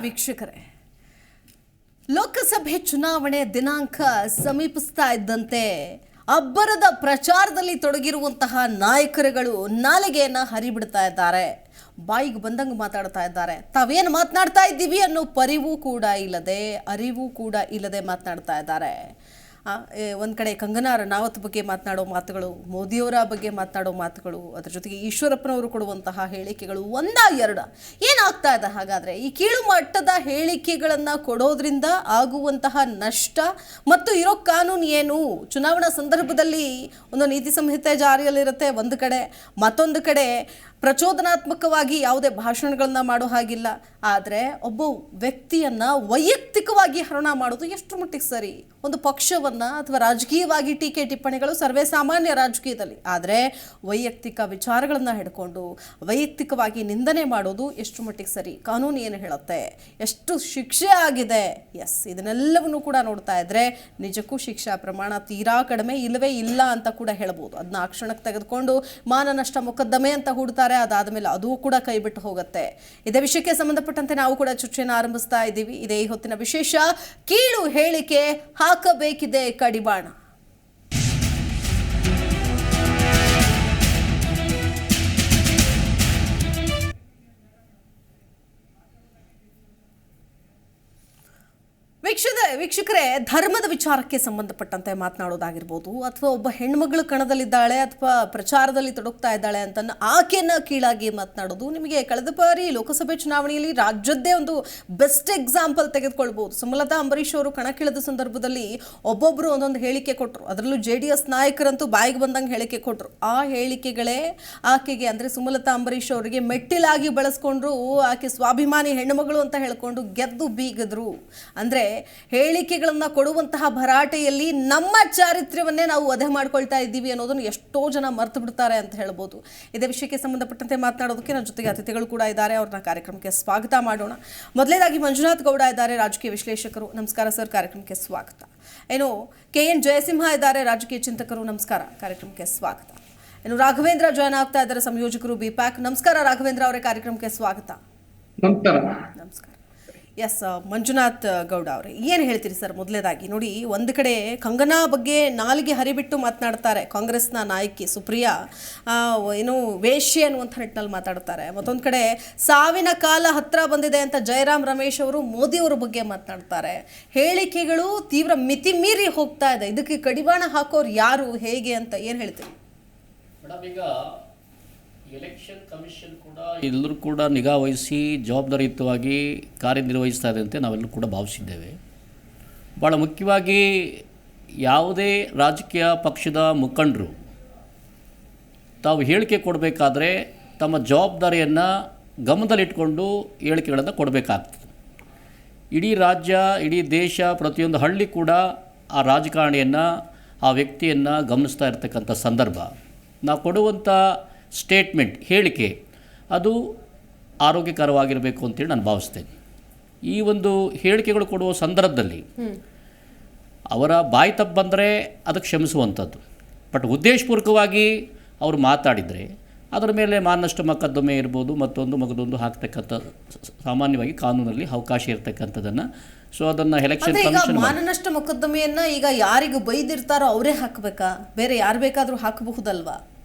ವೀಕ್ಷಕರೇ, ಲೋಕಸಭೆ ಚುನಾವಣೆ ದಿನಾಂಕ ಸಮೀಪಿಸ್ತಾ ಇದ್ದಂತೆ ಅಬ್ಬರದ ಪ್ರಚಾರದಲ್ಲಿ ತೊಡಗಿರುವಂತಹ ನಾಯಕರುಗಳು ನಾಲಿಗೆಯನ್ನ ಹರಿಬಿಡ್ತಾ ಇದ್ದಾರೆ. ಬಾಯಿಗೆ ಬಂದಂಗೆ ಮಾತಾಡ್ತಾ ಇದ್ದಾರೆ. ತಾವೇನು ಮಾತನಾಡ್ತಾ ಇದ್ದೀವಿ ಅನ್ನೋ ಪರಿವೂ ಕೂಡ ಇಲ್ಲದೆ, ಅರಿವು ಕೂಡ ಇಲ್ಲದೆ ಮಾತನಾಡ್ತಾ ಇದ್ದಾರೆ. ಒಂದು ಕಡೆ ಕಂಗನಾ ರನಾವತ್ ಬಗ್ಗೆ ಮಾತನಾಡೋ ಮಾತುಗಳು, ಮೋದಿಯವರ ಬಗ್ಗೆ ಮಾತನಾಡೋ ಮಾತುಗಳು, ಅದರ ಜೊತೆಗೆ ಈಶ್ವರಪ್ಪನವರು ಕೊಡುವಂತಹ ಹೇಳಿಕೆಗಳು ಎರಡ ಏನಾಗ್ತಾ ಇದೆ? ಹಾಗಾದರೆ ಈ ಕೀಳು ಮಟ್ಟದ ಹೇಳಿಕೆಗಳನ್ನು ಕೊಡೋದ್ರಿಂದ ಆಗುವಂತಹ ನಷ್ಟ ಮತ್ತು ಇರೋ ಕಾನೂನು ಏನು? ಚುನಾವಣಾ ಸಂದರ್ಭದಲ್ಲಿ ಒಂದು ನೀತಿ ಸಂಹಿತೆ ಜಾರಿಯಲ್ಲಿರುತ್ತೆ ಒಂದು ಕಡೆ, ಮತ್ತೊಂದು ಕಡೆ ಪ್ರಚೋದನಾತ್ಮಕವಾಗಿ ಯಾವುದೇ ಭಾಷಣಗಳನ್ನ ಮಾಡೋ ಹಾಗಿಲ್ಲ. ಆದರೆ ಒಬ್ಬ ವ್ಯಕ್ತಿಯನ್ನ ವೈಯಕ್ತಿಕವಾಗಿ ಹರಣ ಮಾಡೋದು ಎಷ್ಟು ಮಟ್ಟಿಗೆ ಸರಿ? ಒಂದು ಪಕ್ಷವನ್ನ ಅಥವಾ ರಾಜಕೀಯವಾಗಿ ಟೀಕೆ ಟಿಪ್ಪಣಿಗಳು ಸರ್ವೇ ಸಾಮಾನ್ಯ ರಾಜಕೀಯದಲ್ಲಿ, ಆದರೆ ವೈಯಕ್ತಿಕ ವಿಚಾರಗಳನ್ನ ಹಿಡ್ಕೊಂಡು ವೈಯಕ್ತಿಕವಾಗಿ ನಿಂದನೆ ಮಾಡೋದು ಎಷ್ಟು ಮಟ್ಟಿಗೆ ಸರಿ? ಕಾನೂನು ಏನು ಹೇಳುತ್ತೆ? ಎಷ್ಟು ಶಿಕ್ಷೆ ಆಗಿದೆ? ಎಸ್, ಇದನ್ನೆಲ್ಲವನ್ನು ಕೂಡ ನೋಡ್ತಾ ಇದ್ರೆ ನಿಜಕ್ಕೂ ಶಿಕ್ಷಾ ಪ್ರಮಾಣ ತೀರಾ ಕಡಿಮೆ, ಇಲ್ಲವೇ ಇಲ್ಲ ಅಂತ ಕೂಡ ಹೇಳ್ಬೋದು. ಅದನ್ನ ಆ ಕ್ಷಣಕ್ಕೆ ತೆಗೆದುಕೊಂಡು ಮಾನನಷ್ಟ ಮೊಕದ್ದಮೆ ಅಂತ ಹೂಡ್ತಾರೆ. ಅದಾದ ಮೇಲೆ ಅದು ಕೂಡ ಕೈ ಬಿಟ್ಟು ಹೋಗುತ್ತೆ. ಇದೇ ವಿಷಯಕ್ಕೆ ಸಂಬಂಧಪಟ್ಟಂತೆ ನಾವು ಕೂಡ ಚರ್ಚೆಯನ್ನು ಆರಂಭಿಸ್ತಾ ಇದ್ದೀವಿ. ಇದೇ ಈ ಹೊತ್ತಿನ ವಿಶೇಷ, ಕೀಳು ಹೇಳಿಕೆ ಹಾಕಬೇಕಿದೆ ಕಡಿವಾಣ. ವೀಕ್ಷಕರೇ, ಧರ್ಮದ ವಿಚಾರಕ್ಕೆ ಸಂಬಂಧಪಟ್ಟಂತೆ ಮಾತನಾಡೋದಾಗಿರ್ಬೋದು, ಅಥವಾ ಒಬ್ಬ ಹೆಣ್ಮಗಳು ಕಣದಲ್ಲಿದ್ದಾಳೆ ಅಥವಾ ಪ್ರಚಾರದಲ್ಲಿ ತೊಡಗ್ತಾ ಇದ್ದಾಳೆ ಅಂತ ಆಕೆಯನ್ನ ಕೀಳಾಗಿ ಮಾತನಾಡೋದು, ನಿಮಗೆ ಕಳೆದ ಬಾರಿ ಲೋಕಸಭೆ ಚುನಾವಣೆಯಲ್ಲಿ ರಾಜ್ಯದ್ದೇ ಒಂದು ಬೆಸ್ಟ್ ಎಕ್ಸಾಂಪಲ್ ತೆಗೆದುಕೊಳ್ಬಹುದು. ಸುಮಲತಾ ಅಂಬರೀಶ್ ಅವರು ಕಣಕ್ಕಿಳಿದ ಸಂದರ್ಭದಲ್ಲಿ ಒಬ್ಬೊಬ್ಬರು ಒಂದೊಂದು ಹೇಳಿಕೆ ಕೊಟ್ಟರು. ಅದರಲ್ಲೂ JDS ನಾಯಕರಂತೂ ಬಾಯಿಗೆ ಬಂದಂಗೆ ಹೇಳಿಕೆ ಕೊಟ್ಟರು. ಆ ಹೇಳಿಕೆಗಳೇ ಆಕೆಗೆ, ಅಂದರೆ ಸುಮಲತಾ ಅಂಬರೀಶ್ ಅವರಿಗೆ ಮೆಟ್ಟಿಲಾಗಿ ಬಳಸ್ಕೊಂಡ್ರು. ಆಕೆ ಸ್ವಾಭಿಮಾನಿ ಹೆಣ್ಣುಮಗಳು ಅಂತ ಹೇಳ್ಕೊಂಡು ಗೆದ್ದು ಬೀಗಿದ್ರು. ಅಂದರೆ ಹೇಳಿಕೆಗಳನ್ನ ಕೊಡುವಂತಹ ಭರಾಟೆಯಲ್ಲಿ ನಮ್ಮ ಚಾರಿತ್ರ್ಯವನ್ನೇ ನಾವು ವಧೆ ಮಾಡ್ಕೊಳ್ತಾ ಇದ್ದೀವಿ ಅನ್ನೋದನ್ನು ಎಷ್ಟೋ ಜನ ಮರ್ತು ಬಿಡ್ತಾರೆ ಅಂತ ಹೇಳ್ಬೋದು. ಇದೇ ವಿಷಯಕ್ಕೆ ಸಂಬಂಧಪಟ್ಟಂತೆ ಮಾತನಾಡೋದಕ್ಕೆ ನನ್ನ ಜೊತೆಗೆ ಅತಿಥಿಗಳು ಕೂಡ ಇದ್ದಾರೆ. ಅವ್ರನ್ನ ಕಾರ್ಯಕ್ರಮಕ್ಕೆ ಸ್ವಾಗತ ಮಾಡೋಣ. ಮೊದಲನೇದಾಗಿ ಮಂಜುನಾಥ್ ಗೌಡ ಇದ್ದಾರೆ, ರಾಜಕೀಯ ವಿಶ್ಲೇಷಕರು. ನಮಸ್ಕಾರ ಸರ್, ಕಾರ್ಯಕ್ರಮಕ್ಕೆ ಸ್ವಾಗತ. ಏನು KN ಜಯಸಿಂಹ ಇದ್ದಾರೆ, ರಾಜಕೀಯ ಚಿಂತಕರು. ನಮಸ್ಕಾರ, ಕಾರ್ಯಕ್ರಮಕ್ಕೆ ಸ್ವಾಗತ. ಏನು ರಾಘವೇಂದ್ರ ಜಾಯ್ನ್ ಆಗ್ತಾ ಇದ್ದಾರೆ, ಸಂಯೋಜಕರು BPAC. ನಮಸ್ಕಾರ ರಾಘವೇಂದ್ರ ಅವರೇ, ಕಾರ್ಯಕ್ರಮಕ್ಕೆ ಸ್ವಾಗತ. ನಮಸ್ಕಾರ. ಎಸ್, ಮಂಜುನಾಥ್ ಗೌಡ ಅವರೇ, ಏನು ಹೇಳ್ತೀರಿ ಸರ್? ಮೊದಲೇದಾಗಿ ನೋಡಿ, ಒಂದು ಕಡೆ ಕಂಗನಾ ಬಗ್ಗೆ ನಾಲಿಗೆ ಹರಿಬಿಟ್ಟು ಮಾತನಾಡ್ತಾರೆ ಕಾಂಗ್ರೆಸ್ನ ನಾಯಕಿ ಸುಪ್ರಿಯಾ, ಏನು ವೇಶ್ಯೆ ಅನ್ನುವಂಥ ನಿಟ್ಟಿನಲ್ಲಿ ಮಾತಾಡ್ತಾರೆ. ಮತ್ತೊಂದು ಕಡೆ ಸಾವಿನ ಕಾಲ ಹತ್ರ ಬಂದಿದೆ ಅಂತ ಜಯರಾಮ್ ರಮೇಶ್ ಅವರು ಮೋದಿಯವರ ಬಗ್ಗೆ ಮಾತನಾಡ್ತಾರೆ. ಹೇಳಿಕೆಗಳು ತೀವ್ರ ಮಿತಿ ಮೀರಿ ಹೋಗ್ತಾ ಇದೆ. ಇದಕ್ಕೆ ಕಡಿವಾಣ ಹಾಕೋರು ಯಾರು, ಹೇಗೆ ಅಂತ ಏನು ಹೇಳ್ತೀರಿ ಮೇಡಮ್? ಈಗ ಎಲೆಕ್ಷನ್ ಕಮಿಷನ್ ಕೂಡ ಎಲ್ಲರೂ ಕೂಡ ನಿಗಾ ವಹಿಸಿ ಜವಾಬ್ದಾರಿಯುತವಾಗಿ ಕಾರ್ಯನಿರ್ವಹಿಸ್ತಾ ಇದೆ ಅಂತ ನಾವೆಲ್ಲರೂ ಕೂಡ ಭಾವಿಸಿದ್ದೇವೆ. ಭಾಳ ಮುಖ್ಯವಾಗಿ ಯಾವುದೇ ರಾಜಕೀಯ ಪಕ್ಷದ ಮುಖಂಡರು ತಾವು ಹೇಳಿಕೆ ಕೊಡಬೇಕಾದ್ರೆ ತಮ್ಮ ಜವಾಬ್ದಾರಿಯನ್ನು ಗಮನದಲ್ಲಿಟ್ಕೊಂಡು ಹೇಳಿಕೆಗಳನ್ನು ಕೊಡಬೇಕಾಗ್ತದೆ. ಇಡೀ ರಾಜ್ಯ, ಇಡೀ ದೇಶ, ಪ್ರತಿಯೊಂದು ಹಳ್ಳಿ ಕೂಡ ಆ ರಾಜಕಾರಣಿಯನ್ನು, ಆ ವ್ಯಕ್ತಿಯನ್ನು ಗಮನಿಸ್ತಾ ಇರ್ತಕ್ಕಂಥ ಸಂದರ್ಭ. ನಾವು ಕೊಡುವಂಥ ಸ್ಟೇಟ್ಮೆಂಟ್, ಹೇಳಿಕೆ, ಅದು ಆರೋಗ್ಯಕರವಾಗಿರಬೇಕು ಅಂತೇಳಿ ನಾನು ಭಾವಿಸ್ತೇನೆ. ಈ ಒಂದು ಹೇಳಿಕೆಗಳು ಕೊಡುವ ಸಂದರ್ಭದಲ್ಲಿ ಅವರ ಬಾಯಿ ತಪ್ಪು ಬಂದರೆ ಅದಕ್ಕೆ ಕ್ಷಮಿಸುವಂಥದ್ದು. ಬಟ್ ಉದ್ದೇಶಪೂರ್ವಕವಾಗಿ ಅವರು ಮಾತಾಡಿದರೆ ಅದರ ಮೇಲೆ ಮಾನನಷ್ಟ ಮೊಕದ್ದಮೆ ಇರ್ಬೋದು, ಮಗದೊಂದು ಹಾಕ್ತಕ್ಕಂಥ ಸಾಮಾನ್ಯವಾಗಿ ಕಾನೂನಲ್ಲಿ ಅವಕಾಶ ಇರತಕ್ಕಂಥದ್ದನ್ನು. ಸೊ ಅದನ್ನು ಎಲೆಕ್ಷನ್ ಕಮಿಷನ್ ಮಾನನಷ್ಟ ಮೊಕದ್ದಮೆಯನ್ನು ಈಗ ಯಾರಿಗೆ ಬೈದಿರ್ತಾರೋ ಅವರೇ ಹಾಕಬೇಕಾ? ಬೇರೆ ಯಾರು ಬೇಕಾದರೂ ಹಾಕಬಹುದಲ್ವಾ?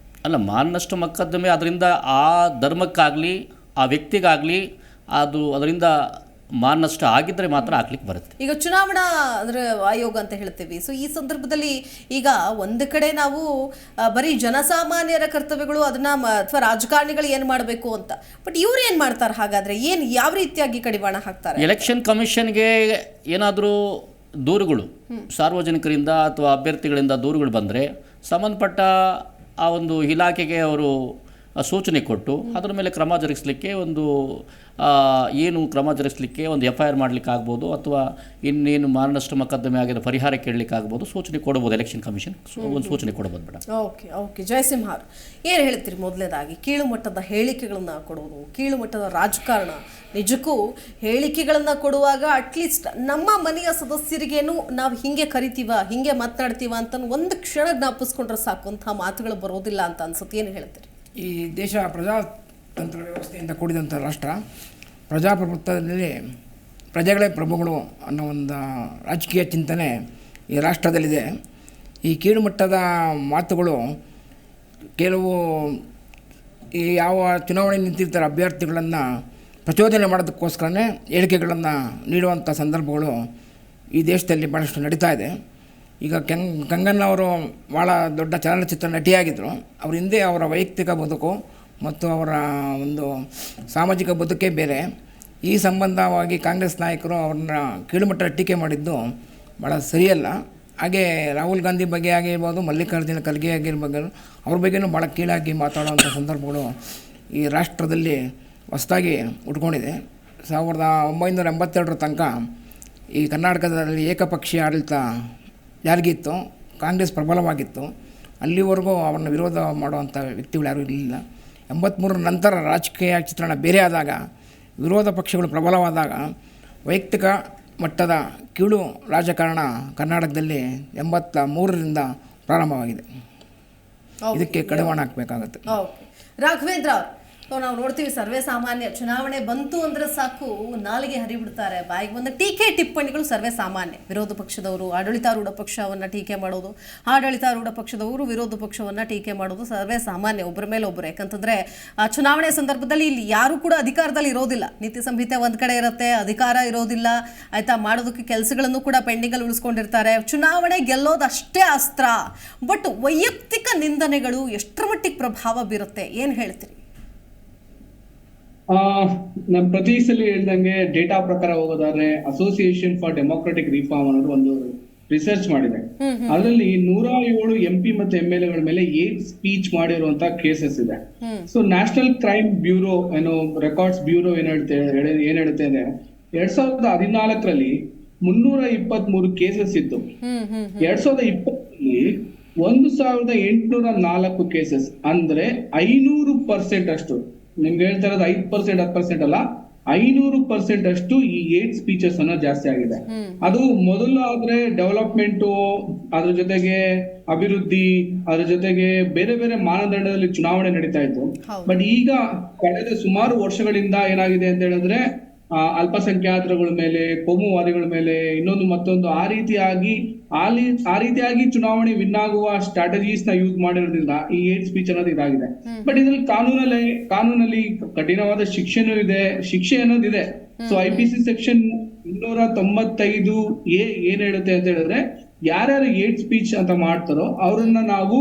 ಅಲ್ಲ, ಮಾನನಷ್ಟ ಮೊಕದ್ದಮೆ ಅದರಿಂದ ಆ ಧರ್ಮಕ್ಕಾಗಲಿ ಆ ವ್ಯಕ್ತಿಗಾಗಲಿ ಅದರಿಂದ ಮಾನನಷ್ಟ ಆಗಿದ್ದರೆ ಮಾತ್ರ ಹಾಕ್ಲಿಕ್ಕೆ ಬರುತ್ತೆ. ಈಗ ಚುನಾವಣಾ ಅಂದರೆ ಆಯೋಗ ಅಂತ ಹೇಳ್ತೀವಿ. ಸೊ ಈ ಸಂದರ್ಭದಲ್ಲಿ ಈಗ ಒಂದು ಕಡೆ ನಾವು ಬರೀ ಜನಸಾಮಾನ್ಯರ ಕರ್ತವ್ಯಗಳು ಅದನ್ನ ಅಥವಾ ರಾಜಕಾರಣಿಗಳು ಏನು ಮಾಡಬೇಕು ಅಂತ, ಬಟ್ ಇವ್ರು ಏನು ಮಾಡ್ತಾರೆ? ಹಾಗಾದರೆ ಏನು, ಯಾವ ರೀತಿಯಾಗಿ ಕಡಿವಾಣ ಹಾಕ್ತಾರೆ? ಎಲೆಕ್ಷನ್ ಕಮಿಷನ್ಗೆ ಏನಾದರೂ ದೂರುಗಳು ಸಾರ್ವಜನಿಕರಿಂದ ಅಥವಾ ಅಭ್ಯರ್ಥಿಗಳಿಂದ ದೂರುಗಳು ಬಂದರೆ ಸಂಬಂಧಪಟ್ಟ ಆ ಒಂದು ಇಲಾಖೆಗೆ ಅವರು ಸೂಚನೆ ಕೊಟ್ಟು ಅದರ ಮೇಲೆ ಕ್ರಮ ಜರುಗಿಸಲಿಕ್ಕೆ ಒಂದು ಕ್ರಮ ಜರುಗಿಸಲಿಕ್ಕೆ ಒಂದು FIR ಮಾಡಲಿಕ್ಕೆ ಆಗ್ಬೋದು, ಅಥವಾ ಇನ್ನೇನು ಮಾನನಷ್ಟ ಮೊಕದ್ದಮೆ ಆಗಿರೋ ಪರಿಹಾರ ಕೇಳಲಿಕ್ಕೆ ಆಗ್ಬೋದು, ಸೂಚನೆ ಕೊಡ್ಬೋದು. ಎಲೆಕ್ಷನ್ ಕಮಿಷನ್ ಒಂದು ಸೂಚನೆ ಕೊಡ್ಬೋದು ಮೇಡಮ್. ಓಕೆ ಜಯಸಿಂಹ ಅವರು ಏನು ಹೇಳ್ತೀರಿ? ಮೊದಲನೇದಾಗಿ ಕೀಳು ಮಟ್ಟದ ಹೇಳಿಕೆಗಳನ್ನು ಕೊಡೋದು, ಕೀಳು ಮಟ್ಟದ ರಾಜಕಾರಣ, ನಿಜಕ್ಕೂ ಹೇಳಿಕೆಗಳನ್ನು ಕೊಡುವಾಗ ಅಟ್ಲೀಸ್ಟ್ ನಮ್ಮ ಮನೆಯ ಸದಸ್ಯರಿಗೇನು ನಾವು ಹಿಂಗೆ ಕರಿತೀವ, ಹಿಂಗೆ ಮಾತನಾಡ್ತೀವ ಅಂತ ಒಂದು ಕ್ಷಣ ಜ್ಞಾಪಿಸ್ಕೊಂಡ್ರೆ ಸಾಕು, ಅಂತಹ ಮಾತುಗಳು ಬರೋದಿಲ್ಲ ಅಂತ ಅನ್ಸುತ್ತೆ. ಏನು ಹೇಳ್ತೀರಿ? ಈ ದೇಶ ಪ್ರಜಾತಂತ್ರ ವ್ಯವಸ್ಥೆಯಿಂದ ಕೂಡಿದಂಥ ರಾಷ್ಟ್ರ. ಪ್ರಜಾಪ್ರಭುತ್ವದಲ್ಲಿ ಪ್ರಜೆಗಳೇ ಪ್ರಭುಗಳು ಅನ್ನೋ ಒಂದು ರಾಜಕೀಯ ಚಿಂತನೆ ಈ ರಾಷ್ಟ್ರದಲ್ಲಿದೆ. ಈ ಕೀಳುಮಟ್ಟದ ಮಾತುಗಳು ಕೆಲವು ಈ ಯಾವ ಚುನಾವಣೆ ನಿಂತಿರ್ತಾರೆ ಅಭ್ಯರ್ಥಿಗಳನ್ನು ಪ್ರಚೋದನೆ ಮಾಡೋದಕ್ಕೋಸ್ಕರನೇ ಹೇಳಿಕೆಗಳನ್ನು ನೀಡುವಂಥ ಸಂದರ್ಭಗಳು ಈ ದೇಶದಲ್ಲಿ ಭಾಳಷ್ಟು ನಡೀತಾ ಇದೆ. ಈಗ ಕಂಗನ್ ಅವರು ಭಾಳ ದೊಡ್ಡ ಚಲನಚಿತ್ರ ನಟಿಯಾಗಿದ್ದರು. ಅವ್ರ ಹಿಂದೆ ಅವರ ವೈಯಕ್ತಿಕ ಬದುಕು ಮತ್ತು ಅವರ ಒಂದು ಸಾಮಾಜಿಕ ಬದುಕೇ ಬೇರೆ. ಈ ಸಂಬಂಧವಾಗಿ ಕಾಂಗ್ರೆಸ್ ನಾಯಕರು ಅವ್ರನ್ನ ಕೀಳುಮಟ್ಟದ ಟೀಕೆ ಮಾಡಿದ್ದು ಭಾಳ ಸರಿಯಲ್ಲ. ಹಾಗೆ ರಾಹುಲ್ ಗಾಂಧಿ ಬಗ್ಗೆ ಆಗಿರ್ಬೋದು, ಮಲ್ಲಿಕಾರ್ಜುನ ಖರ್ಗೆ ಆಗಿರ್ಬೋದು, ಅವ್ರ ಬಗ್ಗೆಯೂ ಭಾಳ ಕೀಳಾಗಿ ಮಾತಾಡುವಂಥ ಸಂದರ್ಭಗಳು ಈ ರಾಷ್ಟ್ರದಲ್ಲಿ ಹೊಸದಾಗಿ ಉಟ್ಕೊಂಡಿದೆ. 1982 ತನಕ ಈ ಕರ್ನಾಟಕದಲ್ಲಿ ಏಕಪಕ್ಷೀಯ ಆಡಳಿತ ಜಾರಿಗಿತ್ತು, ಕಾಂಗ್ರೆಸ್ ಪ್ರಬಲವಾಗಿತ್ತು. ಅಲ್ಲಿವರೆಗೂ ಅವ್ರನ್ನ ವಿರೋಧ ಮಾಡುವಂಥ ವ್ಯಕ್ತಿಗಳು ಯಾರೂ ಇರಲಿಲ್ಲ. 83 ನಂತರ ರಾಜಕೀಯ ಚಿತ್ರಣ ಬೇರೆ ಆದಾಗ, ವಿರೋಧ ಪಕ್ಷಗಳು ಪ್ರಬಲವಾದಾಗ ವೈಯಕ್ತಿಕ ಮಟ್ಟದ ಕೀಳು ರಾಜಕಾರಣ ಕರ್ನಾಟಕದಲ್ಲಿ 83ರಿಂದ ಪ್ರಾರಂಭವಾಗಿದೆ. ಇದಕ್ಕೆ ಕಡಿವಾಣ ಹಾಕಬೇಕಾಗುತ್ತೆ. ರಾಘವೇಂದ್ರ ಅವ್ರು, ನಾವು ನೋಡ್ತೀವಿ ಸರ್ವೇ ಸಾಮಾನ್ಯ ಚುನಾವಣೆ ಬಂತು ಅಂದ್ರೆ ಸಾಕು ನಾಲಿಗೆ ಹರಿಬಿಡ್ತಾರೆ, ಬಾಯಿಗೆ ಬಂದ ಟೀಕೆ ಟಿಪ್ಪಣಿಗಳು ಸರ್ವೇ ಸಾಮಾನ್ಯ. ವಿರೋಧ ಪಕ್ಷದವರು ಆಡಳಿತಾರೂಢ ಪಕ್ಷವನ್ನು ಟೀಕೆ ಮಾಡೋದು, ಆಡಳಿತಾರೂಢ ಪಕ್ಷದವರು ವಿರೋಧ ಪಕ್ಷವನ್ನು ಟೀಕೆ ಮಾಡೋದು ಸರ್ವೇ ಸಾಮಾನ್ಯ, ಒಬ್ಬರ ಮೇಲೆ ಒಬ್ಬರು. ಯಾಕಂತಂದ್ರೆ ಆ ಚುನಾವಣೆ ಸಂದರ್ಭದಲ್ಲಿ ಇಲ್ಲಿ ಯಾರು ಕೂಡ ಅಧಿಕಾರದಲ್ಲಿ ಇರೋದಿಲ್ಲ. ನೀತಿ ಸಂಹಿತೆ ಒಂದ್ ಕಡೆ ಇರುತ್ತೆ, ಅಧಿಕಾರ ಇರೋದಿಲ್ಲ ಆಯ್ತಾ. ಮಾಡೋದಕ್ಕೆ ಕೆಲಸಗಳನ್ನು ಕೂಡ ಪೆಂಡಿಂಗಲ್ಲಿ ಉಳಿಸ್ಕೊಂಡಿರ್ತಾರೆ. ಚುನಾವಣೆ ಗೆಲ್ಲೋದಷ್ಟೇ ಅಸ್ತ್ರ. ಬಟ್ ವೈಯಕ್ತಿಕ ನಿಂದನೆಗಳು ಎಷ್ಟರ ಮಟ್ಟಿಗೆ ಪ್ರಭಾವ ಬೀರುತ್ತೆ, ಏನ್ ಹೇಳ್ತೀರಿ? ನಾನು ಪ್ರತಿ ಸಲ ಹೇಳ್ದಂಗೆ ಡೇಟಾ ಪ್ರಕಾರ ಹೋಗೋದಾದ್ರೆ ಅಸೋಸಿಯೇಷನ್ ಫಾರ್ ಡೆಮೋಕ್ರೆಟಿಕ್ ರಿಫಾರ್ಮ್ ಅನ್ನೋದು ಒಂದು ರಿಸರ್ಚ್ ಮಾಡಿದೆ. ಅದರಲ್ಲಿ 107 MP ಮತ್ತು MLA ಮೇಲೆ ಏಟ್ ಸ್ಪೀಚ್ ಮಾಡಿರುವಂತ ಕೇಸಸ್ ಇದೆ. So national crime bureau records bureau ಏನ್ ಹೇಳುತ್ತೆ ಅಂದ್ರೆ 2014ರಲ್ಲಿ 323 ಕೇಸಸ್ ಇತ್ತು. 2020ರಲ್ಲಿ 1804 ಕೇಸಸ್, ಅಂದ್ರೆ 500% ಅಷ್ಟು. ನಿಮ್ಗೆ ಹೇಳ್ತಾ ಇರೋದು 5% 10% ಅಲ್ಲ, 500% ಅಷ್ಟು ಈ ಏಟ್ ಸ್ಪೀಚಸ್ ಅನ್ನ ಜಾಸ್ತಿ ಆಗಿದೆ. ಅದು ಮೊದಲು ಆದ್ರೆ ಡೆವಲಪ್ಮೆಂಟ್, ಅದ್ರ ಜೊತೆಗೆ ಅಭಿವೃದ್ಧಿ, ಅದ್ರ ಜೊತೆಗೆ ಬೇರೆ ಬೇರೆ ಮಾನದಂಡದಲ್ಲಿ ಚುನಾವಣೆ ನಡೀತಾ ಇತ್ತು. ಬಟ್ ಈಗ ಕಳೆದ ಸುಮಾರು ವರ್ಷಗಳಿಂದ ಏನಾಗಿದೆ ಅಂತ ಹೇಳಿದ್ರೆ ಅಲ್ಪಸಂಖ್ಯಾತರುಗಳ ಮೇಲೆ, ಕೋಮುವಾದಿಗಳ ಮೇಲೆ, ಇನ್ನೊಂದು ಮತ್ತೊಂದು ಆ ರೀತಿಯಾಗಿ ಚುನಾವಣೆ ವಿನ್ ಆಗುವ ಸ್ಟ್ರಾಟಜೀಸ್ ನ ಯೂಸ್ ಮಾಡಿರೋದ್ರಿಂದ ಈ ಏಟ್ ಸ್ಪೀಚ್ ಅನ್ನೋದು ಇದಾಗಿದೆ. ಬಟ್ ಇದ್ರಲ್ಲಿ ಕಾನೂನಲ್ಲಿ ಕಠಿಣವಾದ ಶಿಕ್ಷೆ ಅನ್ನೋದಿದೆ. ಸೊ IPC ಸೆಕ್ಷನ್ 295A ಏನ್ ಹೇಳುತ್ತೆ ಅಂತ ಹೇಳಿದ್ರೆ, ಯಾರ್ಯಾರು ಏಟ್ ಸ್ಪೀಚ್ ಅಂತ ಮಾಡ್ತಾರೋ ಅವ್ರನ್ನ ನಾವು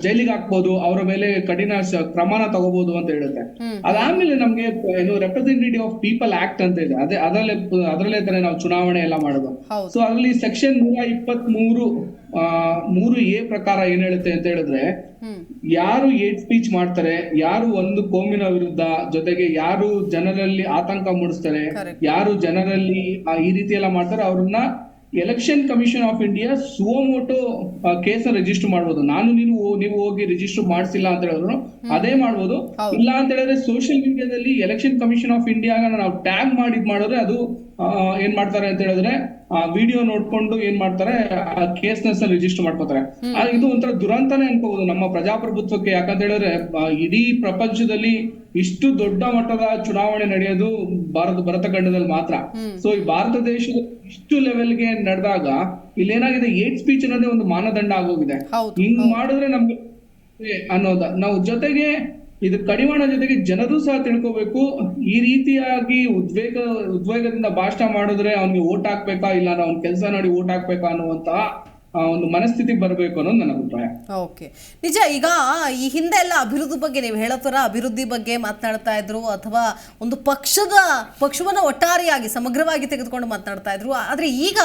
ಜೈಲಿಗೆ ಹಾಕ್ಬೋದು, ಅವರ ಮೇಲೆ ಕಠಿಣ ಕ್ರಮನ ತಗೋಬಹುದು ಅಂತ ಹೇಳುತ್ತೆ. ಅದಾದ್ಮೇಲೆ ನಮ್ಗೆ ರೆಪ್ರೆಸೆಂಟೇಟಿವ್ ಆಫ್ ಪೀಪಲ್ ಆಕ್ಟ್ ಅಂತ ಇದೆ. ಅದರಲ್ಲೇ ತಾನೇ ನಾವು ಚುನಾವಣೆ ಎಲ್ಲ ಮಾಡೋದು. ಸೊ ಅದರಲ್ಲಿ ಸೆಕ್ಷನ್ 123A ಪ್ರಕಾರ ಏನ್ ಹೇಳುತ್ತೆ ಅಂತ ಹೇಳಿದ್ರೆ, ಯಾರು ಏಟ್ ಸ್ಪೀಚ್ ಮಾಡ್ತಾರೆ, ಯಾರು ಒಂದು ಕೋಮಿನ ವಿರುದ್ಧ, ಜೊತೆಗೆ ಯಾರು ಜನರಲ್ಲಿ ಆತಂಕ ಮೂಡಿಸ್ತಾರೆ, ಯಾರು ಜನರಲ್ಲಿ ಈ ರೀತಿ ಎಲ್ಲ ಮಾಡ್ತಾರೆ, ಅವ್ರನ್ನ election commission of India suo motu case register ಮಾಡ್ಬೋದು. ನೀವು ಹೋಗಿ ರಿಜಿಸ್ಟರ್ ಮಾಡಿಸಿಲ್ಲ ಅಂತ ಹೇಳಿದ್ರು ಅದೇ ಮಾಡ್ಬೋದು. ಇಲ್ಲ ಅಂತ ಹೇಳಿದ್ರೆ ಸೋಷಿಯಲ್ ಮೀಡಿಯಾದಲ್ಲಿ ಎಲೆಕ್ಷನ್ ಕಮಿಷನ್ ಆಫ್ ಇಂಡಿಯಾಗ ನಾವು ಟ್ಯಾಗ್ ಮಾಡಿದ್ರೆ ಅದು ಏನ್ ಮಾಡ್ತಾರೆ ಅಂತ ಹೇಳಿದ್ರೆ ವಿಡಿಯೋ ನೋಡ್ಕೊಂಡು ಏನ್ ಮಾಡ್ತಾರೆ, ಆ ಕೇಸ್ ನ ರಿಜಿಸ್ಟರ್ ಮಾಡ್ಕೋತಾರೆ. ಇದು ಒಂಥರ ದುರಂತನೇ ಅನ್ಕೋಬಹುದು ನಮ್ಮ ಪ್ರಜಾಪ್ರಭುತ್ವಕ್ಕೆ. ಯಾಕಂತ ಹೇಳಿದ್ರೆ ಇಡೀ ಪ್ರಪಂಚದಲ್ಲಿ ಇಷ್ಟು ದೊಡ್ಡ ಮಟ್ಟದ ಚುನಾವಣೆ ನಡೆಯೋದು ಭಾರತ ಖಂಡದಲ್ಲಿ ಮಾತ್ರ. ಸೊ ಈ ಭಾರತ ದೇಶದ ಇಷ್ಟು ಲೆವೆಲ್ಗೆ ನಡೆದಾಗ ಇಲ್ಲೇನಾಗಿದೆ, ಏಟ್ ಸ್ಪೀಚ್ ಅನ್ನೋದೇ ಒಂದು ಮಾನದಂಡ ಆಗೋಗಿದೆ. ಹಿಂಗ್ ಮಾಡಿದ್ರೆ ನಮ್ಗೆ ಅನ್ನೋದ ನಾವು ಜೊತೆಗೆ ಇದು ಕಡಿವಾಣ ಜೊತೆಗೆ ಜನರು ಸಹ ತಿಳ್ಕೋಬೇಕು. ಈ ರೀತಿಯಾಗಿ ಉದ್ವೇಗದಿಂದ ಭಾಷಣ ಮಾಡಿದ್ರೆ ಅವ್ನಿಗೆ ಓಟ್ ಹಾಕ್ಬೇಕಾ, ಇಲ್ಲ ಅವ್ನ ಕೆಲಸ ನೋಡಿ ಓಟ್ ಹಾಕ್ಬೇಕಾ ಅನ್ನುವಂತಹ ಒಂದು ಮನಸ್ಥಿತಿಗೆ ಬರಬೇಕು ಅನ್ನೋದು ನನ್ನ ಅಭಿಪ್ರಾಯ. ಓಕೆ, ನಿಜ. ಈಗ ಈ ಹಿಂದೆ ಎಲ್ಲ ಅಭಿವೃದ್ಧಿ ಬಗ್ಗೆ ನೀವು ಹೇಳೋ ಥರ ಅಭಿವೃದ್ಧಿ ಬಗ್ಗೆ ಮಾತನಾಡ್ತಾ ಇದ್ರು, ಅಥವಾ ಒಂದು ಪಕ್ಷವನ್ನ ಒಟ್ಟಾರೆಯಾಗಿ ಸಮಗ್ರವಾಗಿ ತೆಗೆದುಕೊಂಡು ಮಾತನಾಡ್ತಾ ಇದ್ರು. ಆದರೆ ಈಗ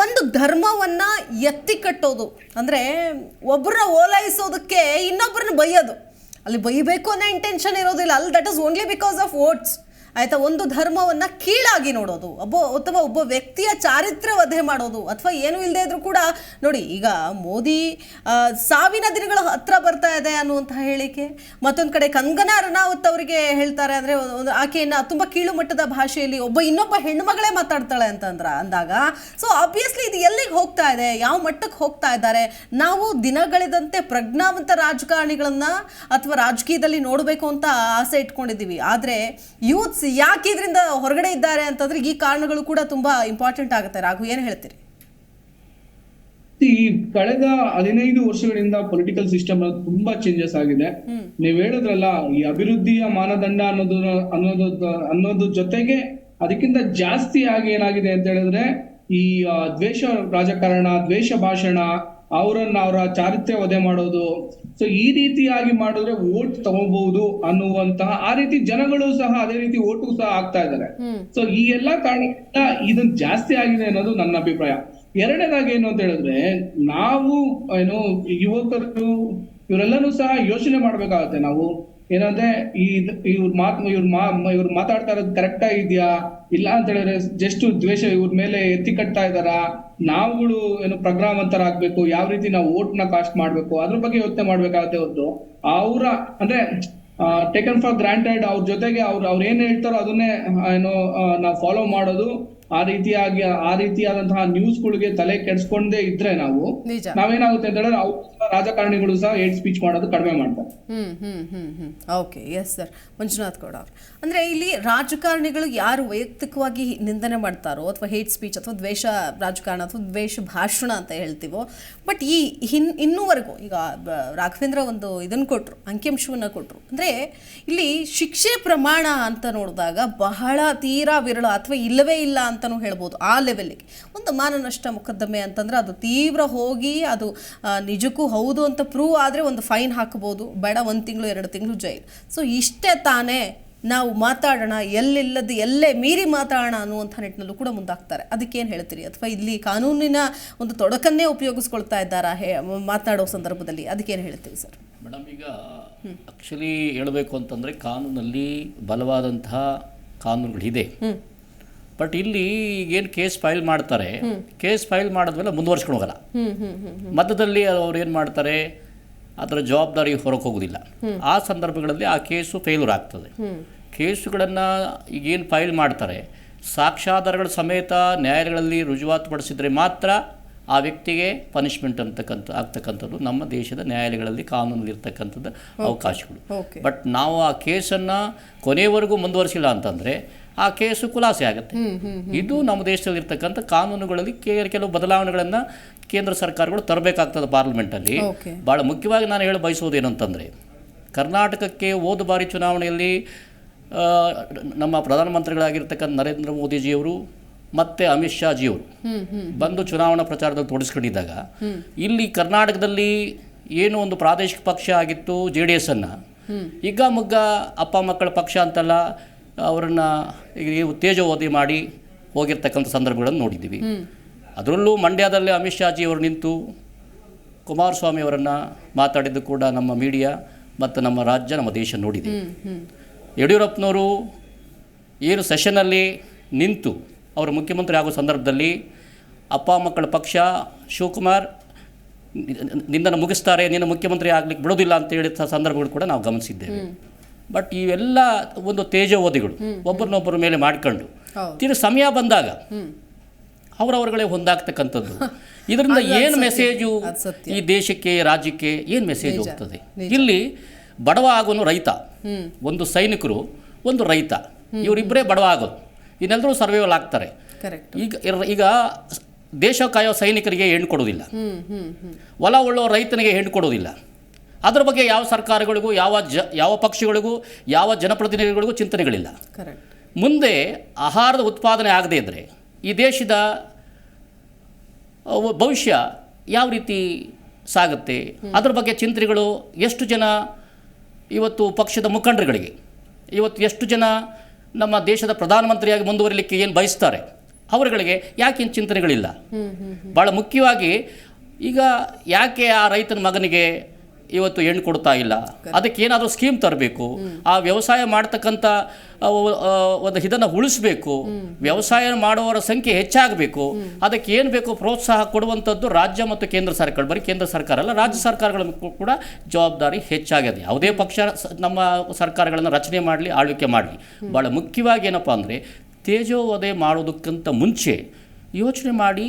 ಒಂದು ಧರ್ಮವನ್ನ ಎತ್ತಿ ಕಟ್ಟೋದು ಅಂದ್ರೆ ಒಬ್ಬರನ್ನ ಓಲೈಸೋದಕ್ಕೆ ಇನ್ನೊಬ್ಬರನ್ನ ಬೈಯೋದು, ಅಲ್ಲಿ ಬೈಬೇಕು ಅನ್ನೋ ಇಂಟೆನ್ಷನ್ ಇರೋದಿಲ್ಲ ಅಲ್ಲಿ. That is only because of votes ಆಯ್ತಾ. ಒಂದು ಧರ್ಮವನ್ನ ಕೀಳಾಗಿ ನೋಡೋದು, ಅಥವಾ ಒಬ್ಬ ವ್ಯಕ್ತಿಯ ಚಾರಿತ್ರ್ಯ ವಧೆ ಮಾಡೋದು, ಅಥವಾ ಏನು ಇಲ್ಲದೆ ಇದ್ರೂ ಕೂಡ ನೋಡಿ, ಈಗ ಮೋದಿ ಸಾವಿನ ದಿನಗಳು ಹತ್ರ ಬರ್ತಾ ಇದೆ ಅನ್ನುವಂತಹ ಹೇಳಿಕೆ. ಮತ್ತೊಂದು ಕಡೆ ಕಂಗನಾ ರನೌತ್ ಅವರಿಗೆ ಹೇಳ್ತಾರೆ ಅಂದ್ರೆ ಆಕೆಯನ್ನ ತುಂಬಾ ಕೀಳು ಮಟ್ಟದ ಭಾಷೆಯಲ್ಲಿ ಇನ್ನೊಬ್ಬ ಹೆಣ್ಮಗಳೇ ಮಾತಾಡ್ತಾಳೆ ಅಂದಾಗ, ಸೊ ಆಬ್ವಿಯಸ್ಲಿ ಇದು ಎಲ್ಲಿಗೆ ಹೋಗ್ತಾ ಇದೆ, ಯಾವ ಮಟ್ಟಕ್ಕೆ ಹೋಗ್ತಾ ಇದ್ದಾರೆ? ನಾವು ದಿನಗಳಿದಂತೆ ಪ್ರಜ್ಞಾವಂತ ರಾಜಕಾರಣಿಗಳನ್ನ ಅಥವಾ ರಾಜಕೀಯದಲ್ಲಿ ನೋಡಬೇಕು ಅಂತ ಆಸೆ ಇಟ್ಕೊಂಡಿದ್ದೀವಿ. ಆದ್ರೆ ಯೂತ್ಸ್ ಯಾಕೆ ಇದರಿಂದ ಹೊರಗಡೆ ಇದ್ದಾರೆ ಅಂತಂದ್ರೆ ಈ ಕಾರಣಗಳು ಕೂಡ ತುಂಬಾ ಇಂಪಾರ್ಟೆಂಟ್ ಆಗುತ್ತೆ. ರಾಘು, ಏನು ಹೇಳ್ತೀರಿ? ಈ ಕಳೆದ 15 ವರ್ಷಗಳಿಂದ ಪೊಲಿಟಿಕಲ್ ಸಿಸ್ಟಮ್ ತುಂಬಾ ಚೇಂಜಸ್ ಆಗಿದೆ. ನೀವ್ ಹೇಳಿದ್ರಲ್ಲ, ಈ ಅಭಿವೃದ್ಧಿಯ ಮಾನದಂಡ ಅನ್ನೋದು ಜೊತೆಗೆ ಅದಕ್ಕಿಂತ ಜಾಸ್ತಿ ಆಗಿ ಏನಾಗಿದೆ ಅಂತ ಹೇಳಿದ್ರೆ ಈ ದ್ವೇಷ ರಾಜಕಾರಣ, ದ್ವೇಷ ಭಾಷಣ, ಅವರ ಚಾರಿತ್ರ್ಯ ವಧೆ ಮಾಡೋದು. ಸೊ ಈ ರೀತಿಯಾಗಿ ಮಾಡಿದ್ರೆ ವೋಟ್ ತಗೋಬಹುದು ಅನ್ನುವಂತಹ ಆ ರೀತಿ ಜನಗಳು ಸಹ ಅದೇ ರೀತಿ ವೋಟು ಸಹ ಆಗ್ತಾ ಇದ್ದಾರೆ. ಸೊ ಈ ಎಲ್ಲಾ ಕಾರಣದಿಂದ ಇದನ್ ಜಾಸ್ತಿ ಆಗಿದೆ ಅನ್ನೋದು ನನ್ನ ಅಭಿಪ್ರಾಯ. ಎರಡನೇದಾಗಿ ಏನು ಅಂತ ಹೇಳಿದ್ರೆ, ನಾವು ಯುವಕರು ಇವರೆಲ್ಲರೂ ಸಹ ಯೋಚನೆ ಮಾಡ್ಬೇಕಾಗತ್ತೆ. ನಾವು ಏನಂದ್ರೆ ಇವ್ರು ಮಾತಾಡ್ತಾ ಇರೋದು ಕರೆಕ್ಟ್ ಆಗಿದ್ಯಾ ಇಲ್ಲ ಅಂತ ಹೇಳಿದ್ರೆ ಜಸ್ಟ್ ದ್ವೇಷ ಇವ್ರ ಮೇಲೆ ಎತ್ತಿ ಕಟ್ತಾ ಇದಾರ, ನಾವುಗಳು ಪ್ರಜ್ಞಾವಂತರಾಗ್ಬೇಕು, ಯಾವ ರೀತಿ ನಾವು ವೋಟ್ ನ ಕಾಸ್ಟ್ ಮಾಡ್ಬೇಕು ಅದ್ರ ಬಗ್ಗೆ ಯೋಚನೆ ಮಾಡ್ಬೇಕಾಗತ್ತೆ ಹೊರತು ಅವ್ರ ಅಂದ್ರೆ ಟೇಕನ್ ಫಾರ್ ಗ್ರಾಂಟೆಡ್ ಅವ್ರ ಜೊತೆಗೆ ಅವ್ರು ಏನ್ ಹೇಳ್ತಾರೋ ಅದನ್ನೇ ನಾವು ಫಾಲೋ ಮಾಡೋದು, ಆ ರೀತಿಯಾದಂತಹ ನ್ಯೂಸ್ಗಳಿಗೆ ತಲೆ ಕೆಡ್ಸ್ಕೊಂಡೇ ಇದ್ರೆ ನಾವೇನಾಗುತ್ತೆ ಅಂತ ಹೇಳಿದ್ರೆ ರಾಜಕಾರಣಿಗಳು ಸಹ ಹೇಟ್ ಸ್ಪೀಚ್ ಮಾಡೋದು ಕಡಿಮೆ ಮಾಡ್ತಾರೆ. Okay, yes sir. Manjunath Gowda ಅವರು, ಅಂದ್ರೆ ಇಲ್ಲಿ ರಾಜಕಾರಣಿಗಳು ಯಾರು ವೈಯಕ್ತಿಕವಾಗಿ ನಿಂದನೆ ಮಾಡ್ತಾರೋ ಅಥವಾ ಹೇಟ್ ಸ್ಪೀಚ್ ಅಥವಾ ದ್ವೇಷ ರಾಜಕಾರಣ ಅಥವಾ ದ್ವೇಷ ಭಾಷಣ ಅಂತ ಹೇಳ್ತೀವೋ, ಬಟ್ ಇನ್ನೂವರೆಗೂ ಈಗ ರಾಘವೇಂದ್ರ ಒಂದು ಇದನ್ನು ಕೊಟ್ಟರು, ಅಂಕಿಅಂಶವನ್ನು ಕೊಟ್ಟರು. ಅಂದರೆ ಇಲ್ಲಿ ಶಿಕ್ಷೆ ಪ್ರಮಾಣ ಅಂತ ನೋಡಿದಾಗ ಬಹಳ ತೀರಾ ವಿರಳ ಅಥವಾ ಇಲ್ಲವೇ ಇಲ್ಲ ಅಂತಲೂ ಹೇಳ್ಬೋದು. ಆ ಲೆವೆಲ್ಗೆ ಒಂದು ಮಾನನಷ್ಟ ಮೊಕದ್ದಮೆ ಅಂತಂದರೆ ಅದು ತೀವ್ರ ಹೋಗಿ ಅದು ನಿಜಕ್ಕೂ ಹೌದು ಅಂತ ಪ್ರೂವ್ ಆದರೆ ಒಂದು ಫೈನ್ ಹಾಕಬಹುದು, ಬೇಡ 1 ತಿಂಗಳು 2 ತಿಂಗಳು ಜೈಲು. ಸೊ ಇಷ್ಟೇ ತಾನೇ ನಾವು ಮಾತಾಡೋಣ, ಎಲ್ಲಿಲ್ಲದ್ದು ಎಲ್ಲೇ ಮೀರಿ ಮಾತಾಡೋಣ ಅನ್ನುವಂಥ ನಿಟ್ಟಿನಲ್ಲೂ ಕೂಡ ಮುಂದಾಗ್ತಾರೆ. ಅದಕ್ಕೇನು ಹೇಳ್ತೀರಿ? ಅಥವಾ ಇಲ್ಲಿ ಕಾನೂನಿನ ಒಂದು ತೊಡಕನ್ನೇ ಉಪಯೋಗಿಸ್ಕೊಳ್ತಾ ಇದ್ದಾರಾ ಮಾತನಾಡೋ ಸಂದರ್ಭದಲ್ಲಿ? ಅದಕ್ಕೇನು ಹೇಳ್ತೀವಿ ಸರ್? ಮೇಡಮ್, ಈಗ ಆ್ಯಕ್ಚುಲಿ ಹೇಳಬೇಕು ಅಂತಂದರೆ ಕಾನೂನಲ್ಲಿ ಬಲವಾದಂತಹ ಕಾನೂನುಗಳಿದೆ. ಬಟ್ ಇಲ್ಲಿ ಏನು ಕೇಸ್ ಫೈಲ್ ಮಾಡ್ತಾರೆ, ಕೇಸ್ ಫೈಲ್ ಮಾಡಿದ್ಮೇಲೆ ಮುಂದುವರ್ಸ್ಕೊಂಡು ಹೋಗಲ್ಲ. ಮಧ್ಯದಲ್ಲಿ ಅವ್ರು ಏನು ಮಾಡ್ತಾರೆ, ಅದರ ಜವಾಬ್ದಾರಿ ಹೊರಗೆ ಹೋಗೋದಿಲ್ಲ. ಆ ಸಂದರ್ಭಗಳಲ್ಲಿ ಆ ಕೇಸು ಫೇಲ್ಯೂರ್ ಆಗ್ತದೆ. ಕೇಸುಗಳನ್ನು ಈಗೇನು ಫೈಲ್ ಮಾಡ್ತಾರೆ, ಸಾಕ್ಷ್ಯಾಧಾರಗಳ ಸಮೇತ ನ್ಯಾಯಾಲಯಗಳಲ್ಲಿ ರುಜುವಾತುಪಡಿಸಿದರೆ ಮಾತ್ರ ಆ ವ್ಯಕ್ತಿಗೆ ಪನಿಷ್ಮೆಂಟ್ ಆಗ್ತಕ್ಕಂಥದ್ದು ನಮ್ಮ ದೇಶದ ನ್ಯಾಯಾಲಯಗಳಲ್ಲಿ ಕಾನೂನಲ್ಲಿರ್ತಕ್ಕಂಥದ್ದು ಅವಕಾಶಗಳು. ಬಟ್ ನಾವು ಆ ಕೇಸನ್ನು ಕೊನೆಯವರೆಗೂ ಮುಂದುವರಿಸಿಲ್ಲ ಅಂತಂದರೆ ಆ ಕೇಸು ಖುಲಾಸೆ ಆಗುತ್ತೆ. ಇದು ನಮ್ಮ ದೇಶದಲ್ಲಿರ್ತಕ್ಕಂಥ ಕಾನೂನುಗಳಲ್ಲಿ ಕೆಲವು ಬದಲಾವಣೆಗಳನ್ನು ಕೇಂದ್ರ ಸರ್ಕಾರಗಳು ತರಬೇಕಾಗ್ತದೆ ಪಾರ್ಲಿಮೆಂಟಲ್ಲಿ. ಭಾಳ ಮುಖ್ಯವಾಗಿ ನಾನು ಹೇಳ ಬಯಸೋದು ಏನಂತಂದರೆ, ಕರ್ನಾಟಕಕ್ಕೆ ಹೋದ ಬಾರಿ ಚುನಾವಣೆಯಲ್ಲಿ ನಮ್ಮ ಪ್ರಧಾನಮಂತ್ರಿಗಳಾಗಿರ್ತಕ್ಕಂಥ ನರೇಂದ್ರ ಮೋದಿಜಿಯವರು ಮತ್ತು ಅಮಿತ್ ಶಾ ಜಿಯವರು ಬಂದು ಚುನಾವಣಾ ಪ್ರಚಾರದಲ್ಲಿ ತೊಡಗಿಸ್ಕೊಂಡಿದ್ದಾಗ ಇಲ್ಲಿ ಕರ್ನಾಟಕದಲ್ಲಿ ಏನು ಒಂದು ಪ್ರಾದೇಶಿಕ ಪಕ್ಷ ಆಗಿತ್ತು JDS ಅನ್ನು, ಹಿಗ್ಗಾಮುಗ್ಗ ಅಪ್ಪ ಮಕ್ಕಳ ಪಕ್ಷ ಅಂತಲ್ಲ ಅವರನ್ನು ತೇಜೋವಧಿ ಮಾಡಿ ಹೋಗಿರ್ತಕ್ಕಂಥ ಸಂದರ್ಭಗಳನ್ನು ನೋಡಿದ್ದೀವಿ. ಅದರಲ್ಲೂ ಮಂಡ್ಯದಲ್ಲಿ ಅಮಿತ್ ಶಾ ಜಿಯವರು ನಿಂತು ಕುಮಾರಸ್ವಾಮಿ ಅವರನ್ನು ಮಾತಾಡಿದ್ದು ಕೂಡ ನಮ್ಮ ಮೀಡಿಯಾ ಮತ್ತು ನಮ್ಮ ರಾಜ್ಯ, ನಮ್ಮ ದೇಶ ನೋಡಿದೆ. ಯಡಿಯೂರಪ್ಪನವರು ಏನು ಸೆಷನ್ನಲ್ಲಿ ನಿಂತು ಅವರು ಮುಖ್ಯಮಂತ್ರಿ ಆಗೋ ಸಂದರ್ಭದಲ್ಲಿ ಅಪ್ಪ ಮಕ್ಕಳ ಪಕ್ಷ ಶಿವಕುಮಾರ್ ನಿನ್ನನ್ನು ಮುಗಿಸ್ತಾರೆ, ನಿನ್ನ ಮುಖ್ಯಮಂತ್ರಿ ಆಗಲಿಕ್ಕೆ ಬಿಡೋದಿಲ್ಲ ಅಂತ ಹೇಳಿದ ಸಂದರ್ಭಗಳು ಕೂಡ ನಾವು ಗಮನಿಸಿದ್ದೇವೆ. ಬಟ್ ಇವೆಲ್ಲ ಒಂದು ತೇಜೋವಧಿಗಳು ಒಬ್ಬರನ್ನೊಬ್ಬರ ಮೇಲೆ ಮಾಡ್ಕೊಂಡು ಸಮಯ ಬಂದಾಗ ಅವರವರುಗಳೇ ಹೊಂದಾಗ್ತಕ್ಕಂಥದ್ದು. ಇದರಿಂದ ಏನು ಮೆಸೇಜು ಈ ದೇಶಕ್ಕೆ, ರಾಜ್ಯಕ್ಕೆ ಏನು ಮೆಸೇಜ್ ಹೋಗ್ತದೆ? ಇಲ್ಲಿ ಬಡವ ಆಗೋನು ರೈತ, ಒಂದು ಸೈನಿಕರು, ಒಂದು ರೈತ, ಇವರಿಬ್ಬರೇ ಬಡವ ಆಗೋದು, ಇನ್ನೆಲ್ಲರೂ ಸರ್ವೈವಲ್ ಆಗ್ತಾರೆ. ಈಗ ದೇಶ ಕಾಯೋ ಸೈನಿಕರಿಗೆ ಹೆಣ್ಣು ಕೊಡೋದಿಲ್ಲ, ಹೊಲ ಉಳ್ಳೋ ರೈತನಿಗೆ ಹೆಣ್ಣು ಕೊಡೋದಿಲ್ಲ. ಅದರ ಬಗ್ಗೆ ಯಾವ ಸರ್ಕಾರಗಳಿಗೂ, ಯಾವ ಪಕ್ಷಗಳಿಗೂ, ಯಾವ ಜನಪ್ರತಿನಿಧಿಗಳಿಗೂ ಚಿಂತನೆಗಳಿಲ್ಲ. ಮುಂದೆ ಆಹಾರದ ಉತ್ಪಾದನೆ ಆಗದೇ ಇದ್ದರೆ ಈ ದೇಶದ ಭವಿಷ್ಯ ಯಾವ ರೀತಿ ಸಾಗುತ್ತೆ? ಅದರ ಬಗ್ಗೆ ಚಿಂತನೆಗಳು ಎಷ್ಟು ಜನ ಇವತ್ತು ಪಕ್ಷದ ಮುಖಂಡರುಗಳಿಗೆ, ಇವತ್ತು ಎಷ್ಟು ಜನ ನಮ್ಮ ದೇಶದ ಪ್ರಧಾನಮಂತ್ರಿಯಾಗಿ ಮುಂದುವರಿಲಿಕ್ಕೆ ಏನು ಬಯಸ್ತಾರೆ ಅವರುಗಳಿಗೆ ಯಾಕೆ ಚಿಂತನೆಗಳಿಲ್ಲ? ಭಾಳ ಮುಖ್ಯವಾಗಿ ಈಗ ಯಾಕೆ ಆ ರೈತನ ಮಗನಿಗೆ ಇವತ್ತು ಹೆಣ್ಣು ಕೊಡ್ತಾ ಇಲ್ಲ? ಅದಕ್ಕೆ ಏನಾದರೂ ಸ್ಕೀಮ್ ತರಬೇಕು, ಆ ವ್ಯವಸಾಯ ಮಾಡ್ತಕ್ಕಂಥ ಒಂದು ಇದನ್ನು ಉಳಿಸ್ಬೇಕು, ವ್ಯವಸಾಯ ಮಾಡುವವರ ಸಂಖ್ಯೆ ಹೆಚ್ಚಾಗಬೇಕು. ಅದಕ್ಕೆ ಏನು ಬೇಕು ಪ್ರೋತ್ಸಾಹ ಕೊಡುವಂಥದ್ದು ರಾಜ್ಯ ಮತ್ತು ಕೇಂದ್ರ ಸರ್ಕಾರ, ಬರೀ ಕೇಂದ್ರ ಸರ್ಕಾರ ಅಲ್ಲ, ರಾಜ್ಯ ಸರ್ಕಾರಗಳ ಕೂಡ ಜವಾಬ್ದಾರಿ ಹೆಚ್ಚಾಗಿದೆ. ಯಾವುದೇ ಪಕ್ಷ ನಮ್ಮ ಸರ್ಕಾರಗಳನ್ನು ರಚನೆ ಮಾಡಲಿ, ಆಳ್ವಿಕೆ ಮಾಡಲಿ, ಭಾಳ ಮುಖ್ಯವಾಗಿ ಏನಪ್ಪ ಅಂದರೆ ತೇಜೋವಧೆ ಮಾಡೋದಕ್ಕಿಂತ ಮುಂಚೆ ಯೋಚನೆ ಮಾಡಿ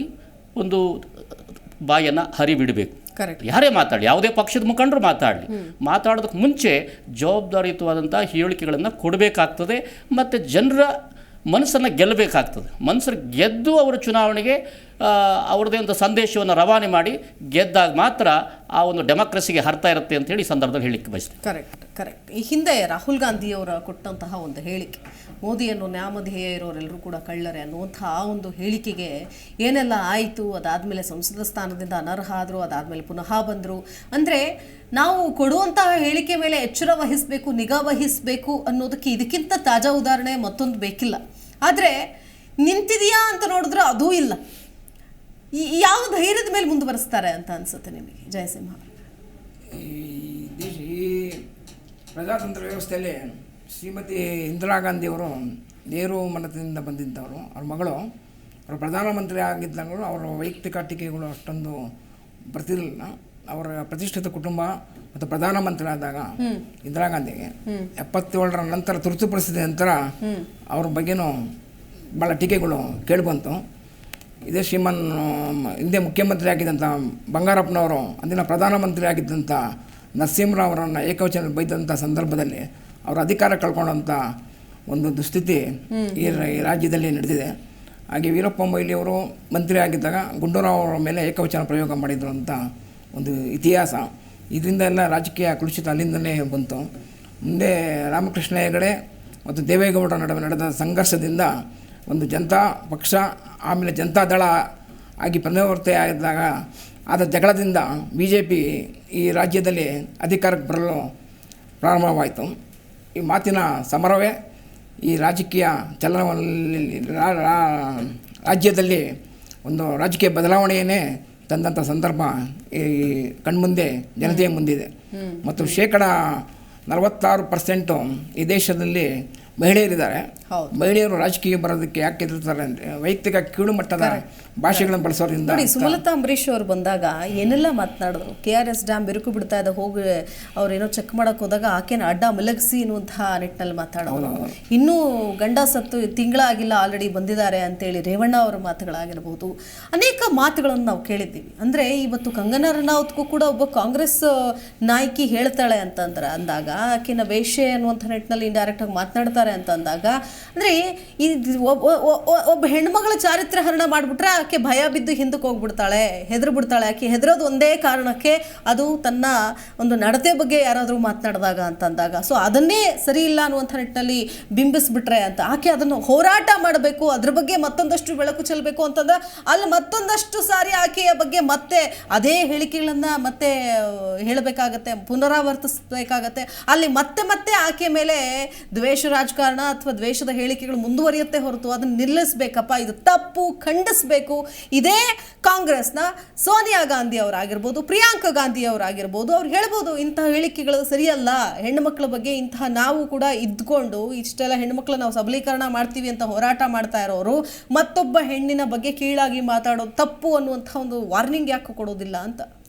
ಒಂದು ಬಾಯನ್ನು ಹರಿಬಿಡಬೇಕು. ಕರೆಕ್ಟ್. ಯಾರೇ ಮಾತಾಡಲಿ, ಯಾವುದೇ ಪಕ್ಷದ ಮುಖಂಡರು ಮಾತಾಡಲಿ, ಮಾತಾಡೋದಕ್ಕೆ ಮುಂಚೆ ಜವಾಬ್ದಾರಿಯುತವಾದಂಥ ಹೇಳಿಕೆಗಳನ್ನು ಕೊಡಬೇಕಾಗ್ತದೆ ಮತ್ತು ಜನರ ಮನಸ್ಸನ್ನು ಗೆಲ್ಲಬೇಕಾಗ್ತದೆ. ಮನಸ್ಸನ್ನು ಗೆದ್ದು ಅವರು ಚುನಾವಣೆಗೆ ಅವ್ರದ್ದೇ ಒಂದು ಸಂದೇಶವನ್ನು ರವಾನೆ ಮಾಡಿ ಗೆದ್ದಾಗ ಮಾತ್ರ ಆ ಒಂದು ಡೆಮೋಕ್ರಸಿಗೆ ಅರ್ಥ ಇರುತ್ತೆ ಅಂತೇಳಿ ಈ ಸಂದರ್ಭದಲ್ಲಿ ಹೇಳಲಿಕ್ಕೆ ಬಯಸ್ತೀನಿ. ಕರೆಕ್ಟ್. ಈ ಹಿಂದೆ ರಾಹುಲ್ ಗಾಂಧಿಯವರ ಕೊಟ್ಟಂತಹ ಒಂದು ಹೇಳಿಕೆ, ಮೋದಿಯನ್ನು ನ್ಯಾಮಧೇಯ ಇರೋರೆಲ್ಲರೂ ಕೂಡ ಕಳ್ಳರೆ ಅನ್ನುವಂತಹ ಆ ಒಂದು ಹೇಳಿಕೆಗೆ ಏನೆಲ್ಲ ಆಯಿತು, ಅದಾದಮೇಲೆ ಸಂಸದ ಸ್ಥಾನದಿಂದ ಅನರ್ಹ ಆದರು, ಅದಾದಮೇಲೆ ಪುನಃ ಬಂದರು. ಅಂದರೆ ನಾವು ಕೊಡುವಂತಹ ಹೇಳಿಕೆ ಮೇಲೆ ಎಚ್ಚರ ವಹಿಸಬೇಕು, ನಿಗಾ ವಹಿಸಬೇಕು ಅನ್ನೋದಕ್ಕೆ ಇದಕ್ಕಿಂತ ತಾಜಾ ಉದಾಹರಣೆ ಮತ್ತೊಂದು ಬೇಕಿಲ್ಲ. ಆದರೆ ನಿಂತಿದೆಯಾ ಅಂತ ನೋಡಿದ್ರೆ ಅದೂ ಇಲ್ಲ. ಯಾವ ಧೈರ್ಯದ ಮೇಲೆ ಮುಂದುವರಿಸ್ತಾರೆ ಅಂತ ಅನಿಸುತ್ತೆ ನಿಮಗೆ ಜಯಸಿಂಹ? ಈ ಪ್ರಜಾತಂತ್ರ ವ್ಯವಸ್ಥೆಯಲ್ಲಿ ಶ್ರೀಮತಿ ಇಂದಿರಾ ಗಾಂಧಿಯವರು ನೇರು ಮನದಿಂದ ಬಂದಿದ್ದವರು. ಅವ್ರ ಮಗಳು ಅವರು ಪ್ರಧಾನಮಂತ್ರಿ ಆಗಿದ್ದಾಗ ಅವರ ವೈಯಕ್ತಿಕ ಟೀಕೆಗಳು ಅಷ್ಟೊಂದು ಬರ್ತಿರಲಿಲ್ಲ. ಅವರ ಪ್ರತಿಷ್ಠಿತ ಕುಟುಂಬ ಮತ್ತು ಪ್ರಧಾನಮಂತ್ರಿ ಆದಾಗ ಇಂದಿರಾ ಗಾಂಧಿಗೆ 77ರ ನಂತರ ತುರ್ತು ಪರಿಸ್ಥಿತಿ ನಂತರ ಅವ್ರ ಬಗ್ಗೆನೂ ಭಾಳ ಟೀಕೆಗಳು ಕೇಳಿಬಂತು. ಇದೇ ಶ್ರೀಮನ್ ಹಿಂದೆ ಮುಖ್ಯಮಂತ್ರಿ ಆಗಿದ್ದಂಥ ಬಂಗಾರಪ್ಪನವರು ಅಂದಿನ ಪ್ರಧಾನಮಂತ್ರಿ ಆಗಿದ್ದಂಥ ನರಸಿಂಹರಾವ್ ಅವರನ್ನು ಏಕವಚನ ಬೈದಂಥ ಸಂದರ್ಭದಲ್ಲಿ ಅವರ ಅಧಿಕಾರ ಕಳ್ಕೊಂಡಂಥ ಒಂದು ದುಸ್ಥಿತಿ ಈ ರಾಜ್ಯದಲ್ಲಿ ನಡೆದಿದೆ. ಹಾಗೆ ವೀರಪ್ಪ ಮೊಯ್ಲಿಯವರು ಮಂತ್ರಿ ಆಗಿದ್ದಾಗ ಗುಂಡೂರಾವ್ ಅವರ ಮೇಲೆ ಏಕವಚನ ಪ್ರಯೋಗ ಮಾಡಿದರು ಅಂತ ಒಂದು ಇತಿಹಾಸ. ಇದರಿಂದ ಎಲ್ಲ ರಾಜಕೀಯ ಕಲುಷಿತ ಅಲ್ಲಿಂದಲೇ ಬಂತು. ಮುಂದೆ ರಾಮಕೃಷ್ಣ ಹೆಗಡೆ ಮತ್ತು ದೇವೇಗೌಡರ ನಡುವೆ ನಡೆದ ಸಂಘರ್ಷದಿಂದ ಒಂದು ಜನತಾ ಪಕ್ಷ ಆಮೇಲೆ ಜನತಾದಳ ಆಗಿ ಪರಿವರ್ತನೆ ಆಗಿದ್ದಾಗ ಆದ ಜಗಳದಿಂದ BJP ಈ ರಾಜ್ಯದಲ್ಲಿ ಅಧಿಕಾರಕ್ಕೆ ಬರಲು ಪ್ರಾರಂಭವಾಯಿತು. ಈ ಮಾತಿನ ಸಮರವೇ ಈ ರಾಜಕೀಯ ಚಲನವಲನದಲ್ಲಿ ರಾಜ್ಯದಲ್ಲಿ ಒಂದು ರಾಜಕೀಯ ಬದಲಾವಣೆಯನ್ನೇ ತಂದಂಥ ಸಂದರ್ಭ ಈ ಕಣ್ಮುಂದೆ ಜನತೆಯ ಮುಂದಿದೆ. ಮತ್ತು 46% ಈ ದೇಶದಲ್ಲಿ ಮಹಿಳೆಯರಿದ್ದಾರೆ. ಮಹಿಳೆಯರು ರಾಜಕೀಯ ಬರೋದಕ್ಕೆ ಯಾಕೆ ಎದುರ್ತಾರೆ ಅಂದರೆ ವೈಯಕ್ತಿಕ ಕೀಳು ಮಟ್ಟದ ಭಾಷೆಗಳನ್ನು ಬಳಸೋದ್ರಿಂದ. ನೋಡಿ, ಸುಮಲತಾ ಅಂಬರೀಶ್ ಅವರು ಬಂದಾಗ ಏನೆಲ್ಲ ಮಾತನಾಡಿದ್ರು. KRS ಡ್ಯಾಮ್ ಬಿರುಕು ಬಿಡ್ತಾ ಇದೆ, ಹೋಗಿ ಅವ್ರೇನೋ ಚೆಕ್ ಮಾಡಕ್ಕೆ ಹೋದಾಗ ಆಕೆನ ಅಡ್ಡ ಮಲಗಿಸಿ ಅನ್ನುವಂತಹ ನಿಟ್ಟಿನಲ್ಲಿ ಮಾತಾಡೋದು. ಇನ್ನೂ ಗಂಡ ಸತ್ತು ತಿಂಗಳಾಗಿಲ್ಲ, ಆಲ್ರೆಡಿ ಬಂದಿದ್ದಾರೆ ಅಂತೇಳಿ ರೇವಣ್ಣ ಅವರ ಮಾತುಗಳಾಗಿರ್ಬೋದು. ಅನೇಕ ಮಾತುಗಳನ್ನು ನಾವು ಕೇಳಿದ್ದೀವಿ. ಅಂದರೆ ಇವತ್ತು ಕಂಗನಾ ರನೌತ್ಗೂ ಕೂಡ ಒಬ್ಬ ಕಾಂಗ್ರೆಸ್ ನಾಯಕಿ ಹೇಳ್ತಾಳೆ ಅಂತಂದ್ರೆ ಅಂದಾಗ ಆಕೆನ ವೇಶ್ಯೆ ಅನ್ನುವಂಥ ನಿಟ್ಟಿನಲ್ಲಿ ಇಂಡೈರೆಕ್ಟಾಗಿ ಮಾತನಾಡ್ತಾರೆ ಅಂತ ಅಂದಾಗ, ಅಂದರೆ ಈ ಒಬ್ಬ ಹೆಣ್ಮಗಳ ಚಾರಿತ್ರ್ಯ ಹರಣ ಮಾಡಿಬಿಟ್ರೆ ಆಕೆ ಭಯ ಬಿದ್ದು ಹಿಂದಕ್ಕೆ ಹೋಗ್ಬಿಡ್ತಾಳೆ, ಹೆದರು ಬಿಡ್ತಾಳೆ. ಆಕೆ ಹೆದರೋದು ಒಂದೇ ಕಾರಣಕ್ಕೆ, ಅದು ತನ್ನ ಒಂದು ನಡತೆ ಬಗ್ಗೆ ಯಾರಾದರೂ ಮಾತನಾಡಿದಾಗ ಅಂತಂದಾಗ. ಸೊ ಅದನ್ನೇ ಸರಿ ಇಲ್ಲ ಅನ್ನುವಂಥ ನಿಟ್ಟಿನಲ್ಲಿ ಬಿಂಬಿಸ್ಬಿಟ್ರೆ ಅಂತ ಆಕೆ ಅದನ್ನು ಹೋರಾಟ ಮಾಡಬೇಕು, ಅದ್ರ ಬಗ್ಗೆ ಮತ್ತೊಂದಷ್ಟು ಬೆಳಕು ಚೆಲ್ಲಬೇಕು ಅಂತಂದ್ರೆ ಅಲ್ಲಿ ಮತ್ತೊಂದಷ್ಟು ಸಾರಿ ಆಕೆಯ ಬಗ್ಗೆ ಮತ್ತೆ ಅದೇ ಹೇಳಿಕೆಗಳನ್ನು ಮತ್ತೆ ಹೇಳಬೇಕಾಗತ್ತೆ, ಪುನರಾವರ್ತಿಸಬೇಕಾಗತ್ತೆ. ಅಲ್ಲಿ ಮತ್ತೆ ಮತ್ತೆ ಆಕೆ ಮೇಲೆ ದ್ವೇಷ ರಾಜಕಾರಣ ಅಥವಾ ದ್ವೇಷದ ಹೇಳಿಕೆಗಳು ಮುಂದುವರಿಯುತ್ತೆ ಹೊರತು ಅದನ್ನು ನಿಲ್ಲಿಸಬೇಕಪ್ಪ, ಇದು ತಪ್ಪು, ಖಂಡಿಸಬೇಕು. ಇದೇ ಕಾಂಗ್ರೆಸ್ನ ಸೋನಿಯಾ ಗಾಂಧಿ ಅವರಾಗಿರ್ಬೋದು, ಪ್ರಿಯಾಂಕಾ ಗಾಂಧಿ ಅವರಾಗಿರ್ಬೋದು, ಅವ್ರು ಹೇಳ್ಬೋದು ಇಂತಹ ಹೇಳಿಕೆಗಳು ಸರಿಯಲ್ಲ, ಹೆಣ್ಣು ಮಕ್ಕಳ ಬಗ್ಗೆ ಇಂತಹ ನಾವು ಕೂಡ ಇದ್ಕೊಂಡು ಇಷ್ಟೆಲ್ಲ ಹೆಣ್ಣುಮಕ್ಳು ನಾವು ಸಬಲೀಕರಣ ಮಾಡ್ತೀವಿ ಅಂತ ಹೋರಾಟ ಮಾಡ್ತಾ ಇರೋರು ಮತ್ತೊಬ್ಬ ಹೆಣ್ಣಿನ ಬಗ್ಗೆ ಕೀಳಾಗಿ ಮಾತಾಡೋದು ತಪ್ಪು ಅನ್ನುವಂಥ ಒಂದು ವಾರ್ನಿಂಗ್ ಯಾಕೆ ಕೊಡೋದಿಲ್ಲ ಅಂತ.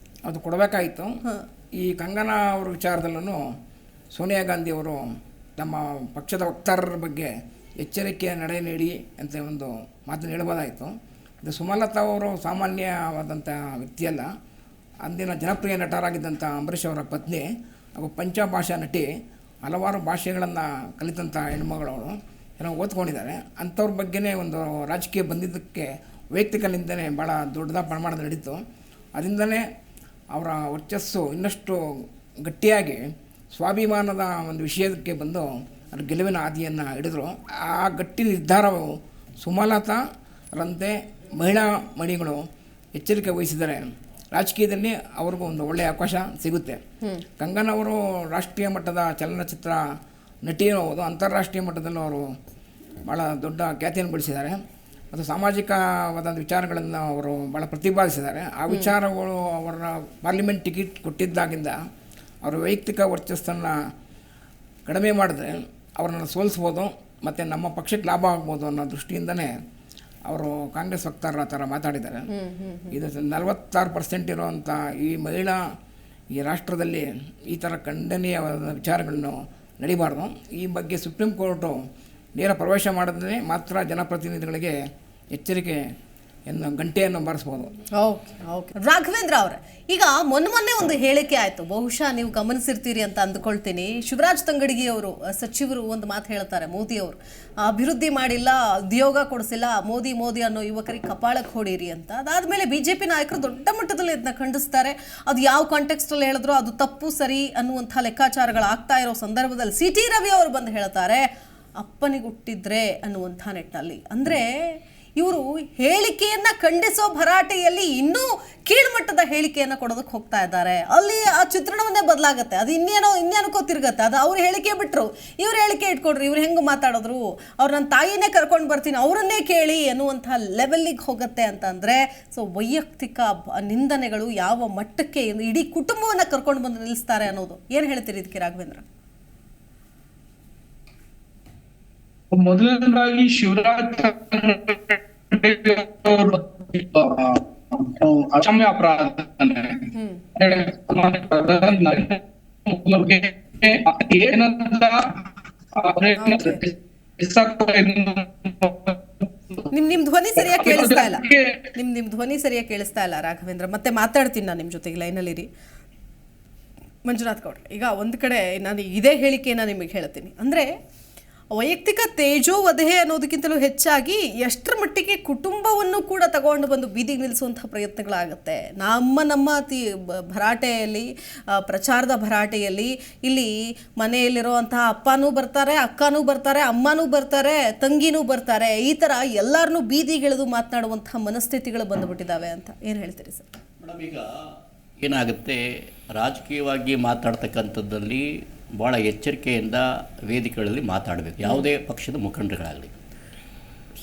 ಅದು ಕೊಡಬೇಕಾಯಿತು. ಈ ಕಂಗನಾ ಅವ್ರ ವಿಚಾರದಲ್ಲೂ ಸೋನಿಯಾ ಗಾಂಧಿಯವರು ನಮ್ಮ ಪಕ್ಷದ ವಕ್ತಾರರ ಬಗ್ಗೆ ಎಚ್ಚರಿಕೆಯ ನಡೆ ನೀಡಿ ಅಂತ ಒಂದು ಮಾತನ್ನು ಹೇಳ್ಬೋದಾಯಿತು. ಇದು ಸುಮಲತಾ ಅವರು ಸಾಮಾನ್ಯವಾದಂಥ ವ್ಯಕ್ತಿಯಲ್ಲ. ಅಂದಿನ ಜನಪ್ರಿಯ ನಟರಾಗಿದ್ದಂಥ ಅಂಬರೀಷ್ ಅವರ ಪತ್ನಿ ಹಾಗೂ ಪಂಚಭಾಷಾ ನಟಿ, ಹಲವಾರು ಭಾಷೆಗಳನ್ನು ಕಲಿತಂಥ ಹೆಣ್ಮಗಳವರು ಏನೋ ಓದ್ಕೊಂಡಿದ್ದಾರೆ. ಅಂಥವ್ರ ಬಗ್ಗೆನೇ ಒಂದು ರಾಜಕೀಯ ಬಂದಿದ್ದಕ್ಕೆ ವೈಯಕ್ತಿಕ ನಿಂದನೆ ಭಾಳ ದೊಡ್ಡದ ಪ್ರಮಾಣದ ನಡೀತು. ಅದರಿಂದನೇ ಅವರ ವರ್ಚಸ್ಸು ಇನ್ನಷ್ಟು ಗಟ್ಟಿಯಾಗಿ ಸ್ವಾಭಿಮಾನದ ಒಂದು ವಿಷಯಕ್ಕೆ ಬಂದು ಅವ್ರ ಗೆಲುವಿನ ಹಾದಿಯನ್ನು ಹಿಡಿದ್ರು. ಆ ಗಟ್ಟಿ ನಿರ್ಧಾರವು ಸುಮಲತಾರಂತೆ ಮಹಿಳಾ ಮಣಿಗಳು ಎಚ್ಚರಿಕೆ ವಹಿಸಿದರೆ ರಾಜಕೀಯದಲ್ಲಿ ಅವ್ರಿಗೂ ಒಂದು ಒಳ್ಳೆಯ ಅವಕಾಶ ಸಿಗುತ್ತೆ. ಕಂಗನಾ ಅವರು ರಾಷ್ಟ್ರೀಯ ಮಟ್ಟದ ಚಲನಚಿತ್ರ ನಟಿಯೂ ಹೌದು, ಅಂತಾರಾಷ್ಟ್ರೀಯ ಮಟ್ಟದಲ್ಲೂ ಅವರು ಭಾಳ ದೊಡ್ಡ ಖ್ಯಾತಿಯನ್ನು ಗಳಿಸಿದ್ದಾರೆ ಮತ್ತು ಸಾಮಾಜಿಕವಾದ ವಿಚಾರಗಳನ್ನು ಅವರು ಭಾಳ ಪ್ರತಿಪಾದಿಸಿದ್ದಾರೆ. ಆ ವಿಚಾರಗಳು ಅವರ ಪಾರ್ಲಿಮೆಂಟ್ ಟಿಕೆಟ್ ಕೊಟ್ಟಿದ್ದಾಗಿಂದ ಅವರ ವೈಯಕ್ತಿಕ ವರ್ಚಸ್ಸನ್ನು ಕಡಿಮೆ ಮಾಡಿದ್ರೆ ಅವ್ರನ್ನ ಸೋಲಿಸ್ಬೋದು ಮತ್ತು ನಮ್ಮ ಪಕ್ಷಕ್ಕೆ ಲಾಭ ಆಗ್ಬೋದು ಅನ್ನೋ ದೃಷ್ಟಿಯಿಂದನೇ ಅವರು ಕಾಂಗ್ರೆಸ್ ವಕ್ತಾರರ ಥರ ಮಾತಾಡಿದ್ದಾರೆ. ಇದು 46% ಇರುವಂಥ ಈ ಮಹಿಳಾ ಈ ರಾಷ್ಟ್ರದಲ್ಲಿ ಈ ಥರ ಖಂಡನೀಯವಾದ ವಿಚಾರಗಳನ್ನು ನಡೀಬಾರ್ದು. ಈ ಬಗ್ಗೆ ಸುಪ್ರೀಂ ಕೋರ್ಟು ನೇರ ಪ್ರವೇಶ ಮಾಡಿದ್ರೆ ಮಾತ್ರ ಜನಪ್ರತಿನಿಧಿಗಳಿಗೆ ಎಚ್ಚರಿಕೆ ಎನ್ನು ಗಂಟೆಯನ್ನು ಬಾರಿಸ್ಬೋದು. ಓಕೆ ಓಕೆ ರಾಘವೇಂದ್ರ ಅವರೇ, ಈಗ ಮೊನ್ನೆ ಒಂದು ಹೇಳಿಕೆ ಆಯಿತು, ಬಹುಶಃ ನೀವು ಗಮನಿಸಿರ್ತೀರಿ ಅಂತ ಅಂದ್ಕೊಳ್ತೀನಿ. ಶಿವರಾಜ್ ತಂಗಡಗಿ ಅವರು ಸಚಿವರು ಒಂದು ಮಾತು ಹೇಳ್ತಾರೆ, ಮೋದಿ ಅವರು ಅಭಿವೃದ್ಧಿ ಮಾಡಿಲ್ಲ, ಉದ್ಯೋಗ ಕೊಡಿಸಿಲ್ಲ, ಮೋದಿ ಮೋದಿ ಅನ್ನೋ ಯುವಕರಿಗೆ ಕಪಾಳಕ್ಕೆ ಹೊಡೀರಿ ಅಂತ. ಅದಾದಮೇಲೆ BJP ನಾಯಕರು ದೊಡ್ಡ ಮಟ್ಟದಲ್ಲಿ ಇದನ್ನ ಖಂಡಿಸ್ತಾರೆ. ಅದು ಯಾವ ಕಾಂಟೆಕ್ಸ್ಟಲ್ಲಿ ಹೇಳಿದ್ರು ಅದು ತಪ್ಪು ಸರಿ ಅನ್ನುವಂಥ ಲೆಕ್ಕಾಚಾರಗಳು ಆಗ್ತಾ ಇರೋ ಸಂದರ್ಭದಲ್ಲಿ CT ರವಿ ಅವರು ಬಂದು ಹೇಳ್ತಾರೆ ಅಪ್ಪನಿಗೆ ಹುಟ್ಟಿದ್ರೆ ಅನ್ನುವಂಥ ನಿಟ್ಟಿನಲ್ಲಿ. ಅಂದರೆ ಇವರು ಹೇಳಿಕೆಯನ್ನ ಖಂಡಿಸೋ ಭರಾಟೆಯಲ್ಲಿ ಇನ್ನೂ ಕೀಳ್ಮಟ್ಟದ ಹೇಳಿಕೆಯನ್ನು ಕೊಡೋದಕ್ಕೆ ಹೋಗ್ತಾ ಇದ್ದಾರೆ. ಅಲ್ಲಿ ಆ ಚಿತ್ರಣವನ್ನೇ ಬದಲಾಗುತ್ತೆ. ಅದು ಇನ್ನೇನಕ್ಕೋ ತಿರುಗತ್ತೆ. ಅದು ಅವ್ರು ಹೇಳಿಕೆ ಬಿಟ್ಟರು, ಇವ್ರು ಹೇಳಿಕೆ ಇಟ್ಕೊಡ್ರಿ, ಇವ್ರು ಹೆಂಗೆ ಮಾತಾಡಿದ್ರು, ಅವ್ರು ನನ್ನ ತಾಯಿನೇ ಕರ್ಕೊಂಡು ಬರ್ತೀನಿ, ಅವರನ್ನೇ ಕೇಳಿ ಅನ್ನುವಂಥ ಲೆವೆಲ್ಲಿಗೆ ಹೋಗುತ್ತೆ ಅಂತಂದರೆ, ಸೊ ವೈಯಕ್ತಿಕ ನಿಂದನೆಗಳು ಯಾವ ಮಟ್ಟಕ್ಕೆ ಇಡೀ ಕುಟುಂಬವನ್ನು ಕರ್ಕೊಂಡು ಬಂದು ನಿಲ್ಲಿಸ್ತಾರೆ ಅನ್ನೋದು ಏನು ಹೇಳ್ತೀರಿ ಇದಕ್ಕೆ ರಾಘವೇಂದ್ರ? ಮೊದಲನೇದಾಗಿ ಶಿವರಾಜ್ ಅಕ್ಷಮ್ಯ ಅಪರಾಧ ನಿಮ್ ಧ್ವನಿ ಸರಿಯಾಗಿ ಕೇಳಿಸ್ತಾ ಇಲ್ಲ. ನಿಮ್ ಧ್ವನಿ ಸರಿಯಾಗಿ ಕೇಳಿಸ್ತಾ ಇಲ್ಲ ರಾಘವೇಂದ್ರ. ಮತ್ತೆ ಮಾತಾಡ್ತೀನಿ ನಾನು ನಿಮ್ಮ ಜೊತೆಗೆ, ಲೈನಲ್ಲಿರಿ. ಮಂಜುನಾಥ್ ಗೌಡ್ರೆ, ಈಗ ಒಂದು ಕಡೆ ನಾನು ಇದೇ ಹೇಳಿಕೆಯನ್ನು ನಿಮಗೆ ಹೇಳ್ತೀನಿ. ಅಂದರೆ ವೈಯಕ್ತಿಕ ತೇಜೋವಧೆ ಅನ್ನೋದಕ್ಕಿಂತಲೂ ಹೆಚ್ಚಾಗಿ ಎಷ್ಟರ ಮಟ್ಟಿಗೆ ಕುಟುಂಬವನ್ನು ಕೂಡ ತಗೊಂಡು ಬಂದು ಬೀದಿಗೆ ನಿಲ್ಲಿಸುವಂಥ ಪ್ರಯತ್ನಗಳಾಗುತ್ತೆ. ನಮ್ಮ ಭರಾಟೆಯಲ್ಲಿ, ಪ್ರಚಾರದ ಭರಾಟೆಯಲ್ಲಿ ಇಲ್ಲಿ ಮನೆಯಲ್ಲಿರುವಂತಹ ಅಪ್ಪನೂ ಬರ್ತಾರೆ, ಅಕ್ಕನೂ ಬರ್ತಾರೆ, ಅಮ್ಮನೂ ಬರ್ತಾರೆ, ತಂಗಿನೂ ಬರ್ತಾರೆ. ಈ ಥರ ಎಲ್ಲರನ್ನೂ ಬೀದಿಗಿಳಿದು ಮಾತನಾಡುವಂಥ ಮನಸ್ಥಿತಿಗಳು ಬಂದುಬಿಟ್ಟಿದ್ದಾವೆ ಅಂತ ಏನು ಹೇಳ್ತೀರಿ ಸರ್? ಮೇಡಮ್, ಈಗ ಏನಾಗುತ್ತೆ, ರಾಜಕೀಯವಾಗಿ ಮಾತಾಡ್ತಕ್ಕಂಥದ್ದಲ್ಲಿ ಭಾಳ ಎಚ್ಚರಿಕೆಯಿಂದ ವೇದಿಕೆಗಳಲ್ಲಿ ಮಾತಾಡಬೇಕು, ಯಾವುದೇ ಪಕ್ಷದ ಮುಖಂಡರುಗಳಾಗಲಿ.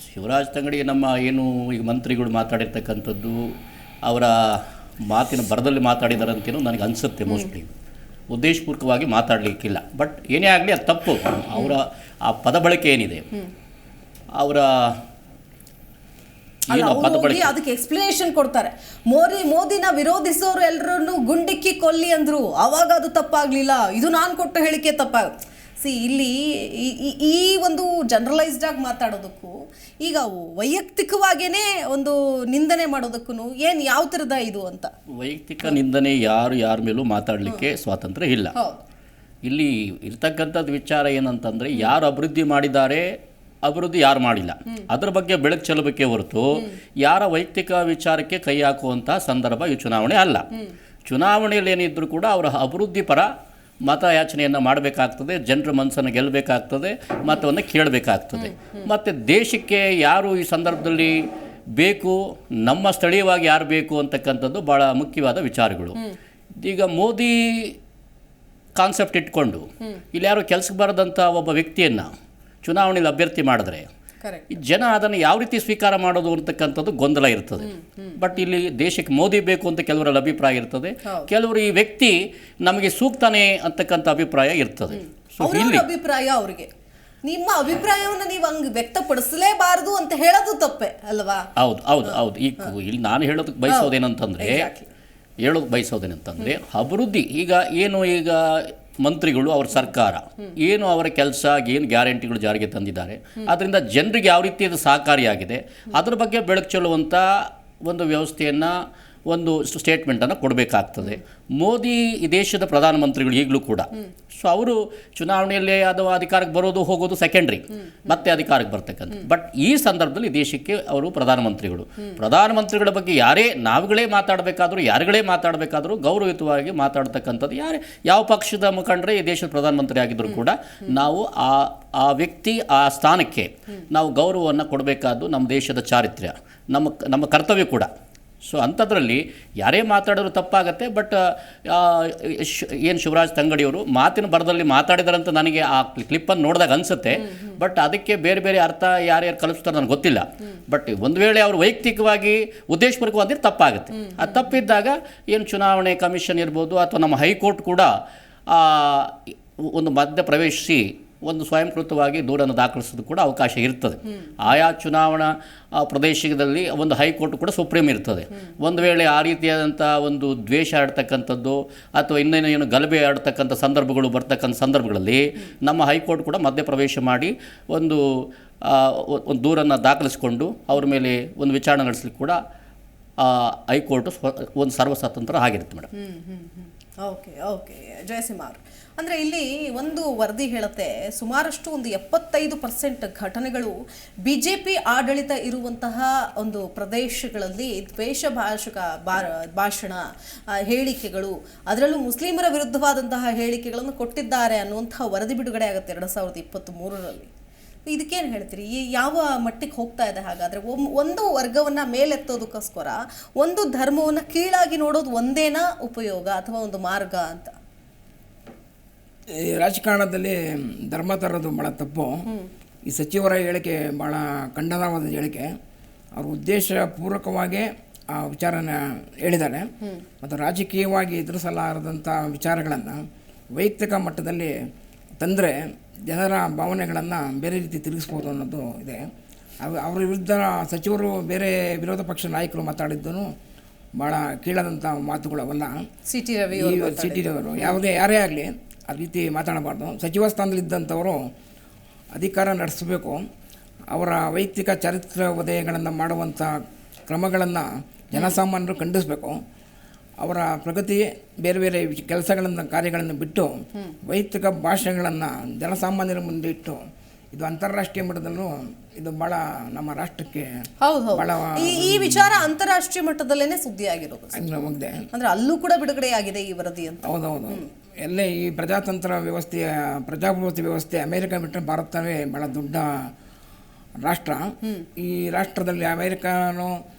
ಶಿವರಾಜ್ ತಂಗಡಿ ನಮ್ಮ ಏನು ಈಗ ಮಂತ್ರಿಗಳು ಮಾತಾಡಿರ್ತಕ್ಕಂಥದ್ದು ಅವರ ಮಾತಿನ ಬರದಲ್ಲಿ ಮಾತಾಡಿದ್ದಾರೆ ಅಂತೇನೋ ನನಗೆ ಅನಿಸುತ್ತೆ. ಮೋಸ್ಟ್ಲಿ ಉದ್ದೇಶಪೂರ್ವಕವಾಗಿ ಮಾತಾಡಲಿಕ್ಕಿಲ್ಲ. ಬಟ್ ಏನೇ ಆಗಲಿ ಅದು ತಪ್ಪು. ಅವರ ಆ ಪದ ಬಳಕೆ ಏನಿದೆ, ಅವರ ಅದಕ್ಕೆ ಎಕ್ಸ್ಪ್ಲನೇಷನ್ ಕೊಡ್ತಾರೆ. ಮೋದಿನ ವಿರೋಧಿಸೋರು ಎಲ್ಲರನ್ನು ಗುಂಡಿಕ್ಕಿ ಕೊಲ್ಲಿ ಅಂದ್ರು, ಅವಾಗ ಅದು ತಪ್ಪಾಗ್ಲಿಲ್ಲ, ಇದು ನಾನು ಕೊಟ್ಟ ಹೇಳಿಕೆ ತಪ್ಪಾಗ. ಇಲ್ಲಿ ಈ ಒಂದು ಜನರಲೈಸ್ಡ್ ಆಗಿ ಮಾತಾಡೋದಕ್ಕೂ ಈಗ ವೈಯಕ್ತಿಕವಾಗೇನೆ ಒಂದು ನಿಂದನೆ ಮಾಡೋದಕ್ಕೂ ಯಾವ ಥರದ ಇದು ಅಂತ? ವೈಯಕ್ತಿಕ ನಿಂದನೆ ಯಾರ ಮೇಲೂ ಮಾತಾಡಲಿಕ್ಕೆ ಸ್ವಾತಂತ್ರ್ಯ ಇಲ್ಲ. ಇಲ್ಲಿ ಇರ್ತಕ್ಕಂಥದ್ದು ವಿಚಾರ ಏನಂತಂದರೆ, ಯಾರು ಅಭಿವೃದ್ಧಿ ಮಾಡಿದ್ದಾರೆ, ಅಭಿವೃದ್ಧಿ ಯಾರು ಮಾಡಿಲ್ಲ, ಅದರ ಬಗ್ಗೆ ಬೆಳಕು ಚೆಲ್ಲಬೇಕೇ ಹೊರತು ಯಾರ ವೈಯಕ್ತಿಕ ವಿಚಾರಕ್ಕೆ ಕೈ ಹಾಕುವಂಥ ಸಂದರ್ಭ ಈ ಚುನಾವಣೆ ಅಲ್ಲ. ಚುನಾವಣೆಯಲ್ಲಿ ಏನಿದ್ರೂ ಕೂಡ ಅವರ ಅಭಿವೃದ್ಧಿ ಪರ ಮತಯಾಚನೆಯನ್ನು ಮಾಡಬೇಕಾಗ್ತದೆ, ಜನರ ಮನಸ್ಸನ್ನು ಗೆಲ್ಲಬೇಕಾಗ್ತದೆ, ಮತವನ್ನು ಕೇಳಬೇಕಾಗ್ತದೆ. ಮತ್ತು ದೇಶಕ್ಕೆ ಯಾರು ಈ ಸಂದರ್ಭದಲ್ಲಿ ಬೇಕು, ನಮ್ಮ ಸ್ಥಳೀಯವಾಗಿ ಯಾರು ಬೇಕು ಅಂತಕ್ಕಂಥದ್ದು ಭಾಳ ಮುಖ್ಯವಾದ ವಿಚಾರಗಳು. ಈಗ ಮೋದಿ ಕಾನ್ಸೆಪ್ಟ್ ಇಟ್ಕೊಂಡು ಇಲ್ಲಿ ಯಾರು ಕೆಲಸಕ್ಕೆ ಬರದಂಥ ಒಬ್ಬ ವ್ಯಕ್ತಿಯನ್ನು ಚುನಾವಣೆಯಲ್ಲಿ ಅಭ್ಯರ್ಥಿ ಮಾಡಿದ್ರೆ ಜನ ಅದನ್ನು ಯಾವ ರೀತಿ ಸ್ವೀಕಾರ ಮಾಡೋದು ಅಂತಕ್ಕಂಥದ್ದು ಗೊಂದಲ ಇರ್ತದೆ. ಬಟ್ ಇಲ್ಲಿ ದೇಶಕ್ಕೆ ಮೋದಿ ಬೇಕು ಅಂತ ಕೆಲವರಲ್ಲಿ ಅಭಿಪ್ರಾಯ ಇರ್ತದೆ, ಕೆಲವರು ಈ ವ್ಯಕ್ತಿ ನಮಗೆ ಸೂಕ್ತನೇ ಅಂತಕ್ಕಂಥ ಅಭಿಪ್ರಾಯ ಇರ್ತದೆ. ಅಭಿಪ್ರಾಯ ಅವರಿಗೆ ನಿಮ್ಮ ಅಭಿಪ್ರಾಯವನ್ನು ನೀವು ಹಂಗೆ ವ್ಯಕ್ತಪಡಿಸಲೇಬಾರದು ಅಂತ ಹೇಳೋದು ತಪ್ಪೆ ಅಲ್ವಾ? ಹೌದು. ಇಲ್ಲಿ ನಾನು ಹೇಳೋದಕ್ಕೆ ಬಯಸೋದೇನಂತಂದ್ರೆ ಅಭಿವೃದ್ಧಿ ಈಗ ಮಂತ್ರಿಗಳು, ಅವ್ರ ಸರ್ಕಾರ ಏನು ಅವರ ಕೆಲಸ, ಏನು ಗ್ಯಾರಂಟಿಗಳು ಜಾರಿಗೆ ತಂದಿದ್ದಾರೆ, ಅದರಿಂದ ಜನರಿಗೆ ಯಾವ ರೀತಿ ಅದು ಸಹಕಾರಿಯಾಗಿದೆ, ಅದರ ಬಗ್ಗೆ ಬೆಳಕು ಚೆಲ್ಲುವಂಥ ಒಂದು ವ್ಯವಸ್ಥೆಯನ್ನು, ಒಂದು ಸ್ಟೇಟ್ಮೆಂಟನ್ನು ಕೊಡಬೇಕಾಗ್ತದೆ. ಮೋದಿ ಈ ದೇಶದ ಪ್ರಧಾನಮಂತ್ರಿಗಳು ಈಗಲೂ ಕೂಡ. ಸೊ ಅವರು ಚುನಾವಣೆಯಲ್ಲಿ ಅದು ಅಧಿಕಾರಕ್ಕೆ ಬರೋದು ಹೋಗೋದು ಸೆಕೆಂಡ್ರಿ, ಮತ್ತೆ ಅಧಿಕಾರಕ್ಕೆ ಬರ್ತಕ್ಕಂಥ. ಬಟ್ ಈ ಸಂದರ್ಭದಲ್ಲಿ ದೇಶಕ್ಕೆ ಅವರು ಪ್ರಧಾನಮಂತ್ರಿಗಳ ಬಗ್ಗೆ ನಾವುಗಳೇ ಮಾತಾಡಬೇಕಾದ್ರೂ ಗೌರವಯುತವಾಗಿ ಮಾತಾಡ್ತಕ್ಕಂಥದ್ದು ಯಾವ ಪಕ್ಷದ ಮುಖಂಡರೇ ಈ ದೇಶದ ಪ್ರಧಾನಮಂತ್ರಿ ಆಗಿದ್ದರೂ ಕೂಡ ನಾವು ಆ ವ್ಯಕ್ತಿ ಆ ಸ್ಥಾನಕ್ಕೆ ನಾವು ಗೌರವವನ್ನು ಕೊಡಬೇಕಾದ್ದು ನಮ್ಮ ದೇಶದ ಚಾರಿತ್ರ್ಯ, ನಮ್ಮ ಕರ್ತವ್ಯ ಕೂಡ. ಸೊ ಅಂಥದ್ರಲ್ಲಿ ಯಾರೇ ಮಾತಾಡೋರು ತಪ್ಪಾಗತ್ತೆ. ಬಟ್ ಏನು ಶಿವರಾಜ್ ತಂಗಡಿಯವರು ಮಾತಿನ ಬರದಲ್ಲಿ ಮಾತಾಡಿದಾರೆ ಅಂತ ನನಗೆ ಆ ಕ್ಲಿಪ್ಪನ್ನು ನೋಡಿದಾಗ ಅನಿಸುತ್ತೆ. ಬಟ್ ಅದಕ್ಕೆ ಬೇರೆ ಬೇರೆ ಅರ್ಥ ಯಾರ್ಯಾರು ಕಲಿಸ್ತಾರೆ ನನಗೆ ಗೊತ್ತಿಲ್ಲ. ಬಟ್ ಒಂದು ವೇಳೆ ಅವರು ವೈಯಕ್ತಿಕವಾಗಿ ಉದ್ದೇಶಪೂರ್ವಕವಾಗಿ ತಪ್ಪಾಗುತ್ತೆ. ಅದು ತಪ್ಪಿದ್ದಾಗ ಏನು ಚುನಾವಣೆ ಕಮಿಷನ್ ಇರ್ಬೋದು ಅಥವಾ ನಮ್ಮ ಹೈಕೋರ್ಟ್ ಕೂಡ ಒಂದು ಮಧ್ಯ ಪ್ರವೇಶಿಸಿ ಒಂದು ಸ್ವಯಂಕೃತವಾಗಿ ದೂರನ್ನು ದಾಖಲಿಸೋದು ಕೂಡ ಅವಕಾಶ ಇರ್ತದೆ. ಆಯಾ ಚುನಾವಣಾ ಪ್ರದೇಶದಲ್ಲಿ ಒಂದು ಹೈಕೋರ್ಟ್ ಕೂಡ ಸುಪ್ರೀಂ ಇರ್ತದೆ. ಒಂದು ವೇಳೆ ಆ ರೀತಿಯಾದಂಥ ಒಂದು ದ್ವೇಷ ಆಡ್ತಕ್ಕಂಥದ್ದು ಅಥವಾ ಇನ್ನೇನು ಗಲಭೆ ಆಡ್ತಕ್ಕಂಥ ಸಂದರ್ಭಗಳಲ್ಲಿ ನಮ್ಮ ಹೈಕೋರ್ಟ್ ಕೂಡ ಮಧ್ಯಪ್ರವೇಶ ಮಾಡಿ ಒಂದು ಒಂದು ದೂರನ್ನು ದಾಖಲಿಸಿಕೊಂಡು ಅವ್ರ ಮೇಲೆ ಒಂದು ವಿಚಾರಣೆ ನಡೆಸಲಿಕ್ಕೆ ಕೂಡ ಹೈಕೋರ್ಟು ಒಂದು ಸರ್ವಸ್ವತಂತ್ರ ಆಗಿರುತ್ತೆ ಮೇಡಮ್. ಓಕೆ ಓಕೆ ಜಯಸಿಂಹ ಅವರು, ಅಂದರೆ ಇಲ್ಲಿ ಒಂದು ವರದಿ ಹೇಳುತ್ತೆ ಸುಮಾರಷ್ಟು ಒಂದು 75% ಘಟನೆಗಳು BJP ಆಡಳಿತ ಇರುವಂತಹ ಒಂದು ಪ್ರದೇಶಗಳಲ್ಲಿ ದ್ವೇಷ ಭಾಷಣ ಹೇಳಿಕೆಗಳು, ಅದರಲ್ಲೂ ಮುಸ್ಲಿಮರ ವಿರುದ್ಧವಾದಂತಹ ಹೇಳಿಕೆಗಳನ್ನು ಕೊಟ್ಟಿದ್ದಾರೆ ಅನ್ನುವಂತಹ ವರದಿ ಬಿಡುಗಡೆ ಆಗುತ್ತೆ 2023ರಲ್ಲಿ. ಇದಕ್ಕೇನು ಹೇಳ್ತೀರಿ? ಈ ಯಾವ ಮಟ್ಟಿಗೆ ಹೋಗ್ತಾ ಇದೆ ಹಾಗಾದರೆ? ಒಂದು ವರ್ಗವನ್ನು ಮೇಲೆತ್ತೋದಕ್ಕೋಸ್ಕರ ಒಂದು ಧರ್ಮವನ್ನು ಕೀಳಾಗಿ ನೋಡೋದು ಒಂದೇನಾ ಉಪಯೋಗ ಅಥವಾ ಒಂದು ಮಾರ್ಗ ಅಂತ? ಈ ರಾಜಕಾರಣದಲ್ಲಿ ಧರ್ಮ ತರೋದು ಭಾಳ ತಪ್ಪು. ಈ ಸಚಿವರ ಹೇಳಿಕೆ ಭಾಳ ಖಂಡನವಾದ ಹೇಳಿಕೆ. ಅವ್ರ ಉದ್ದೇಶಪೂರ್ವಕವಾಗಿ ಆ ವಿಚಾರನ ಹೇಳಿದ್ದಾರೆ ಮತ್ತು ರಾಜಕೀಯವಾಗಿ ಎದುರಿಸಲಾರದಂಥ ವಿಚಾರಗಳನ್ನು ವೈಯಕ್ತಿಕ ಮಟ್ಟದಲ್ಲಿ ತಂದರೆ ಜನರ ಭಾವನೆಗಳನ್ನು ಬೇರೆ ರೀತಿ ತಿರುಗಿಸ್ಬೋದು ಅನ್ನೋದು ಇದೆ. ಅವರ ವಿರುದ್ಧ ಸಚಿವರು ಬೇರೆ ವಿರೋಧ ಪಕ್ಷ ನಾಯಕರು ಮಾತಾಡಿದ್ದೂ ಭಾಳ ಕೀಳಾದಂಥ ಮಾತುಗಳವಲ್ಲ. ಸಿ ಟಿ ರವಿ ಅವರು ಯಾರೇ ಆಗಲಿ ಆ ರೀತಿ ಮಾತಾಡಬಾರ್ದು. ಸಚಿವ ಸ್ಥಾನದಲ್ಲಿದ್ದಂಥವರು ಅಧಿಕಾರ ನಡೆಸಬೇಕು. ಅವರ ವೈಯಕ್ತಿಕ ಚಾರಿತ್ರ್ಯ ಉದಯಗಳನ್ನು ಮಾಡುವಂಥ ಕ್ರಮಗಳನ್ನು ಜನಸಾಮಾನ್ಯರು ಖಂಡಿಸಬೇಕು. ಅವರ ಪ್ರಗತಿ ಬೇರೆ ಬೇರೆ ಕೆಲಸಗಳನ್ನು ಕಾರ್ಯಗಳನ್ನು ಬಿಟ್ಟು ವೈಯಕ್ತಿಕ ಭಾಷೆಗಳನ್ನು ಜನಸಾಮಾನ್ಯರ ಮುಂದೆ ಇಟ್ಟು ಇದು ಅಂತಾರಾಷ್ಟ್ರೀಯ ಮಟ್ಟದಲ್ಲೂ ಇದು ಭಾಳ ನಮ್ಮ ರಾಷ್ಟ್ರಕ್ಕೆ ಭಾಳ ಈ ವಿಚಾರ ಅಂತಾರಾಷ್ಟ್ರೀಯ ಮಟ್ಟದಲ್ಲೇನೆ ಸುದ್ದಿ ಆಗಿರೋದು ಹೋಗಿದೆ. ಅಂದ್ರೆ ಅಲ್ಲೂ ಕೂಡ ಬಿಡುಗಡೆಯಾಗಿದೆ ಈ ವರದಿ ಅಂತ. ಹೌದೌದು. ಎಲ್ಲೇ ಈ ಪ್ರಜಾತಂತ್ರ ವ್ಯವಸ್ಥೆಯ ಪ್ರಜಾಪ್ರಭುತ್ವ ವ್ಯವಸ್ಥೆ ಅಮೇರಿಕ ಬಿಟ್ಟರೆ ಭಾರತವೇ ಭಾಳ ದೊಡ್ಡ ರಾಷ್ಟ್ರ. ಈ ರಾಷ್ಟ್ರದಲ್ಲಿ ಅಮೇರಿಕಾನು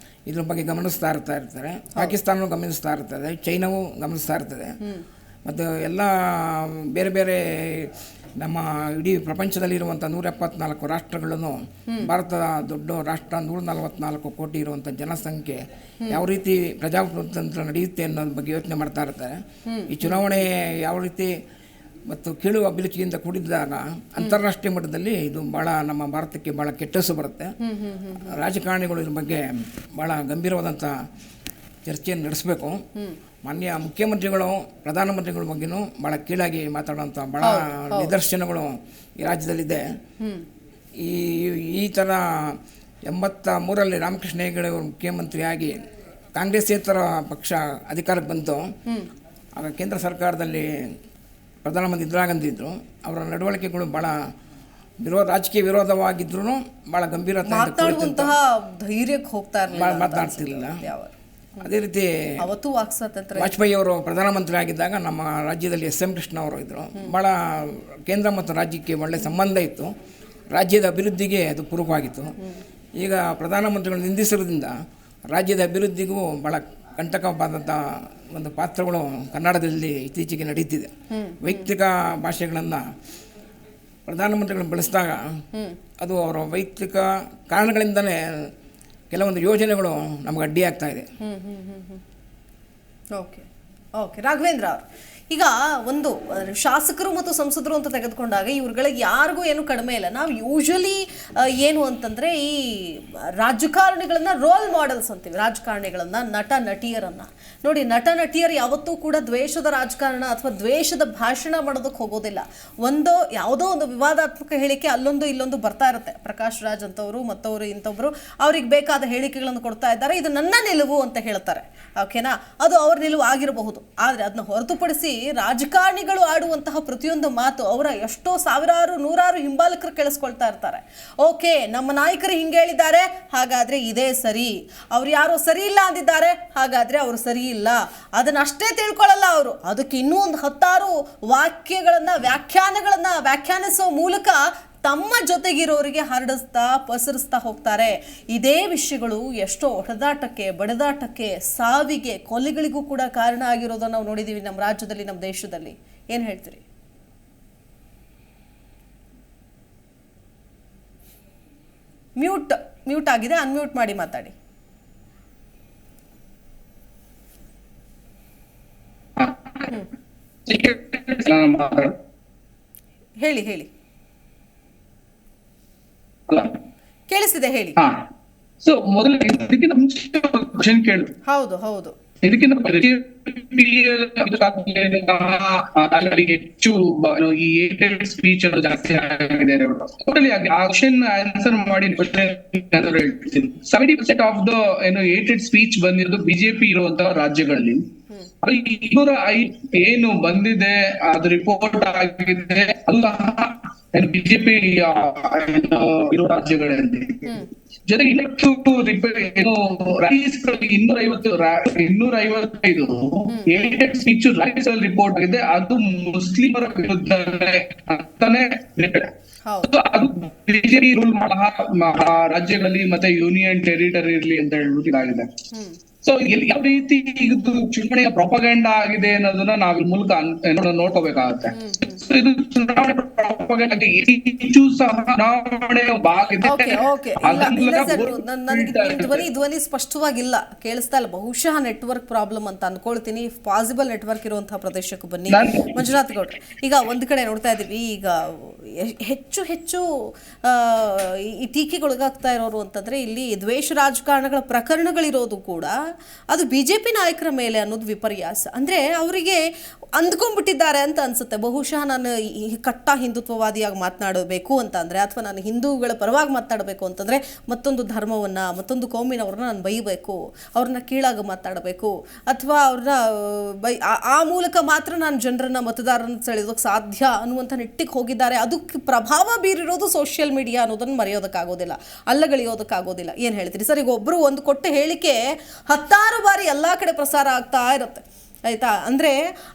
ಇದ್ರ ಬಗ್ಗೆ ಗಮನಿಸ್ತಾ ಇರ್ತಾರೆ, ಪಾಕಿಸ್ತಾನವೂ ಗಮನಿಸ್ತಾ ಇರ್ತದೆ, ಚೈನಾವೂ ಗಮನಿಸ್ತಾ ಇರ್ತದೆ ಮತ್ತು ಎಲ್ಲ ಬೇರೆ ಬೇರೆ ನಮ್ಮ ಇಡೀ ಪ್ರಪಂಚದಲ್ಲಿರುವಂಥ 174 ರಾಷ್ಟ್ರಗಳನ್ನು ಭಾರತದ ದೊಡ್ಡ ರಾಷ್ಟ್ರ 144 ಕೋಟಿ ಇರುವಂಥ ಜನಸಂಖ್ಯೆ ಯಾವ ರೀತಿ ಪ್ರಜಾಪ್ರಭುತ್ವ ನಡೆಯುತ್ತೆ ಅನ್ನೋದ್ರ ಬಗ್ಗೆ ಯೋಚನೆ ಮಾಡ್ತಾ ಇರ್ತಾರೆ. ಈ ಚುನಾವಣೆ ಯಾವ ರೀತಿ ಮತ್ತು ಕೀಳು ಅಭಿರುಚಿಯಿಂದ ಕೂಡಿದಾಗ ಅಂತಾರಾಷ್ಟ್ರೀಯ ಮಟ್ಟದಲ್ಲಿ ಇದು ಭಾಳ ನಮ್ಮ ಭಾರತಕ್ಕೆ ಭಾಳ ಕೆಟ್ಟ ಹೆಸರು ಬರುತ್ತೆ. ರಾಜಕಾರಣಿಗಳು ಇದ್ರ ಬಗ್ಗೆ ಭಾಳ ಗಂಭೀರವಾದಂಥ ಚರ್ಚೆಯನ್ನು ನಡೆಸಬೇಕು. ಮಾನ್ಯ ಮುಖ್ಯಮಂತ್ರಿಗಳು ಪ್ರಧಾನಮಂತ್ರಿಗಳ ಬಗ್ಗೆನೂ ಭಾಳ ಕೀಳಾಗಿ ಮಾತಾಡುವಂಥ ಭಾಳ ನಿದರ್ಶನಗಳು ಈ ರಾಜ್ಯದಲ್ಲಿದೆ. ಈ ಥರ 83ರಲ್ಲಿ ರಾಮಕೃಷ್ಣ ಹೆಗಡೆ ಅವರು ಮುಖ್ಯಮಂತ್ರಿಯಾಗಿ ಕಾಂಗ್ರೆಸ್ಸೇತರ ಪಕ್ಷ ಅಧಿಕಾರಕ್ಕೆ ಬಂತು. ಆಗ ಕೇಂದ್ರ ಸರ್ಕಾರದಲ್ಲಿ ಪ್ರಧಾನಮಂತ್ರಿ ಇಂದಿರಾ ಗಾಂಧಿ ಇದ್ದರು. ಅವರ ನಡವಳಿಕೆಗಳು ಭಾಳ ರಾಜಕೀಯ ವಿರೋಧವಾಗಿದ್ರೂ ಭಾಳ ಗಂಭೀರತೆ ಧೈರ್ಯಕ್ಕೆ ಹೋಗ್ತಾ ಮಾತನಾಡ್ತಿರ್ಲಿಲ್ಲ. ಅದೇ ರೀತಿ ಅವತ್ತು ವಾಜಪೇಯಿ ಅವರು ಪ್ರಧಾನಮಂತ್ರಿ ಆಗಿದ್ದಾಗ ನಮ್ಮ ರಾಜ್ಯದಲ್ಲಿ SM ಕೃಷ್ಣ ಅವರು ಇದ್ದರು. ಭಾಳ ಕೇಂದ್ರ ಮತ್ತು ರಾಜ್ಯಕ್ಕೆ ಒಳ್ಳೆಯ ಸಂಬಂಧ ಇತ್ತು. ರಾಜ್ಯದ ಅಭಿವೃದ್ಧಿಗೆ ಅದು ಪೂರಕವಾಗಿತ್ತು. ಈಗ ಪ್ರಧಾನಮಂತ್ರಿಗಳು ನಿಂದಿಸಿರೋದ್ರಿಂದ ರಾಜ್ಯದ ಅಭಿವೃದ್ಧಿಗೂ ಭಾಳ ಕಂಟಕವಾದಂಥ ಒಂದು ಪಾತ್ರಗಳು ಕನ್ನಡದಲ್ಲಿ ಇತ್ತೀಚೆಗೆ ನಡೀತಿದೆ. ವೈಯಕ್ತಿಕ ಭಾಷೆಗಳನ್ನು ಪ್ರಧಾನಮಂತ್ರಿಗಳು ಬಳಸಿದಾಗ ಅದು ಅವರ ವೈಯಕ್ತಿಕ ಕಾರಣಗಳಿಂದಲೇ ಕೆಲವೊಂದು ಯೋಜನೆಗಳು ನಮಗೆ ಅಡ್ಡಿಯಾಗ್ತಾ ಇದೆ. ಓಕೆ ಓಕೆ ರಾಘವೇಂದ್ರ ಅವರು, ಈಗ ಒಂದು ಶಾಸಕರು ಮತ್ತು ಸಂಸದರು ಅಂತ ತೆಗೆದುಕೊಂಡಾಗ ಇವ್ರುಗಳಿಗೆ ಯಾರಿಗೂ ಏನು ಕಡಿಮೆ ಇಲ್ಲ. ನಾವು ಯೂಶಲಿ ಏನು ಅಂತಂದರೆ ಈ ರಾಜಕಾರಣಿಗಳನ್ನ ರೋಲ್ ಮಾಡೆಲ್ಸ್ ಅಂತೀವಿ. ರಾಜಕಾರಣಿಗಳನ್ನ, ನಟ ನಟಿಯರನ್ನು ನೋಡಿ. ನಟ ನಟಿಯರು ಯಾವತ್ತೂ ಕೂಡ ದ್ವೇಷದ ರಾಜಕಾರಣ ಅಥವಾ ದ್ವೇಷದ ಭಾಷಣ ಮಾಡೋದಕ್ಕೆ ಹೋಗೋದಿಲ್ಲ. ಯಾವುದೋ ಒಂದು ವಿವಾದಾತ್ಮಕ ಹೇಳಿಕೆ ಅಲ್ಲೊಂದು ಇಲ್ಲೊಂದು ಬರ್ತಾ ಇರುತ್ತೆ. ಪ್ರಕಾಶ್ ರಾಜ್ ಅಂತವರು ಮತ್ತವರು ಇಂಥವ್ರು ಅವ್ರಿಗೆ ಬೇಕಾದ ಹೇಳಿಕೆಗಳನ್ನು ಕೊಡ್ತಾ ಇದ್ದಾರೆ. ಇದು ನನ್ನ ನಿಲುವು ಅಂತ ಹೇಳ್ತಾರೆ. ಓಕೆನಾ, ಅದು ಅವ್ರ ನಿಲುವು ಆಗಿರಬಹುದು. ಆದರೆ ಅದನ್ನ ಹೊರತುಪಡಿಸಿ ರಾಜಕಾರಣಿಗಳು ಆಡುವಂತಹ ಪ್ರತಿಯೊಂದು ಮಾತು ಅವರ ಎಷ್ಟೋ ಸಾವಿರಾರು ನೂರಾರು ಹಿಂಬಾಲಕರು ಕೇಳಿಸ್ಕೊಳ್ತಾ ಇರ್ತಾರೆ. ಓಕೆ, ನಮ್ಮ ನಾಯಕರು ಹಿಂಗೆ ಹೇಳಿದ್ದಾರೆ, ಹಾಗಾದ್ರೆ ಇದೇ ಸರಿ. ಅವ್ರು ಯಾರೋ ಸರಿ ಇಲ್ಲ ಅಂದಿದ್ದಾರೆ, ಹಾಗಾದ್ರೆ ಅವರು ಸರಿ ಇಲ್ಲ. ಅದನ್ನಷ್ಟೇ ತಿಳ್ಕೊಳ್ಳಲ್ಲ ಅವರು. ಅದಕ್ಕೆ ಇನ್ನೂ ಒಂದು 10 ವಾಕ್ಯಗಳನ್ನ ವ್ಯಾಖ್ಯಾನಿಸೋ ಮೂಲಕ ತಮ್ಮ ಜೊತೆಗಿರೋರಿಗೆ ಹರಡಿಸ್ತಾ ಪಸರಿಸ್ತಾ ಹೋಗ್ತಾರೆ. ಇದೇ ವಿಷಯಗಳು ಎಷ್ಟೋ ಹೊಡೆದಾಟಕ್ಕೆ, ಬಡಿದಾಟಕ್ಕೆ, ಸಾವಿಗೆ, ಕೊಲೆಗಳಿಗೂ ಕೂಡ ಕಾರಣ ಆಗಿರೋದನ್ನು ನಾವು ನೋಡಿದ್ದೀವಿ ನಮ್ಮ ರಾಜ್ಯದಲ್ಲಿ, ನಮ್ಮ ದೇಶದಲ್ಲಿ. ಏನು ಹೇಳ್ತೀರಿ? ಮ್ಯೂಟ್ ಆಗಿದೆ, ಅನ್ಮ್ಯೂಟ್ ಮಾಡಿ ಮಾತಾಡಿ. ಹೇಳಿ ಕೇಳಿಸಿದೆ, ಹೇಳಿ. ಸೊ ಮೊದಲು ಇದಕ್ಕಿಂತ ಮುಂಚೆ ಕ್ವಶನ್ ಕೇಳು. ಹೌದು ಇದಕ್ಕಿಂತ ಹೆಚ್ಚು ಈ ಏಟೆಡ್ ಸ್ಪೀಚ್ ಜಾಸ್ತಿ ಆಗಿದೆ. ಟೋಟಲಿ ಆಕ್ಷನ್ ಆನ್ಸರ್ ಮಾಡಿ 70% ಆಫ್ ದ ಏಟೆಡ್ ಸ್ಪೀಚ್ ಬಂದಿರೋದು ಬಿಜೆಪಿ ಇರುವಂತಹ ರಾಜ್ಯಗಳಲ್ಲಿ. 205 ಏನು ಬಂದಿದೆ ಅದು ರಿಪೋರ್ಟ್ ಆಗಿದೆ ಅದು ಬಿಜೆಪಿ ಇರೋ ರಾಜ್ಯಗಳಲ್ಲಿ. ಜೊತೆಗೆ 255 ಏಟೆಡ್ ಸ್ಪೀಚ್ ರಾಜ್ಯದಲ್ಲಿ ರಿಪೋರ್ಟ್ ಆಗಿದೆ, ಅದು ಮುಸ್ಲಿಮರ ವಿರುದ್ಧ ಅಂತಾನೆ ಅದು ಬಿಜೆಪಿ ರೂಲ್ ರಾಜ್ಯಗಳಲ್ಲಿ ಮತ್ತೆ ಯೂನಿಯನ್ ಟೆರಿಟರಿ ಇರ್ಲಿ ಅಂತ ಹೇಳ್ಬಿಟ್ಟಿದೆ. ಸೊ ಯಾವ ರೀತಿ ಇದು ಚುನಾವಣೆಯ ಪ್ರೊಪಗಂಡ ಆಗಿದೆ ಅನ್ನೋದನ್ನ ನಾವ್ ಈ ಮೂಲಕ ನೋಡ್ಕೋಬೇಕಾಗತ್ತೆ. ಇದು ಚುನಾವಣೆ ಪ್ರೊಪಗಂಡ ಹೆಚ್ಚು ಸಹ ಚುನಾವಣೆಯ ಭಾಗ ಇದೆ. ನನಗೆ ಧ್ವನಿ ಸ್ಪಷ್ಟವಾಗಿಲ್ಲ, ಕೇಳಿಸ್ತಾ ಇಲ್ಲ. ಬಹುಶಃ ನೆಟ್ವರ್ಕ್ ಪ್ರಾಬ್ಲಮ್ ಅಂತ ಅನ್ಕೊಳ್ತೀನಿ. ಪಾಸಿಬಲ್ ನೆಟ್ವರ್ಕ್ ಇರುವಂತಹ ಪ್ರದೇಶಕ್ಕೆ ಬನ್ನಿ ಮಂಜುನಾಥ್ ಗೌಡ್ರೆ. ಈಗ ಒಂದ್ ಕಡೆ ನೋಡ್ತಾ ಇದೀವಿ, ಈಗ ಹೆಚ್ಚು ಹೆಚ್ಚು ಈ ಟೀಕೆಗೊಳಗಾಗ್ತಾ ಇರೋರು ಅಂತಂದ್ರೆ ಇಲ್ಲಿ ದ್ವೇಷ ರಾಜಕಾರಣಗಳ ಪ್ರಕರಣಗಳಿರೋದು ಕೂಡ ಅದು ಬಿಜೆಪಿ ನಾಯಕರ ಮೇಲೆ ಅನ್ನೋದು ವಿಪರ್ಯಾಸ. ಅಂದ್ರೆ ಅವರಿಗೆ ಅಂದ್ಕೊಂಡ್ಬಿಟ್ಟಿದ್ದಾರೆ ಅಂತ ಅನ್ಸುತ್ತೆ. ಬಹುಶಃ ನಾನು ಕಟ್ಟ ಹಿಂದುತ್ವವಾದಿಯಾಗಿ ಮಾತನಾಡಬೇಕು ಅಂತ ಅಂದ್ರೆ, ಅಥವಾ ನಾನು ಹಿಂದೂಗಳ ಪರವಾಗಿ ಮಾತನಾಡಬೇಕು ಅಂತಂದ್ರೆ ಮತ್ತೊಂದು ಧರ್ಮವನ್ನ ಮತ್ತೊಂದು ಕೋಮಿನವ್ರನ್ನ ನಾನು ಬೈಬೇಕು, ಅವ್ರನ್ನ ಕೀಳಾಗಿ ಮಾತಾಡಬೇಕು, ಅಥವಾ ಅವ್ರನ್ನ ಆ ಮೂಲಕ ಮಾತ್ರ ನಾನು ಜನರನ್ನ ಮತದಾರರನ್ನ ಸೆಳೆಯೋದಕ್ಕೆ ಸಾಧ್ಯ ಅನ್ನುವಂಥ ನಿಟ್ಟಿಗೆ ಹೋಗಿದ್ದಾರೆ. ಅದಕ್ಕೆ ಪ್ರಭಾವ ಬೀರಿರೋದು ಸೋಷಿಯಲ್ ಮೀಡಿಯಾ ಅನ್ನೋದನ್ನ ಮರೆಯೋದಕ್ಕಾಗೋದಿಲ್ಲ, ಅಲ್ಲಗಳಿಯೋದಕ್ಕಾಗೋದಿಲ್ಲ. ಏನು ಹೇಳ್ತೀರಿ ಸರ್? ಈಗ ಒಬ್ಬರು ಒಂದು ಕೊಟ್ಟ ಹೇಳಿಕೆ 10 ಬಾರಿ ಎಲ್ಲ ಕಡೆ ಪ್ರಸಾರ ಆಗ್ತಾ ಇರುತ್ತೆ, ಆಯ್ತಾ? ಅಂದರೆ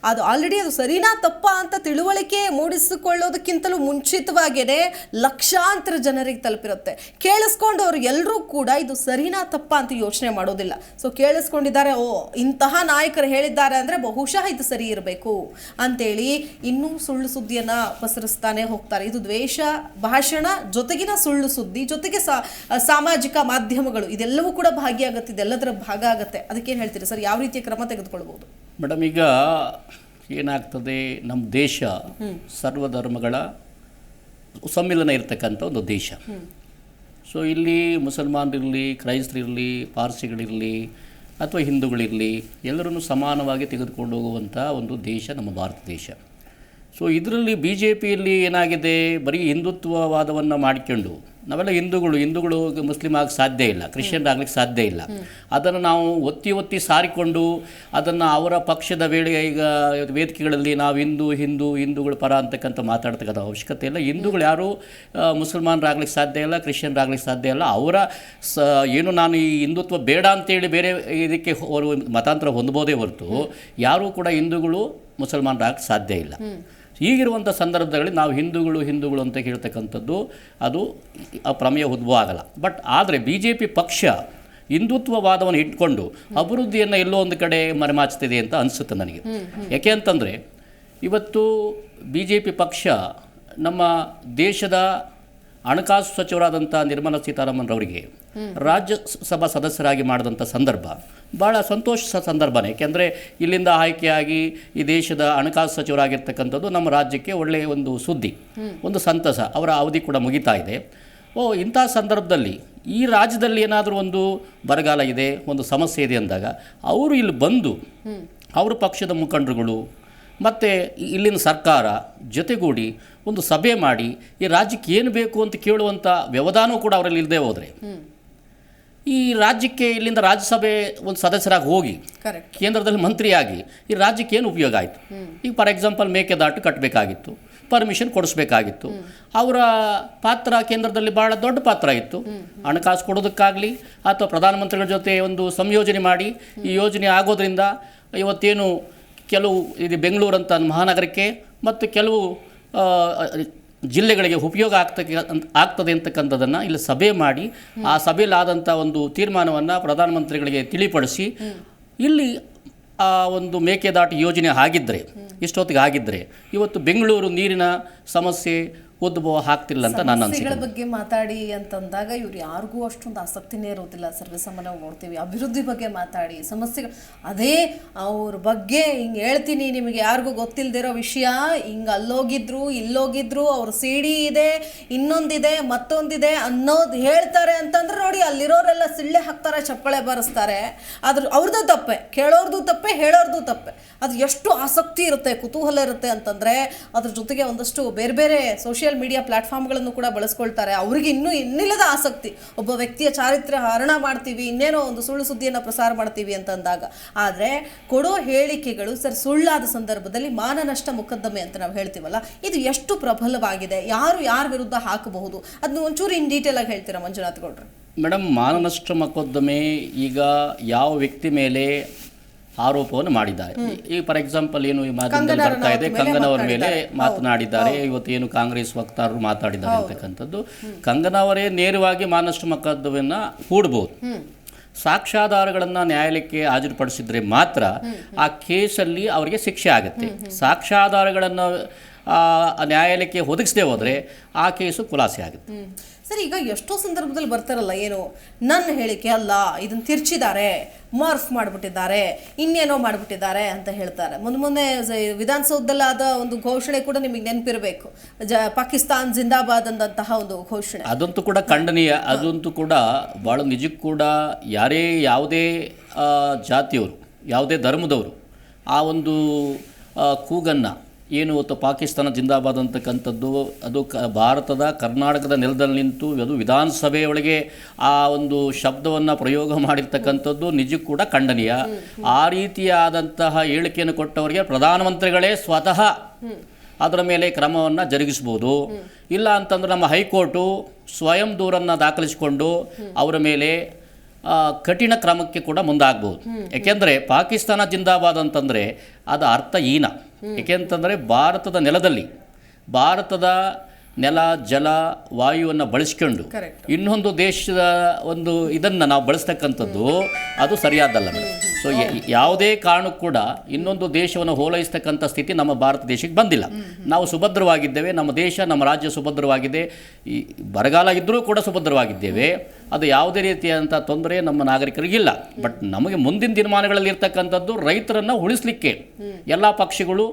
ಅದು ಆಲ್ರೆಡಿ ಅದು ಸರಿನಾ ತಪ್ಪಾ ಅಂತ ತಿಳುವಳಿಕೆ ಮೂಡಿಸಿಕೊಳ್ಳೋದಕ್ಕಿಂತಲೂ ಮುಂಚಿತವಾಗಿಯೇ ಲಕ್ಷಾಂತರ ಜನರಿಗೆ ತಲುಪಿರುತ್ತೆ. ಕೇಳಿಸ್ಕೊಂಡವ್ರು ಎಲ್ಲರೂ ಕೂಡ ಇದು ಸರಿನಾ ತಪ್ಪಾ ಅಂತ ಯೋಚನೆ ಮಾಡೋದಿಲ್ಲ. ಸೊ ಕೇಳಿಸ್ಕೊಂಡಿದ್ದಾರೆ, ಓ ಇಂತಹ ನಾಯಕರು ಹೇಳಿದ್ದಾರೆ ಅಂದರೆ ಬಹುಶಃ ಇದು ಸರಿ ಇರಬೇಕು ಅಂತೇಳಿ ಇನ್ನೂ ಸುಳ್ಳು ಸುದ್ದಿಯನ್ನು ಪಸರಿಸ್ತಾನೆ ಹೋಗ್ತಾರೆ. ಇದು ದ್ವೇಷ ಭಾಷಣ ಜೊತೆಗಿನ ಸುಳ್ಳು ಸುದ್ದಿ ಜೊತೆಗೆ ಸಾಮಾಜಿಕ ಮಾಧ್ಯಮಗಳು ಇದೆಲ್ಲವೂ ಕೂಡ ಭಾಗಿಯಾಗುತ್ತೆ, ಇದೆಲ್ಲದರ ಭಾಗ ಆಗುತ್ತೆ. ಅದಕ್ಕೇನು ಹೇಳ್ತೀರಿ ಸರ್? ಯಾವ ರೀತಿಯ ಕ್ರಮ ತೆಗೆದುಕೊಳ್ಬೋದು? ಮೇಡಮ್, ಈಗ ಏನಾಗ್ತದೆ, ನಮ್ಮ ದೇಶ ಸರ್ವಧರ್ಮಗಳ ಸಮ್ಮಿಲನ ಇರತಕ್ಕಂಥ ಒಂದು ದೇಶ. ಸೊ ಇಲ್ಲಿ ಮುಸಲ್ಮಾನರಿರಲಿ, ಕ್ರೈಸ್ತರಿರಲಿ, ಪಾರ್ಸಿಗಳಿರಲಿ ಅಥವಾ ಹಿಂದೂಗಳಿರಲಿ, ಎಲ್ಲರನ್ನು ಸಮಾನವಾಗಿ ತೆಗೆದುಕೊಂಡು ಹೋಗುವಂಥ ಒಂದು ದೇಶ ನಮ್ಮ ಭಾರತ ದೇಶ. ಸೊ ಇದರಲ್ಲಿ ಬಿ ಜೆ ಪಿಯಲ್ಲಿ ಏನಾಗಿದೆ, ಬರೀ ಹಿಂದುತ್ವವಾದವನ್ನು ಮಾಡಿಕೊಂಡು ನಾವೆಲ್ಲ ಹಿಂದೂಗಳು ಮುಸ್ಲಿಮ್ ಆಗಕ್ಕೆ ಸಾಧ್ಯ ಇಲ್ಲ, ಕ್ರಿಶ್ಚಿಯನ್ ಆಗಲಿಕ್ಕೆ ಸಾಧ್ಯ ಇಲ್ಲ. ಅದನ್ನು ನಾವು ಒತ್ತಿ ಸಾರಿಕೊಂಡು ಅದನ್ನು ಅವರ ಪಕ್ಷದ ವೇಳೆ ಈಗ ವೇದಿಕೆಗಳಲ್ಲಿ ನಾವು ಹಿಂದೂಗಳ ಪರ ಅಂತಕ್ಕಂಥ ಮಾತಾಡ್ತಕ್ಕಂಥ ಅವಶ್ಯಕತೆ ಇಲ್ಲ. ಹಿಂದೂಗಳು ಯಾರು ಮುಸಲ್ಮಾನರಾಗ್ಲಿಕ್ಕೆ ಸಾಧ್ಯ ಇಲ್ಲ, ಕ್ರಿಶ್ಚಿಯನ್ರಾಗ್ಲಿಕ್ಕೆ ಸಾಧ್ಯ ಇಲ್ಲ. ಅವರ ಏನು ನಾನು ಈ ಹಿಂದುತ್ವ ಬೇಡ ಅಂತೇಳಿ ಬೇರೆ ಇದಕ್ಕೆ ಅವರು ಮತಾಂತರ ಹೊಂದ್ಬೋದೇ ಹೊರತು ಯಾರೂ ಕೂಡ ಹಿಂದೂಗಳು ಮುಸಲ್ಮಾನರಾಗಕ್ಕೆ ಸಾಧ್ಯ ಇಲ್ಲ. ಈಗಿರುವಂಥ ಸಂದರ್ಭದಲ್ಲಿ ನಾವು ಹಿಂದೂಗಳು ಅಂತ ಹೇಳ್ತಕ್ಕಂಥದ್ದು ಅದು ಆ ಪ್ರಮೇಯ ಉದ್ಭವ ಆಗಲ್ಲ. ಬಟ್ ಆದರೆ ಬಿ ಜೆ ಪಿ ಪಕ್ಷ ಹಿಂದುತ್ವವಾದವನ್ನು ಇಟ್ಕೊಂಡು ಅಭಿವೃದ್ಧಿಯನ್ನು ಎಲ್ಲೋ ಒಂದು ಕಡೆ ಮರೆಮಾಚ್ತಿದೆ ಅಂತ ಅನಿಸುತ್ತೆ ನನಗೆ. ಯಾಕೆ ಅಂತಂದರೆ ಇವತ್ತು ಬಿ ಜೆ ಪಿ ಪಕ್ಷ ನಮ್ಮ ದೇಶದ ಹಣಕಾಸು ಸಚಿವರಾದಂಥ ನಿರ್ಮಲಾ ಸೀತಾರಾಮನ್ ಅವರಿಗೆ ರಾಜ್ಯಸಭಾ ಸದಸ್ಯರಾಗಿ ಮಾಡಿದಂಥ ಸಂದರ್ಭ ಭಾಳ ಸಂತೋಷ ಸಂದರ್ಭನೇ. ಯಾಕೆಂದರೆ ಇಲ್ಲಿಂದ ಆಯ್ಕೆಯಾಗಿ ಈ ದೇಶದ ಹಣಕಾಸು ಸಚಿವರಾಗಿರ್ತಕ್ಕಂಥದ್ದು ನಮ್ಮ ರಾಜ್ಯಕ್ಕೆ ಒಳ್ಳೆಯ ಒಂದು ಸುದ್ದಿ, ಒಂದು ಸಂತಸ. ಅವರ ಅವಧಿ ಕೂಡ ಮುಗಿತಾ ಇದೆ. ಇಂಥ ಸಂದರ್ಭದಲ್ಲಿ ಈ ರಾಜ್ಯದಲ್ಲಿ ಏನಾದರೂ ಒಂದು ಬರಗಾಲ ಇದೆ, ಒಂದು ಸಮಸ್ಯೆ ಇದೆ ಅಂದಾಗ ಅವರು ಇಲ್ಲಿ ಬಂದು ಅವ್ರ ಪಕ್ಷದ ಮುಖಂಡರುಗಳು ಮತ್ತು ಇಲ್ಲಿನ ಸರ್ಕಾರ ಜೊತೆಗೂಡಿ ಒಂದು ಸಭೆ ಮಾಡಿ ಈ ರಾಜ್ಯಕ್ಕೆ ಏನು ಬೇಕು ಅಂತ ಕೇಳುವಂಥ ವ್ಯವಧಾನವೂ ಕೂಡ ಅವರಲ್ಲಿ ಇಲ್ಲದೆ ಹೋದರೆ ಈ ರಾಜ್ಯಕ್ಕೆ ಇಲ್ಲಿಂದ ರಾಜ್ಯಸಭೆ ಒಂದು ಸದಸ್ಯರಾಗಿ ಹೋಗಿ ಕೇಂದ್ರದಲ್ಲಿ ಮಂತ್ರಿಯಾಗಿ ಈ ರಾಜ್ಯಕ್ಕೆ ಏನು ಉಪಯೋಗ ಆಯಿತು? ಈಗ ಫಾರ್ ಎಕ್ಸಾಂಪಲ್ ಮೇಕೆದಾಟು ಕಟ್ಟಬೇಕಾಗಿತ್ತು, ಪರ್ಮಿಷನ್ ಕೊಡಿಸ್ಬೇಕಾಗಿತ್ತು. ಅವರ ಪಾತ್ರ ಕೇಂದ್ರದಲ್ಲಿ ಭಾಳ ದೊಡ್ಡ ಪಾತ್ರ ಇತ್ತು. ಹಣಕಾಸು ಕೊಡೋದಕ್ಕಾಗಲಿ ಅಥವಾ ಪ್ರಧಾನಮಂತ್ರಿಗಳ ಜೊತೆ ಒಂದು ಸಂಯೋಜನೆ ಮಾಡಿ ಈ ಯೋಜನೆ ಆಗೋದ್ರಿಂದ ಇವತ್ತೇನು ಕೆಲವು ಇದು ಬೆಂಗಳೂರಂಥ ಮಹಾನಗರಕ್ಕೆ ಮತ್ತು ಕೆಲವು ಜಿಲ್ಲೆಗಳಿಗೆ ಉಪಯೋಗ ಆಗ್ತದೆ ಅಂತಕ್ಕಂಥದ್ದನ್ನು ಇಲ್ಲಿ ಸಭೆ ಮಾಡಿ ಆ ಸಭೆಯಲ್ಲಾದಂಥ ಒಂದು ತೀರ್ಮಾನವನ್ನು ಪ್ರಧಾನಮಂತ್ರಿಗಳಿಗೆ ತಿಳಿಪಡಿಸಿ ಇಲ್ಲಿ ಆ ಒಂದು ಮೇಕೆದಾಟು ಯೋಜನೆ ಆಗಿದ್ದರೆ ಇಷ್ಟೊತ್ತಿಗೆ ಆಗಿದ್ದರೆ ಇವತ್ತು ಬೆಂಗಳೂರು ನೀರಿನ ಸಮಸ್ಯೆ ಉದ್ಭವ ಆಗ್ತಿಲ್ಲ ಅಂತ ನನ್ನ ಅನಿಸಿಕೆ. ಸಮಸ್ಯೆಗಳ ಬಗ್ಗೆ ಮಾತಾಡಿ ಅಂತಂದಾಗ ಇವ್ರು ಯಾರಿಗೂ ಅಷ್ಟೊಂದು ಆಸಕ್ತಿನೇ ಇರೋದಿಲ್ಲ. ಸರ್ವೇಸಾಮಾನ್ಯವಾಗಿ ನೋಡ್ತೀವಿ. ಅಭಿವೃದ್ಧಿ ಬಗ್ಗೆ ಮಾತಾಡಿ, ಸಮಸ್ಯೆಗಳು ಅದೇ ಅವ್ರ ಬಗ್ಗೆ ಹಿಂಗೆ ಹೇಳ್ತೀನಿ ನಿಮಗೆ ಯಾರಿಗೂ ಗೊತ್ತಿಲ್ಲದಿರೋ ವಿಷಯ, ಹಿಂಗೆ ಅಲ್ಲೋಗಿದ್ರು ಇಲ್ಲೋಗಿದ್ರು, ಅವ್ರ ಸಿಡಿ ಇದೆ, ಇನ್ನೊಂದಿದೆ, ಮತ್ತೊಂದಿದೆ ಅನ್ನೋದು ಹೇಳ್ತಾರೆ ಅಂತಂದ್ರೆ ನೋಡಿ, ಅಲ್ಲಿರೋರೆಲ್ಲ ಸಿಳ್ಳೆ ಹಾಕ್ತಾರೆ, ಚಪ್ಪಳೆ ಬಾರಿಸ್ತಾರೆ. ಅದ್ರ ಅವ್ರದ್ದು ತಪ್ಪೆ, ಕೇಳೋರ್ದು ತಪ್ಪೆ, ಹೇಳೋರ್ದು ತಪ್ಪೆ. ಅದು ಎಷ್ಟು ಆಸಕ್ತಿ ಇರುತ್ತೆ, ಕುತೂಹಲ ಇರುತ್ತೆ ಅಂತಂದರೆ ಅದ್ರ ಜೊತೆಗೆ ಒಂದಷ್ಟು ಬೇರೆ ಬೇರೆ ಸೋಷಿಯಲ್ ಮೀಡಿಯಾ ಪ್ಲಾಟ್ಫಾರ್ಮ್ಗಳನ್ನು ಕೂಡ ಬಳಸ್ಕೊಳ್ತಾರೆ. ಅವರಿಗೆ ಇನ್ನೂ ಇನ್ನಿಲ್ಲದ ಆಸಕ್ತಿ, ಒಬ್ಬ ವ್ಯಕ್ತಿಯ ಚಾರಿತ್ರ್ಯ ಹರಣ ಮಾಡ್ತೀವಿ, ಇನ್ನೇನೋ ಒಂದು ಸುಳ್ಳು ಸುದ್ದಿಯನ್ನು ಪ್ರಸಾರ ಮಾಡ್ತೀವಿ ಅಂತಂದಾಗ. ಆದರೆ ಕೊಡೋ ಹೇಳಿಕೆಗಳು ಸುಳ್ಳಾದ ಸಂದರ್ಭದಲ್ಲಿ ಮಾನನಷ್ಟ ಮೊಕದ್ದಮೆ ಅಂತ ನಾವು ಹೇಳ್ತೀವಲ್ಲ, ಇದು ಎಷ್ಟು ಪ್ರಬಲವಾಗಿದೆ, ಯಾರ ವಿರುದ್ಧ ಹಾಕಬಹುದು, ಅದನ್ನ ಒಂಚೂರು ಇನ್ ಡೀಟೇಲ್ ಆಗಿ ಹೇಳ್ತೀರಾ ಮಂಜುನಾಥ್ ಗೌಡ್ರು? ಮೇಡಮ್, ಮಾನನಷ್ಟ ಮೊಕದ್ದಮೆ ಈಗ ಯಾವ ವ್ಯಕ್ತಿ ಮೇಲೆ ಆರೋಪವನ್ನು ಮಾಡಿದ್ದಾರೆ. ಈ ಫಾರ್ ಎಕ್ಸಾಂಪಲ್ ಏನು ಈ ಮಾಧ್ಯಮದಲ್ಲಿ ಬರ್ತಾ ಇದೆ, ಕಂಗನಾ ಅವರ ಮೇಲೆ ಮಾತನಾಡಿದ್ದಾರೆ, ಇವತ್ತು ಏನು ಕಾಂಗ್ರೆಸ್ ವಕ್ತಾರರು ಮಾತಾಡಿದ್ದಾರೆ ಅಂತಕ್ಕಂಥದ್ದು. ಕಂಗನಾ ಅವರೇ ನೇರವಾಗಿ ಮಾನನಷ್ಟ ಮೊಕದ್ದಮೆಯನ್ನ ಹೂಡಬಹುದು. ಸಾಕ್ಷ್ಯಾಧಾರಗಳನ್ನು ನ್ಯಾಯಾಲಯಕ್ಕೆ ಹಾಜರುಪಡಿಸಿದ್ರೆ ಮಾತ್ರ ಆ ಕೇಸಲ್ಲಿ ಅವರಿಗೆ ಶಿಕ್ಷೆ ಆಗುತ್ತೆ. ಸಾಕ್ಷ್ಯಾಧಾರಗಳನ್ನು ನ್ಯಾಯಾಲಯಕ್ಕೆ ಒದಗಿಸದೆ ಹೋದರೆ ಆ ಕೇಸು ಖುಲಾಸೆ ಆಗುತ್ತೆ. ಸರಿ, ಈಗ ಎಷ್ಟೋ ಸಂದರ್ಭದಲ್ಲಿ ಬರ್ತಾರಲ್ಲ, ಏನು ನನ್ನ ಹೇಳಿಕೆ ಅಲ್ಲ, ಇದನ್ನು ತಿರ್ಚಿದ್ದಾರೆ, ಮಾರ್ಫ್ ಮಾಡಿಬಿಟ್ಟಿದ್ದಾರೆ, ಇನ್ನೇನೋ ಮಾಡಿಬಿಟ್ಟಿದ್ದಾರೆ ಅಂತ ಹೇಳ್ತಾರೆ. ಮೊನ್ನೆ ವಿಧಾನಸೌಧದಲ್ಲಾದ ಒಂದು ಘೋಷಣೆ ಕೂಡ ನಿಮಗೆ ನೆನಪಿರಬೇಕು, ಪಾಕಿಸ್ತಾನ್ ಜಿಂದಾಬಾದ್ ಅಂದಂತಹ ಒಂದು ಘೋಷಣೆ. ಅದಂತೂ ಕೂಡ ಖಂಡನೀಯ. ಅದಂತೂ ಕೂಡ ಭಾಳ ನಿಜಕ್ಕೂ ಕೂಡ ಯಾರೇ ಯಾವುದೇ ಜಾತಿಯವರು, ಯಾವುದೇ ಧರ್ಮದವರು ಆ ಒಂದು ಕೂಗನ್ನು ಏನು ಇವತ್ತು ಪಾಕಿಸ್ತಾನ ಜಿಂದಾಬಾದ್ ಅಂತಕ್ಕಂಥದ್ದು, ಅದು ಭಾರತದ ಕರ್ನಾಟಕದ ನೆಲದಲ್ಲಿ ನಿಂತು ಅದು ವಿಧಾನಸಭೆಯೊಳಗೆ ಆ ಒಂದು ಶಬ್ದವನ್ನು ಪ್ರಯೋಗ ಮಾಡಿರ್ತಕ್ಕಂಥದ್ದು ನಿಜಕ್ಕೂ ಕೂಡ ಖಂಡನೀಯ. ಆ ರೀತಿಯಾದಂತಹ ಹೇಳಿಕೆಯನ್ನು ಕೊಟ್ಟವರಿಗೆ ಪ್ರಧಾನಮಂತ್ರಿಗಳೇ ಸ್ವತಃ ಅದರ ಮೇಲೆ ಕ್ರಮವನ್ನು ಜರುಗಿಸ್ಬೋದು. ಇಲ್ಲ ಅಂತಂದ್ರೆ ನಮ್ಮ ಹೈಕೋರ್ಟು ಸ್ವಯಂ ದೂರನ್ನು ದಾಖಲಿಸಿಕೊಂಡು ಅವರ ಮೇಲೆ ಕಠಿಣ ಕ್ರಮಕ್ಕೆ ಕೂಡ ಮುಂದಾಗ್ಬೋದು. ಏಕೆಂದರೆ ಪಾಕಿಸ್ತಾನ ಜಿಂದಾಬಾದ್ ಅಂತಂದರೆ ಅದು ಅರ್ಥಹೀನ. ಏಕೆಂತಂದರೆ ಭಾರತದ ನೆಲದಲ್ಲಿ, ಭಾರತದ ನೆಲ, ಜಲ, ವಾಯುವನ್ನು ಬಳಸ್ಕೊಂಡು ಇನ್ನೊಂದು ದೇಶದ ಒಂದು ಇದನ್ನು ನಾವು ಬಳಸ್ತಕ್ಕಂಥದ್ದು ಅದು ಸರಿಯಾದಲ್ಲ. ಸೊ ಯಾವುದೇ ಕಾರಣಕ್ಕೂ ಕೂಡ ಇನ್ನೊಂದು ದೇಶವನ್ನು ಹೋಲೈಸ್ತಕ್ಕಂಥ ಸ್ಥಿತಿ ನಮ್ಮ ಭಾರತ ದೇಶಕ್ಕೆ ಬಂದಿಲ್ಲ. ನಾವು ಸುಭದ್ರವಾಗಿದ್ದೇವೆ, ನಮ್ಮ ದೇಶ, ನಮ್ಮ ರಾಜ್ಯ ಸುಭದ್ರವಾಗಿದೆ. ಈ ಬರಗಾಲ ಇದ್ದರೂ ಕೂಡ ಸುಭದ್ರವಾಗಿದ್ದೇವೆ. ಅದು ಯಾವುದೇ ರೀತಿಯಾದಂಥ ತೊಂದರೆ ನಮ್ಮ ನಾಗರಿಕರಿಗಿಲ್ಲ. ಬಟ್ ನಮಗೆ ಮುಂದಿನ ದಿನಮಾನಗಳಲ್ಲಿ ಇರ್ತಕ್ಕಂಥದ್ದು ರೈತರನ್ನು ಉಳಿಸಲಿಕ್ಕೆ ಎಲ್ಲ ಪಕ್ಷಗಳು,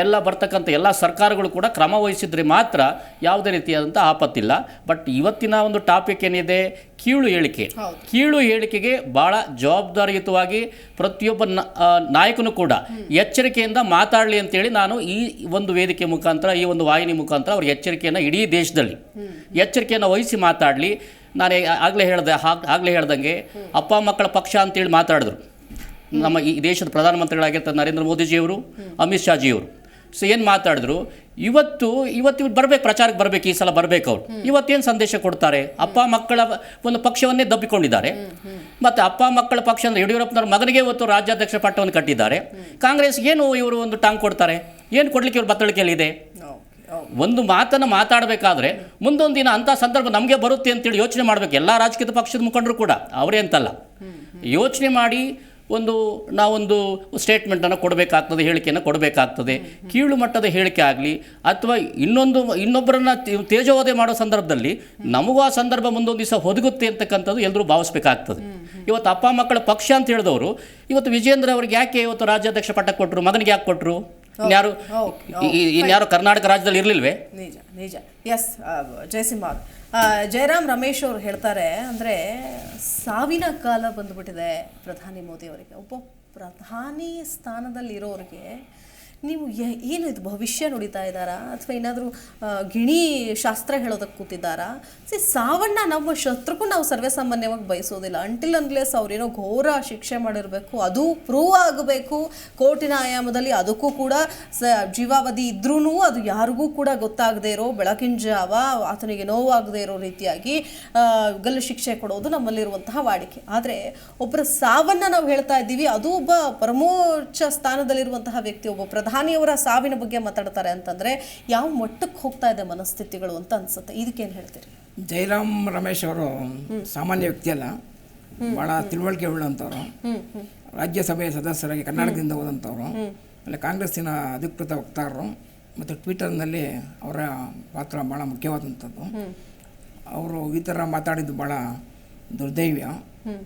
ಎಲ್ಲ ಬರ್ತಕ್ಕಂಥ ಎಲ್ಲ ಸರ್ಕಾರಗಳು ಕೂಡ ಕ್ರಮ ವಹಿಸಿದ್ರೆ ಮಾತ್ರ ಯಾವುದೇ ರೀತಿಯಾದಂಥ ಆಪತ್ತಿಲ್ಲ. ಬಟ್ ಇವತ್ತಿನ ಒಂದು ಟಾಪಿಕ್ ಏನಿದೆ, ಕೀಳು ಹೇಳಿಕೆ. ಕೀಳು ಹೇಳಿಕೆಗೆ ಭಾಳ ಜವಾಬ್ದಾರಿಯುತವಾಗಿ ಪ್ರತಿಯೊಬ್ಬ ನಾಯಕನು ಕೂಡ ಎಚ್ಚರಿಕೆಯಿಂದ ಮಾತಾಡಲಿ ಅಂತೇಳಿ ನಾನು ಈ ಒಂದು ವೇದಿಕೆ ಮುಖಾಂತರ, ಈ ಒಂದು ವಾಹಿನಿ ಮುಖಾಂತರ ಅವ್ರಿಗೆ ಎಚ್ಚರಿಕೆಯನ್ನು, ಇಡೀ ದೇಶದಲ್ಲಿ ಎಚ್ಚರಿಕೆಯನ್ನು ವಹಿಸಿ ಮಾತಾಡಲಿ. ನಾನು ಆಗಲೇ ಹೇಳ್ದಂಗೆ ಅಪ್ಪ ಮಕ್ಕಳ ಪಕ್ಷ ಅಂತೇಳಿ ಮಾತಾಡಿದ್ರು ನಮ್ಮ ಈ ದೇಶದ ಪ್ರಧಾನಮಂತ್ರಿಗಳಾಗಿರ್ತಾರೆ ನರೇಂದ್ರ ಮೋದಿಜಿಯವರು, ಅಮಿತ್ ಶಾಜಿಯವರು. ಸೊ ಏನು ಮಾತಾಡಿದ್ರು, ಇವತ್ತು ಬರಬೇಕು, ಪ್ರಚಾರಕ್ಕೆ ಬರಬೇಕು, ಈ ಸಲ ಬರಬೇಕು. ಅವರು ಇವತ್ತೇನು ಸಂದೇಶ ಕೊಡ್ತಾರೆ? ಅಪ್ಪ ಮಕ್ಕಳ ಒಂದು ಪಕ್ಷವನ್ನೇ ದಬ್ಬಿಕೊಂಡಿದ್ದಾರೆ. ಮತ್ತು ಅಪ್ಪ ಮಕ್ಕಳ ಪಕ್ಷ ಅಂದರೆ ಯಡಿಯೂರಪ್ಪನವ್ರ ಮಗನಿಗೆ ಇವತ್ತು ರಾಜ್ಯಾಧ್ಯಕ್ಷ ಪಟ್ಟವನ್ನು ಕಟ್ಟಿದ್ದಾರೆ. ಕಾಂಗ್ರೆಸ್ಗೆ ಏನು ಇವರು ಒಂದು ಟಾಂಗ್ ಕೊಡ್ತಾರೆ? ಏನು ಕೊಡಲಿಕ್ಕೆ ಇವ್ರ ಬತ್ತಳಿಕೆಯಲ್ಲಿದೆ? ಒಂದು ಮಾತನ್ನು ಮಾತಾಡಬೇಕಾದ್ರೆ ಮುಂದೊಂದು ದಿನ ಅಂಥ ಸಂದರ್ಭ ನಮಗೆ ಬರುತ್ತೆ ಅಂತೇಳಿ ಯೋಚನೆ ಮಾಡಬೇಕು. ಎಲ್ಲ ರಾಜಕೀಯ ಪಕ್ಷದ ಮುಖಂಡರು ಕೂಡ ಅವರೇ ಅಂತಲ್ಲ, ಯೋಚನೆ ಮಾಡಿ ನಾವೊಂದು ಸ್ಟೇಟ್ಮೆಂಟನ್ನು ಕೊಡಬೇಕಾಗ್ತದೆ, ಹೇಳಿಕೆಯನ್ನು ಕೊಡಬೇಕಾಗ್ತದೆ. ಕೀಳು ಮಟ್ಟದ ಹೇಳಿಕೆ ಆಗಲಿ ಅಥವಾ ಇನ್ನೊಬ್ಬರನ್ನು ತೇಜೋವಧೆ ಮಾಡೋ ಸಂದರ್ಭದಲ್ಲಿ ನಮಗೂ ಆ ಸಂದರ್ಭ ಮುಂದೊಂದು ದಿವಸ ಒದಗುತ್ತೆ ಅಂತಕ್ಕಂಥದ್ದು ಎಲ್ಲರೂ ಭಾವಿಸಬೇಕಾಗ್ತದೆ. ಇವತ್ತು ಅಪ್ಪ ಮಕ್ಕಳ ಪಕ್ಷ ಅಂತ ಹೇಳಿದವರು ಇವತ್ತು ವಿಜೇಂದ್ರ ಅವ್ರಿಗೆ ಯಾಕೆ ಇವತ್ತು ರಾಜ್ಯಾಧ್ಯಕ್ಷ ಪಟ್ಟ ಕೊಟ್ಟರು? ಮಗನಿಗೆ ಯಾಕೆ ಕೊಟ್ಟರು? ಇನ್ಯಾರು ಕರ್ನಾಟಕ ರಾಜ್ಯದಲ್ಲಿ ಇರಲಿಲ್ವೇ? ನಿಜ. ಎಸ್, ಜಯಸಿಂಹ ಜಯರಾಮ್ ರಮೇಶ್ ಅವರು ಹೇಳ್ತಾರೆ, ಅಂದರೆ ಸಾವಿನ ಕಾಲ ಬಂದುಬಿಟ್ಟಿದೆ ಪ್ರಧಾನಿ ಮೋದಿ ಅವರಿಗೆ. ಒಬ್ಬ ಪ್ರಧಾನಿ ಸ್ಥಾನದಲ್ಲಿರೋರಿಗೆ ನೀವು ಏನು ಇದು ಭವಿಷ್ಯ ನುಡಿತಾ ಇದ್ದಾರಾ ಅಥವಾ ಏನಾದರೂ ಗಿಣಿ ಶಾಸ್ತ್ರ ಹೇಳೋದಕ್ಕೆ ಕೂತಿದ್ದಾರಾ? ಸಾವನ್ನ ನಮ್ಮ ಶತ್ರುಗೂ ನಾವು ಸರ್ವೇಸಾಮಾನ್ಯವಾಗಿ ಬಯಸೋದಿಲ್ಲ. ಅಂಟಿಲ್ ಅನ್ಲೆಸ್ ಅವ್ರೇನೋ ಘೋರ ಶಿಕ್ಷೆ ಮಾಡಿರಬೇಕು, ಅದು ಪ್ರೂವ್ ಆಗಬೇಕು ಕೋರ್ಟಿನ ಆಯಾಮದಲ್ಲಿ. ಅದಕ್ಕೂ ಕೂಡ ಜೀವಾವಧಿ ಇದ್ರೂ ಅದು ಯಾರಿಗೂ ಕೂಡ ಗೊತ್ತಾಗದೇ ಇರೋ, ಬೆಳಕಿನ ಜಾವ ಆತನಿಗೆ ನೋವಾಗದೇ ಇರೋ ರೀತಿಯಾಗಿ ಗಲ್ಲು ಶಿಕ್ಷೆ ಕೊಡೋದು ನಮ್ಮಲ್ಲಿರುವಂತಹ ವಾಡಿಕೆ. ಆದರೆ ಒಬ್ಬರ ಸಾವನ್ನು ನಾವು ಹೇಳ್ತಾ ಇದ್ದೀವಿ, ಅದು ಒಬ್ಬ ಪರಮೋಚ್ಚ ಸ್ಥಾನದಲ್ಲಿರುವಂತಹ ವ್ಯಕ್ತಿ, ಒಬ್ಬ ಪ್ರಧಾನಿಯವರ ಸಾವಿನ ಬಗ್ಗೆ ಮಾತಾಡ್ತಾರೆ ಅಂತಂದರೆ ಯಾವ ಮಟ್ಟಕ್ಕೆ ಹೋಗ್ತಾ ಇದೆ ಮನಸ್ಥಿತಿಗಳು ಅಂತ ಅನ್ಸುತ್ತೆ. ಇದಕ್ಕೇನು ಹೇಳ್ತೀರಿ? ಜಯರಾಮ್ ರಮೇಶ್ ಅವರು ಸಾಮಾನ್ಯ ವ್ಯಕ್ತಿ ಅಲ್ಲ, ಭಾಳ ತಿಳುವಳಿಕೆ ಉಳ್ಳಂಥವ್ರು. ರಾಜ್ಯಸಭೆಯ ಸದಸ್ಯರಾಗಿ ಕರ್ನಾಟಕದಿಂದ ಹೋದಂಥವ್ರು, ಆಮೇಲೆ ಕಾಂಗ್ರೆಸ್ಸಿನ ಅಧಿಕೃತ ವಕ್ತಾರರು ಮತ್ತು ಟ್ವಿಟರ್ನಲ್ಲಿ ಅವರ ಪಾತ್ರ ಭಾಳ ಮುಖ್ಯವಾದಂಥದ್ದು. ಅವರು ಈ ಥರ ಮಾತಾಡಿದ್ದು ಭಾಳ ದುರ್ದೈವ್ಯ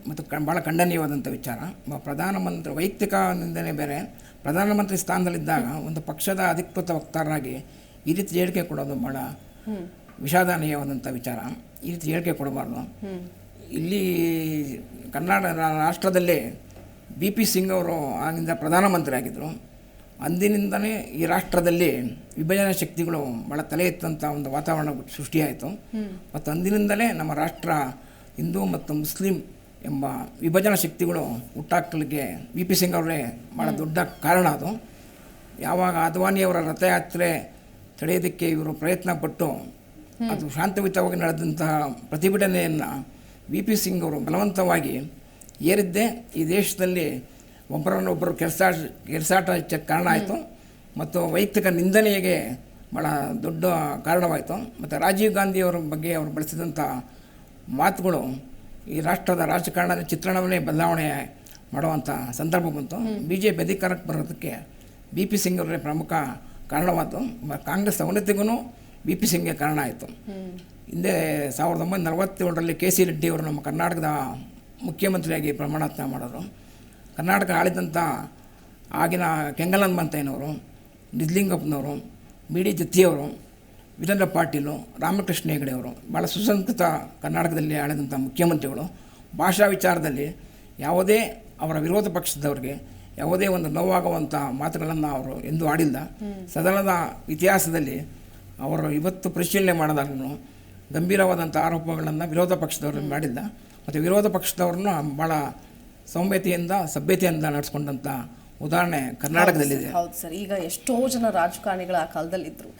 ಮತ್ತು ಭಾಳ ಖಂಡನೀಯವಾದಂಥ ವಿಚಾರ. ಪ್ರಧಾನಮಂತ್ರಿ ವೈಯಕ್ತಿಕ ನಿಂದನೆ ಬೇರೆ, ಪ್ರಧಾನಮಂತ್ರಿ ಸ್ಥಾನದಲ್ಲಿದ್ದಾಗ ಒಂದು ಪಕ್ಷದ ಅಧಿಕೃತ ವಕ್ತಾರರಾಗಿ ಈ ರೀತಿ ಹೇಳಿಕೆ ಕೊಡೋದು ಭಾಳ ವಿಷಾದನೀಯವಾದಂಥ ವಿಚಾರ. ಈ ರೀತಿ ಹೇಳಿಕೆ ಕೊಡಬಾರ್ದು. ಇಲ್ಲಿ ಕರ್ನಾಟಕ ರಾಷ್ಟ್ರದಲ್ಲಿ BP ಸಿಂಗ್ ಅವರು ಆಗಿಂದ ಪ್ರಧಾನಮಂತ್ರಿ ಆಗಿದ್ದರು. ಅಂದಿನಿಂದಲೇ ಈ ರಾಷ್ಟ್ರದಲ್ಲಿ ವಿಭಜನಾ ಶಕ್ತಿಗಳು ಭಾಳ ತಲೆ ಎತ್ತಂಥ ಒಂದು ವಾತಾವರಣ ಸೃಷ್ಟಿಯಾಯಿತು. ಮತ್ತು ಅಂದಿನಿಂದಲೇ ನಮ್ಮ ರಾಷ್ಟ್ರ ಹಿಂದೂ ಮತ್ತು ಮುಸ್ಲಿಂ ಎಂಬ ವಿಭಜನಾ ಶಕ್ತಿಗಳು ಹುಟ್ಟಾಕಲಿಕ್ಕೆ BP ಸಿಂಗ್ ಅವರೇ ಭಾಳ ದೊಡ್ಡ ಕಾರಣ. ಅದು ಯಾವಾಗ ಅದ್ವಾನಿಯವರ ರಥಯಾತ್ರೆ ತಡೆಯೋದಕ್ಕೆ ಇವರು ಪ್ರಯತ್ನ ಪಟ್ಟು ಅದು ಶಾಂತಿಯುತವಾಗಿ ನಡೆದಂತಹ ಪ್ರತಿಭಟನೆಯನ್ನು BP ಸಿಂಗ್ ಅವರು ಬಲವಂತವಾಗಿ ಏರಿದ್ದೇ ಈ ದೇಶದಲ್ಲಿ ಒಬ್ಬರನ್ನೊಬ್ಬರು ಕೆರಸಾಟ ಹೆಚ್ಚಕ್ಕೆ ಕಾರಣ ಆಯಿತು ಮತ್ತು ವೈಯಕ್ತಿಕ ನಿಂದನೆಗೆ ಭಾಳ ದೊಡ್ಡ ಕಾರಣವಾಯಿತು. ಮತ್ತು ರಾಜೀವ್ ಗಾಂಧಿಯವರ ಬಗ್ಗೆ ಅವರು ಬಳಸಿದಂಥ ಮಾತುಗಳು ಈ ರಾಷ್ಟ್ರದ ರಾಜಕಾರಣದ ಚಿತ್ರಣವನ್ನೇ ಬದಲಾವಣೆ ಮಾಡುವಂಥ ಸಂದರ್ಭ ಬಂತು. BJP ಅಧಿಕಾರಕ್ಕೆ ಬರೋದಕ್ಕೆ BP ಸಿಂಗ್ ಅವರೇ ಪ್ರಮುಖ ಕಾರಣವಾಯಿತು. ಕಾಂಗ್ರೆಸ್ ಅವನತಿಗೂ BP ಸಿಂಗ್ಗೆ ಕಾರಣ ಆಯಿತು. ಹಿಂದೆ 1947ರಲ್ಲಿ KC ರೆಡ್ಡಿ ಅವರು ನಮ್ಮ ಕರ್ನಾಟಕದ ಮುಖ್ಯಮಂತ್ರಿಯಾಗಿ ಪ್ರಮಾಣವಚನ ಮಾಡೋರು. ಕರ್ನಾಟಕ ಆಳಿದಂಥ ಆಗಿನ ಕೆಂಗಲನ್ ಮಂತಯ್ಯನವರು, ನಿಜಲಿಂಗಪ್ಪನವರು, BD ಜತ್ತಿಯವರು, ವೀರೇಂದ್ರ ಪಾಟೀಲು, ರಾಮಕೃಷ್ಣ ಹೆಗಡೆ ಅವರು ಭಾಳ ಸುಸಂಸ್ಕೃತ ಕರ್ನಾಟಕದಲ್ಲಿ ಆಳಿದಂಥ ಮುಖ್ಯಮಂತ್ರಿಗಳು. ಭಾಷಾ ವಿಚಾರದಲ್ಲಿ ಯಾವುದೇ ಅವರ ವಿರೋಧ ಪಕ್ಷದವ್ರಿಗೆ ಯಾವುದೇ ಒಂದು ನೋವಾಗುವಂಥ ಮಾತುಗಳನ್ನು ಅವರು ಎಂದೂ ಆಡಿಲ್ಲ. ಸದನದ ಇತಿಹಾಸದಲ್ಲಿ ಅವರು ಇವತ್ತು ಪರಿಶೀಲನೆ ಮಾಡಿದಾಗಲೂ ಗಂಭೀರವಾದಂಥ ಆರೋಪಗಳನ್ನು ವಿರೋಧ ಪಕ್ಷದವ್ರನ್ನ ಮಾಡಿಲ್ಲ. ಮತ್ತು ವಿರೋಧ ಪಕ್ಷದವ್ರನ್ನ ಭಾಳ ಸೌಮ್ಯತೆಯಿಂದ ಸಭ್ಯತೆಯಿಂದ ನಡೆಸ್ಕೊಂಡಂಥ ಉದಾಹರಣೆ ಕರ್ನಾಟಕದಲ್ಲಿದೆ. ಹೌದು ಸರ್. ಈಗ ಎಷ್ಟೋ ಜನ ರಾಜಕಾರಣಿಗಳು ಆ ಕಾಲದಲ್ಲಿ ಇದ್ರು,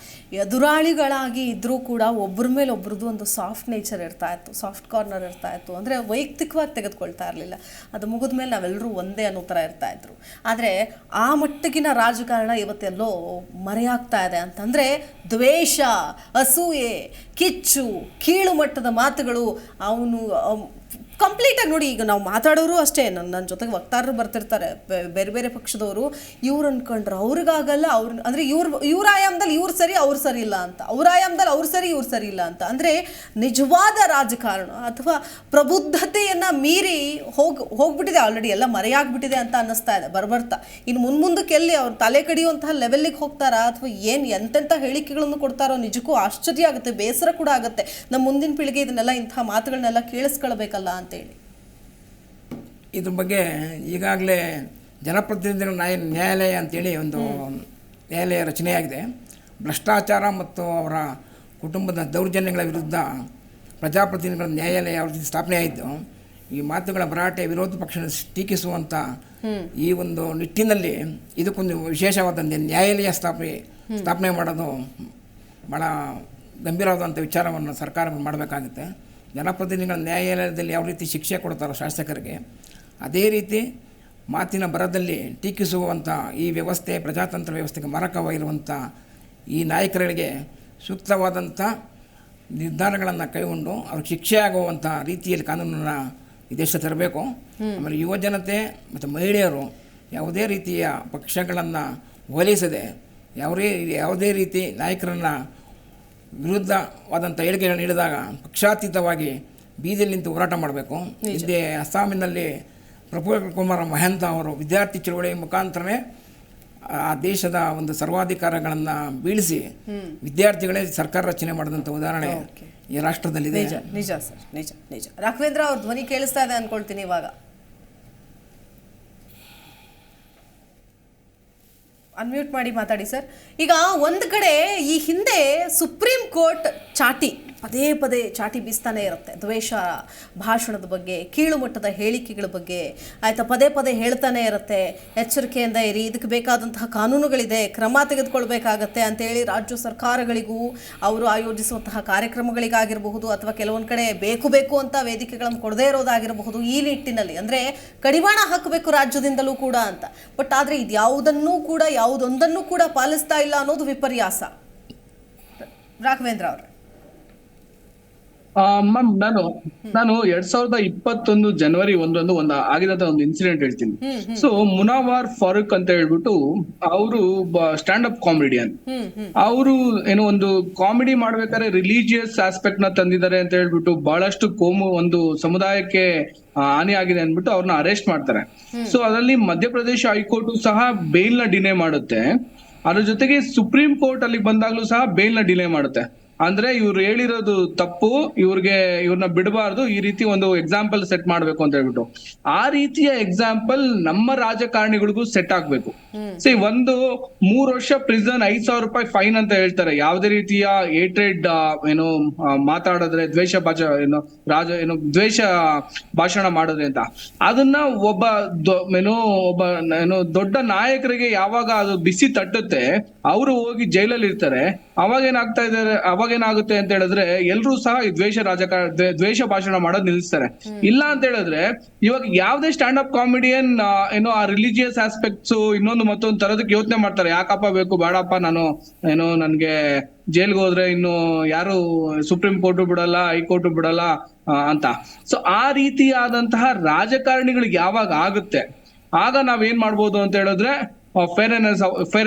ಎದುರಾಳಿಗಳಾಗಿ ಇದ್ರೂ ಕೂಡ ಒಬ್ಬರ ಮೇಲೆ ಒಬ್ರದ್ದು ಒಂದು ಸಾಫ್ಟ್ ನೇಚರ್ ಇರ್ತಾ ಇತ್ತು, ಸಾಫ್ಟ್ ಕಾರ್ನರ್ ಇರ್ತಾ ಇತ್ತು. ಅಂದರೆ ವೈಯಕ್ತಿಕವಾಗಿ ತೆಗೆದುಕೊಳ್ತಾ ಇರಲಿಲ್ಲ. ಅದು ಮುಗಿದ ಮೇಲೆ ನಾವೆಲ್ಲರೂ ಒಂದೇ ಅನ್ನೋ ಥರ ಇರ್ತಾ ಇದ್ರು. ಆದರೆ ಆ ಮಟ್ಟಿಗಿನ ರಾಜಕಾರಣ ಇವತ್ತೆಲ್ಲೋ ಮರೆಯಾಗ್ತಾ ಇದೆ. ಅಂತಂದರೆ ದ್ವೇಷ, ಅಸೂಯೆ, ಕಿಚ್ಚು, ಕೀಳು ಮಟ್ಟದ ಮಾತುಗಳು. ಅವನು ಕಂಪ್ಲೀಟಾಗಿ ನೋಡಿ, ಈಗ ನಾವು ಮಾತಾಡೋರು ಅಷ್ಟೇ, ನನ್ನ ಜೊತೆಗೆ ವಕ್ತಾರರು ಬರ್ತಿರ್ತಾರೆ ಬೇರೆ ಬೇರೆ ಪಕ್ಷದವರು. ಇವ್ರು ಅನ್ಕೊಂಡ್ರೆ ಅವ್ರಿಗಾಗಲ್ಲ, ಅಂದರೆ ಇವ್ರ ಆಯಾಮದಲ್ಲಿ ಇವ್ರು ಸರಿ ಅವ್ರು ಸರಿ ಇಲ್ಲ ಅಂತ, ಅವ್ರ ಆಯಾಮದಲ್ಲಿ ಅವ್ರು ಸರಿ ಇವ್ರು ಸರಿ ಇಲ್ಲ ಅಂತ. ಅಂದರೆ ನಿಜವಾದ ರಾಜಕಾರಣ ಅಥವಾ ಪ್ರಬುದ್ಧತೆಯನ್ನು ಮೀರಿ ಹೋಗ್ಬಿಟ್ಟಿದೆ, ಆಲ್ರೆಡಿ ಎಲ್ಲ ಮರೆಯಾಗ್ಬಿಟ್ಟಿದೆ ಅಂತ ಅನ್ನಿಸ್ತಾ ಇದೆ ಬರ್ಬರ್ತಾ. ಇನ್ನು ಮುಂದಕ್ಕೆ ಎಲ್ಲಿ ಅವ್ರು ತಲೆ ಕಡಿಯುವಂತಹ ಲೆವೆಲ್ಲಿಗೆ ಹೋಗ್ತಾರಾ ಅಥವಾ ಏನು ಎಂತೆಂಥ ಹೇಳಿಕೆಗಳನ್ನು ಕೊಡ್ತಾರೋ ನಿಜಕ್ಕೂ ಆಶ್ಚರ್ಯ ಆಗುತ್ತೆ, ಬೇಸರ ಕೂಡ ಆಗುತ್ತೆ. ನಮ್ಮ ಮುಂದಿನ ಪೀಳಿಗೆ ಇದನ್ನೆಲ್ಲ ಇಂಥ ಮಾತುಗಳನ್ನೆಲ್ಲ ಕೇಳಿಸ್ಕೊಳ್ಬೇಕಲ್ಲ ಅಂತೇಳಿ. ಇದ್ರ ಬಗ್ಗೆ ಈಗಾಗಲೇ ಜನಪ್ರತಿನಿಧಿಗಳ ನ್ಯಾಯಾಲಯ ಅಂತೇಳಿ ಒಂದು ನ್ಯಾಯಾಲಯ ರಚನೆಯಾಗಿದೆ. ಭ್ರಷ್ಟಾಚಾರ ಮತ್ತು ಅವರ ಕುಟುಂಬದ ದೌರ್ಜನ್ಯಗಳ ವಿರುದ್ಧ ಪ್ರಜಾಪ್ರತಿನಿಧಿಗಳ ನ್ಯಾಯಾಲಯ ಅವ್ರ ಜೊತೆ ಸ್ಥಾಪನೆ ಆಯಿತು. ಈ ಮಾತುಗಳ ಭರಾಟೆ ವಿರೋಧ ಪಕ್ಷ ಟೀಕಿಸುವಂಥ ಈ ಒಂದು ನಿಟ್ಟಿನಲ್ಲಿ ಇದಕ್ಕೊಂದು ವಿಶೇಷವಾದ ನ್ಯಾಯಾಲಯ ಸ್ಥಾಪನೆ ಮಾಡೋದು ಭಾಳ ಗಂಭೀರವಾದಂಥ ವಿಚಾರವನ್ನು ಸರ್ಕಾರ ಮಾಡಬೇಕಾಗುತ್ತೆ. ಜನಪ್ರತಿನಿಧಿಗಳ ನ್ಯಾಯಾಲಯದಲ್ಲಿ ಯಾವ ರೀತಿ ಶಿಕ್ಷೆ ಕೊಡ್ತಾರೋ ಶಾಸಕರಿಗೆ, ಅದೇ ರೀತಿ ಮಾತಿನ ಬರದಲ್ಲಿ ಟೀಕಿಸುವಂಥ ಈ ವ್ಯವಸ್ಥೆ, ಪ್ರಜಾತಂತ್ರ ವ್ಯವಸ್ಥೆಗೆ ಮಾರಕವಾಗಿರುವಂಥ ಈ ನಾಯಕರಿಗೆ ಸೂಕ್ತವಾದಂಥ ನಿರ್ಧಾರಗಳನ್ನು ಕೈಗೊಂಡು ಅವ್ರಿಗೆ ಶಿಕ್ಷೆ ಆಗುವಂಥ ರೀತಿಯಲ್ಲಿ ಕಾನೂನನ್ನು ಈ ದೇಶ ತರಬೇಕು. ಆಮೇಲೆ ಯುವಜನತೆ ಮತ್ತು ಮಹಿಳೆಯರು ಯಾವುದೇ ರೀತಿಯ ಪಕ್ಷಗಳನ್ನು ಹೋಲಿಸದೆ ಯಾವುದೇ ರೀತಿ ನಾಯಕರನ್ನು ವಿರುದ್ಧವಾದಂಥ ಹೇಳಿಕೆಗಳನ್ನು ನೀಡಿದಾಗ ಪಕ್ಷಾತೀತವಾಗಿ ಬೀದಿಯಲ್ಲಿ ನಿಂತು ಹೋರಾಟ ಮಾಡಬೇಕು. ಹಿಂದೆ ಅಸ್ಸಾಮಿನಲ್ಲಿ ಪ್ರಫುಲ್ಲ ಕುಮಾರ್ ಮಹಂತ ಅವರು ವಿದ್ಯಾರ್ಥಿ ಚಳವಳಿ ಮುಖಾಂತರನೇ ಆ ದೇಶದ ಒಂದು ಸರ್ವಾಧಿಕಾರಗಳನ್ನು ಬೀಳಿಸಿ ವಿದ್ಯಾರ್ಥಿಗಳೇ ಸರ್ಕಾರ ರಚನೆ ಮಾಡಿದಂಥ ಉದಾಹರಣೆ ಈ ರಾಷ್ಟ್ರದಲ್ಲಿದೆ. ನಿಜ ಸರ್, ನಿಜ ನಿಜ. ರಾಘವೇಂದ್ರ ಅವ್ರ ಧ್ವನಿ ಕೇಳಿಸ್ತಾ ಇದೆ ಅನ್ಕೊಳ್ತೀನಿ ಇವಾಗ. ಅನ್ಮ್ಯೂಟ್ ಮಾಡಿ ಮಾತಾಡಿ ಸರ್. ಈಗ ಒಂದು ಕಡೆ ಈ ಹಿಂದೆ ಸುಪ್ರೀಂ ಕೋರ್ಟ್ ಪದೇ ಪದೇ ಚಾಟಿ ಬೀಸ್ತಾನೆ ಇರುತ್ತೆ ದ್ವೇಷ ಭಾಷಣದ ಬಗ್ಗೆ, ಕೀಳು ಮಟ್ಟದ ಹೇಳಿಕೆಗಳ ಬಗ್ಗೆ ಆಯಿತಾ, ಪದೇ ಪದೇ ಹೇಳ್ತಾನೆ ಇರುತ್ತೆ ಎಚ್ಚರಿಕೆಯಿಂದ ಇರಿ, ಇದಕ್ಕೆ ಬೇಕಾದಂತಹ ಕಾನೂನುಗಳಿದೆ, ಕ್ರಮ ತೆಗೆದುಕೊಳ್ಬೇಕಾಗತ್ತೆ ಅಂತೇಳಿ ರಾಜ್ಯ ಸರ್ಕಾರಗಳಿಗೂ ಅವರು ಆಯೋಜಿಸುವಂತಹ ಕಾರ್ಯಕ್ರಮಗಳಿಗಾಗಿರಬಹುದು ಅಥವಾ ಕೆಲವೊಂದು ಕಡೆ ಬೇಕು ಅಂತ ವೇದಿಕೆಗಳನ್ನು ಕೊಡದೇ ಇರೋದಾಗಿರಬಹುದು. ಈ ನಿಟ್ಟಿನಲ್ಲಿ ಅಂದರೆ ಕಡಿವಾಣ ಹಾಕಬೇಕು ರಾಜ್ಯದಿಂದಲೂ ಕೂಡ ಅಂತ. ಬಟ್ ಆದರೆ ಇದು ಯಾವುದೊಂದನ್ನು ಕೂಡ ಪಾಲಿಸ್ತಾ ಇಲ್ಲ ಅನ್ನೋದು ವಿಪರ್ಯಾಸ. ರಾಘವೇಂದ್ರ ಅವರು ಮ್ಯಾಮ್ ನಾನು 2021 ಜನವರಿ 1 ಒಂದು ಆಗಿದಂತ ಒಂದು ಇನ್ಸಿಡೆಂಟ್ ಹೇಳ್ತೀನಿ. ಸೊ ಮುನಾವಾರ್ ಫಾರೂಕ್ ಅಂತ ಹೇಳ್ಬಿಟ್ಟು ಅವರು ಸ್ಟ್ಯಾಂಡ್ ಅಪ್ ಕಾಮಿಡಿಯನ್. ಅವರು ಏನೋ ಒಂದು ಕಾಮಿಡಿ ಮಾಡ್ಬೇಕಾದ್ರೆ ರಿಲಿಜಿಯಸ್ ಆಸ್ಪೆಕ್ಟ್ ನ ತಂದಿದ್ದಾರೆ ಅಂತ ಹೇಳ್ಬಿಟ್ಟು ಬಹಳಷ್ಟು ಒಂದು ಸಮುದಾಯಕ್ಕೆ ಹಾನಿ ಆಗಿದೆ ಅಂದ್ಬಿಟ್ಟು ಅವ್ರನ್ನ ಅರೆಸ್ಟ್ ಮಾಡ್ತಾರೆ. ಸೊ ಅದರಲ್ಲಿ ಮಧ್ಯಪ್ರದೇಶ ಹೈಕೋರ್ಟ್ ಸಹ ಬೇಲ್ ನ ಡಿನೇ ಮಾಡುತ್ತೆ. ಅದ್ರ ಜೊತೆಗೆ ಸುಪ್ರೀಂ ಕೋರ್ಟ್ ಅಲ್ಲಿ ಬಂದಾಗ್ಲೂ ಸಹ ಬೇಲ್ ನ ಡಿಲೇ ಮಾಡುತ್ತೆ. ಅಂದ್ರೆ ಇವ್ರು ಹೇಳಿರೋದು ತಪ್ಪು, ಇವ್ರನ್ನ ಬಿಡಬಾರ್ದು, ಈ ರೀತಿ ಒಂದು ಎಕ್ಸಾಂಪಲ್ ಸೆಟ್ ಮಾಡ್ಬೇಕು ಅಂತ ಹೇಳ್ಬಿಟ್ಟು ಆ ರೀತಿಯ ಎಕ್ಸಾಂಪಲ್ ನಮ್ಮ ರಾಜಕಾರಣಿಗಳಿಗೂ ಸೆಟ್ ಆಗ್ಬೇಕು. ಒಂದು 3 ವರ್ಷ ಪ್ರಿಸನ್, 5,000 ರೂಪಾಯಿ ಫೈನ್ ಅಂತ ಹೇಳ್ತಾರೆ ಯಾವುದೇ ರೀತಿಯ ಹೇಟ್ರೆಡ್ ಮಾತಾಡಿದ್ರೆ, ದ್ವೇಷ ಭಾಷಣ ಮಾಡಿದ್ರೆ ಅಂತ. ಅದನ್ನ ಒಬ್ಬ ದೊಡ್ಡ ನಾಯಕರಿಗೆ ಯಾವಾಗ ಅದು ಬಿಸಿ ತಟ್ಟುತ್ತೆ, ಅವರು ಹೋಗಿ ಜೈಲಲ್ಲಿ ಇರ್ತಾರೆ. ಅವಾಗೇನಾಗುತ್ತೆ ಅಂತ ಹೇಳಿದ್ರೆ ಎಲ್ರೂ ಸಹ ಈ ದ್ವೇಷ ಭಾಷಣ ಮಾಡೋದ್ ನಿಲ್ಲಿಸ್ತಾರೆ. ಇಲ್ಲ ಅಂತ ಹೇಳಿದ್ರೆ ಇವಾಗ ಯಾವ್ದೇ ಸ್ಟ್ಯಾಂಡ್ ಅಪ್ ಕಾಮಿಡಿಯನ್ ಆ ರಿಲಿಜಿಯಸ್ ಆಸ್ಪೆಕ್ಟ್ಸ್ ಇನ್ನೊಂದು ಮತ್ತೊಂದು ತರೋದಕ್ಕೆ ಯೋಚನೆ ಮಾಡ್ತಾರೆ. ಯಾಕಪ್ಪ ಬೇಕು, ಬೇಡಪ್ಪ, ನಾನು ನನ್ಗೆ ಜೈಲ್ಗೆ ಹೋದ್ರೆ ಇನ್ನು ಯಾರು ಸುಪ್ರೀಂ ಕೋರ್ಟ್ ಬಿಡಲ್ಲ, ಹೈಕೋರ್ಟ್ ಬಿಡಲ್ಲ ಅಂತ. ಸೊ ಆ ರೀತಿಯಾದಂತಹ ರಾಜಕಾರಣಿಗಳಿಗೆ ಯಾವಾಗ ಆಗುತ್ತೆ, ಆಗ ನಾವೇನ್ ಮಾಡ್ಬೋದು ಅಂತ ಹೇಳಿದ್ರೆ ಫೇರ್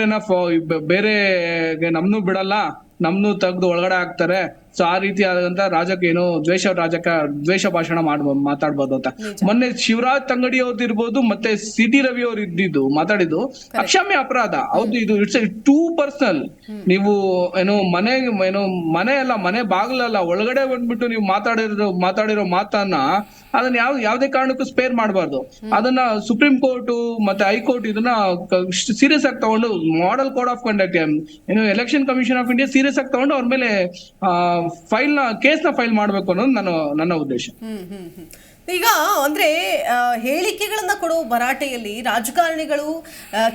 ಎನಫ್, ಬೇರೆ ನಮ್ನು ಬಿಡಲ್ಲ, ನಮ್ನು ತೆಗ್ದು ಒಳಗಡೆ ಹಾಕ್ತಾರೆ. ಸೊ ಆ ರೀತಿ ಆದಂತ ದ್ವೇಷ ಭಾಷಣ ಮಾತಾಡ್ಬೋದು ಅಂತ. ಮೊನ್ನೆ ಶಿವರಾಜ್ ತಂಗಡಿ ಅವ್ರದ್ದು ಇರ್ಬೋದು, ಮತ್ತೆ ಸಿಟಿ ರವಿ ಅವ್ರು ಮಾತಾಡಿದ್ದು ಅಕ್ಷಮ್ಯ ಅಪರಾಧ. ಹೌದು, ಇದು ಇಟ್ಸ್ ಟೂ ಪರ್ಸನಲ್. ನೀವು ಮನೆ ಬಾಗ್ಲಲ್ಲ, ಒಳಗಡೆ ಬಂದ್ಬಿಟ್ಟು ನೀವು ಮಾತಾಡಿರೋ ಮಾತನ್ನ ಅದನ್ನ ಯಾವ್ದೇ ಕಾರಣಕ್ಕೂ ಸ್ಪೇರ್ ಮಾಡಬಾರ್ದು. ಅದನ್ನ ಸುಪ್ರೀಂ ಕೋರ್ಟ್ ಮತ್ತೆ ಹೈಕೋರ್ಟ್ ಇದನ್ನ ಸೀರಿಯಸ್ ಆಗಿ ತಗೊಂಡು, model code of conduct election commission of India serious ಆಗಿ ತಗೊಂಡು ಅವ್ರ ಮೇಲೆ ಕೇಸ್ನ ಫೈಲ್ ಮಾಡ್ಬೇಕು ಅನ್ನೋದು ನನ್ನ ಉದ್ದೇಶ. ಈಗ ಅಂದ್ರೆ ಹೇಳಿಕೆಗಳನ್ನ ಕೊಡೋ ಭರಾಟೆಯಲ್ಲಿ ರಾಜಕಾರಣಿಗಳು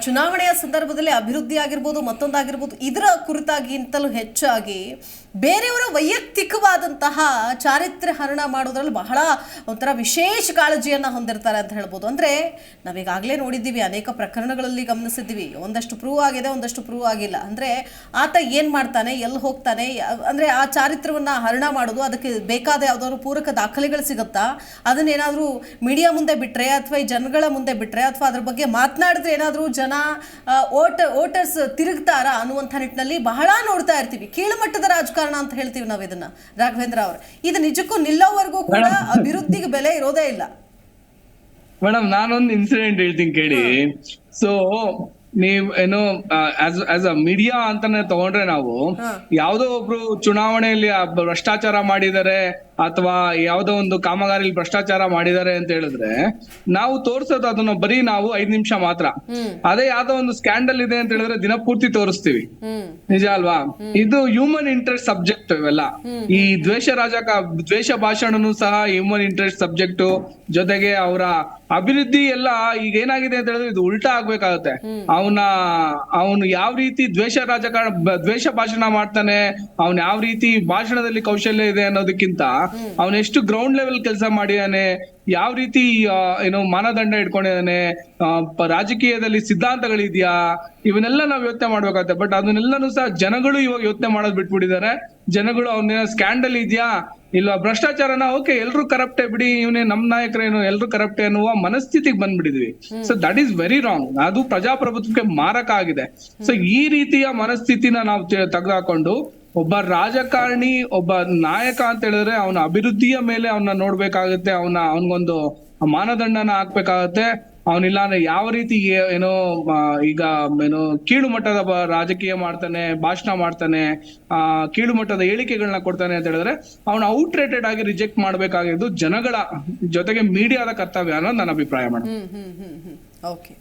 ಚುನಾವಣೆಯ ಸಂದರ್ಭದಲ್ಲಿ ಅಭಿವೃದ್ಧಿ ಆಗಿರ್ಬೋದು, ಮತ್ತೊಂದಾಗಿರ್ಬೋದು, ಇದರ ಕುರಿತಾಗಿಂತಲೂ ಹೆಚ್ಚಾಗಿ ಬೇರೆಯವರ ವೈಯಕ್ತಿಕವಾದಂತಹ ಚಾರಿತ್ರ್ಯ ಹರಣ ಮಾಡೋದ್ರಲ್ಲಿ ಬಹಳ ಒಂಥರ ವಿಶೇಷ ಕಾಳಜಿಯನ್ನ ಹೊಂದಿರ್ತಾರೆ ಅಂತ ಹೇಳ್ಬೋದು. ಅಂದ್ರೆ ನಾವೀಗಾಗಲೇ ನೋಡಿದ್ದೀವಿ, ಅನೇಕ ಪ್ರಕರಣಗಳಲ್ಲಿ ಗಮನಿಸಿದ್ದೀವಿ. ಒಂದಷ್ಟು ಪ್ರೂವ್ ಆಗಿದೆ, ಒಂದಷ್ಟು ಪ್ರೂವ್ ಆಗಿಲ್ಲ. ಅಂದ್ರೆ ಆತ ಏನ್ ಮಾಡ್ತಾನೆ, ಎಲ್ಲಿ ಹೋಗ್ತಾನೆ, ಅಂದ್ರೆ ಆ ಚಾರಿತ್ರ್ಯವನ್ನ ಹರಣ ಮಾಡೋದು, ಅದಕ್ಕೆ ಬೇಕಾದ ಯಾವ್ದಾದ್ರು ಪೂರಕ ದಾಖಲೆಗಳು ಸಿಗುತ್ತಾ, ಅದನ್ನೇನಾದ್ರೂ ಮೀಡಿಯಾ ಮುಂದೆ ಬಿಟ್ರೆ ಅಥವಾ ಈ ಜನಗಳ ಮುಂದೆ ಬಿಟ್ರೆ ಅಥವಾ ಅದ್ರ ಬಗ್ಗೆ ಮಾತನಾಡಿದ್ರೆ ಏನಾದ್ರೂ ಜನ ವೋಟರ್ಸ್ ತಿರುಗ್ತಾರಾ ಅನ್ನುವಂಥ ನಿಟ್ಟಿನಲ್ಲಿ ಬಹಳ ನೋಡ್ತಾ ಇರ್ತೀವಿ. ಕೀಳುಮಟ್ಟದ ರಾಜಕಾರಣ ಅಂತ ಹೇಳ್ತೀವಿ ನಾವು ಇದನ್ನ. ರಾಘವೇಂದ್ರ ಅವರು, ಇದು ನಿಜಕ್ಕೂ ನಿಲ್ಲೋವರೆಗೂ ಕೂಡ ಅಭಿವೃದ್ಧಿಗೆ ಬೆಲೆ ಇರೋದೇ ಇಲ್ಲ. ಮೇಡಮ್, ನಾನೊಂದು ಇನ್ಸಿಡೆಂಟ್ ಹೇಳ್ತೀನಿ ಕೇಳಿ. ಸೊ ನೀವ್ ಆಸ್ ಅ ಮೀಡಿಯಾ ಅಂತಾನೆ ತಗೊಂಡ್ರೆ, ನಾವು ಯಾವ್ದೋ ಒಬ್ರು ಚುನಾವಣೆಯಲ್ಲಿ ಭ್ರಷ್ಟಾಚಾರ ಮಾಡಿದ್ದಾರೆ ಅಥವಾ ಯಾವ್ದೋ ಒಂದು ಕಾಮಗಾರಿಲಿ ಭ್ರಷ್ಟಾಚಾರ ಮಾಡಿದ್ದಾರೆ ಅಂತ ಹೇಳಿದ್ರೆ ನಾವು ತೋರ್ಸೋದು ಅದನ್ನ ಬರೀ ನಾವು 5 ನಿಮಿಷ ಮಾತ್ರ. ಅದೇ ಯಾವ್ದೋ ಒಂದು ಸ್ಕ್ಯಾಂಡಲ್ ಇದೆ ಅಂತ ಹೇಳಿದ್ರೆ ದಿನ ಪೂರ್ತಿ ತೋರಿಸ್ತೀವಿ, ನಿಜ ಅಲ್ವಾ? ಇದು ಹ್ಯೂಮನ್ ಇಂಟ್ರೆಸ್ಟ್ ಸಬ್ಜೆಕ್ಟ್. ಇವೆಲ್ಲ ಈ ದ್ವೇಷ ಭಾಷಣನು ಸಹ ಹ್ಯೂಮನ್ ಇಂಟ್ರೆಸ್ಟ್ ಸಬ್ಜೆಕ್ಟ್. ಜೊತೆಗೆ ಅವರ ಅಭಿವೃದ್ಧಿ ಎಲ್ಲ ಈಗ ಏನಾಗಿದೆ ಅಂತ ಹೇಳಿದ್ರೆ ಇದು ಉಲ್ಟಾ ಆಗ್ಬೇಕಾಗತ್ತೆ. ಅವನು ಯಾವ ರೀತಿ ದ್ವೇಷ ಭಾಷಣ ಮಾಡ್ತಾನೆ, ಅವನ್ ಯಾವ ರೀತಿ ಭಾಷಣದಲ್ಲಿ ಕೌಶಲ್ಯ ಇದೆ ಅನ್ನೋದಕ್ಕಿಂತ ಅವನ್ ಎಷ್ಟು ಗ್ರೌಂಡ್ ಲೆವೆಲ್ ಕೆಲಸ ಮಾಡಿದಾನೆ, ಯಾವ ರೀತಿ ಮಾನದಂಡ ಇಟ್ಕೊಂಡಿದ್ದಾನೆ, ರಾಜಕೀಯದಲ್ಲಿ ಸಿದ್ಧಾಂತಗಳಿದ್ಯಾ, ಇವನ್ನೆಲ್ಲ ನಾವು ಯೋಚನೆ ಮಾಡ್ಬೇಕಾಗತ್ತೆ. ಬಟ್ ಅದನ್ನೆಲ್ಲನೂ ಸಹ ಜನಗಳು ಇವಾಗ ಯೋಚನೆ ಮಾಡೋದ್ ಬಿಟ್ಬಿಟ್ಟಿದ್ದಾರೆ. ಜನಗಳು ಅವನ ಸ್ಕ್ಯಾಂಡಲ್ ಇದೆಯಾ ಇಲ್ವಾ, ಭ್ರಷ್ಟಾಚಾರನ ಓಕೆ ಎಲ್ರು ಕರಪ್ಟೇ ಬಿಡಿ, ಇವನೇ ನಮ್ ನಾಯಕರೇನು ಎಲ್ರು ಕರಪ್ಟೇ ಅನ್ನುವ ಮನಸ್ಥಿತಿಗೆ ಬಂದ್ಬಿಟ್ಟಿದ್ವಿ. So that is very wrong. ಅದು ಪ್ರಜಾಪ್ರಭುತ್ವಕ್ಕೆ ಮಾರಕ ಆಗಿದೆ. ಸೊ ಈ ರೀತಿಯ ಮನಸ್ಥಿತಿನ ನಾವು ತೆಗೆದುಹಾಕೊಂಡು ಒಬ್ಬ ರಾಜಕಾರಣಿ, ಒಬ್ಬ ನಾಯಕ ಅಂತ ಹೇಳಿದ್ರೆ ಅವನ ಅಭಿವೃದ್ಧಿಯ ಮೇಲೆ ಅವನ್ನ ನೋಡ್ಬೇಕಾಗತ್ತೆ, ಅವನಿಗೊಂದು ಮಾನದಂಡನ ಹಾಕ್ಬೇಕಾಗತ್ತೆ. ಅವನಿಲ್ಲ ಅಂದ್ರೆ ಯಾವ ರೀತಿ ಈಗ ಕೀಳು ಮಟ್ಟದ ರಾಜಕೀಯ ಮಾಡ್ತಾನೆ, ಭಾಷಣ ಮಾಡ್ತಾನೆ, ಕೀಳು ಮಟ್ಟದ ಹೇಳಿಕೆಗಳನ್ನ ಕೊಡ್ತಾನೆ ಅಂತ ಹೇಳಿದ್ರೆ ಅವನು ಔಟ್ರೇಟೆಡ್ ಆಗಿ ರಿಜೆಕ್ಟ್ ಮಾಡ್ಬೇಕಾಗಿದ್ದು ಜನಗಳ ಜೊತೆಗೆ ಮೀಡಿಯಾದ ಕರ್ತವ್ಯ ಅನ್ನೋದು ನನ್ನ ಅಭಿಪ್ರಾಯ ಮೇಡಮ್. ಓಕೆ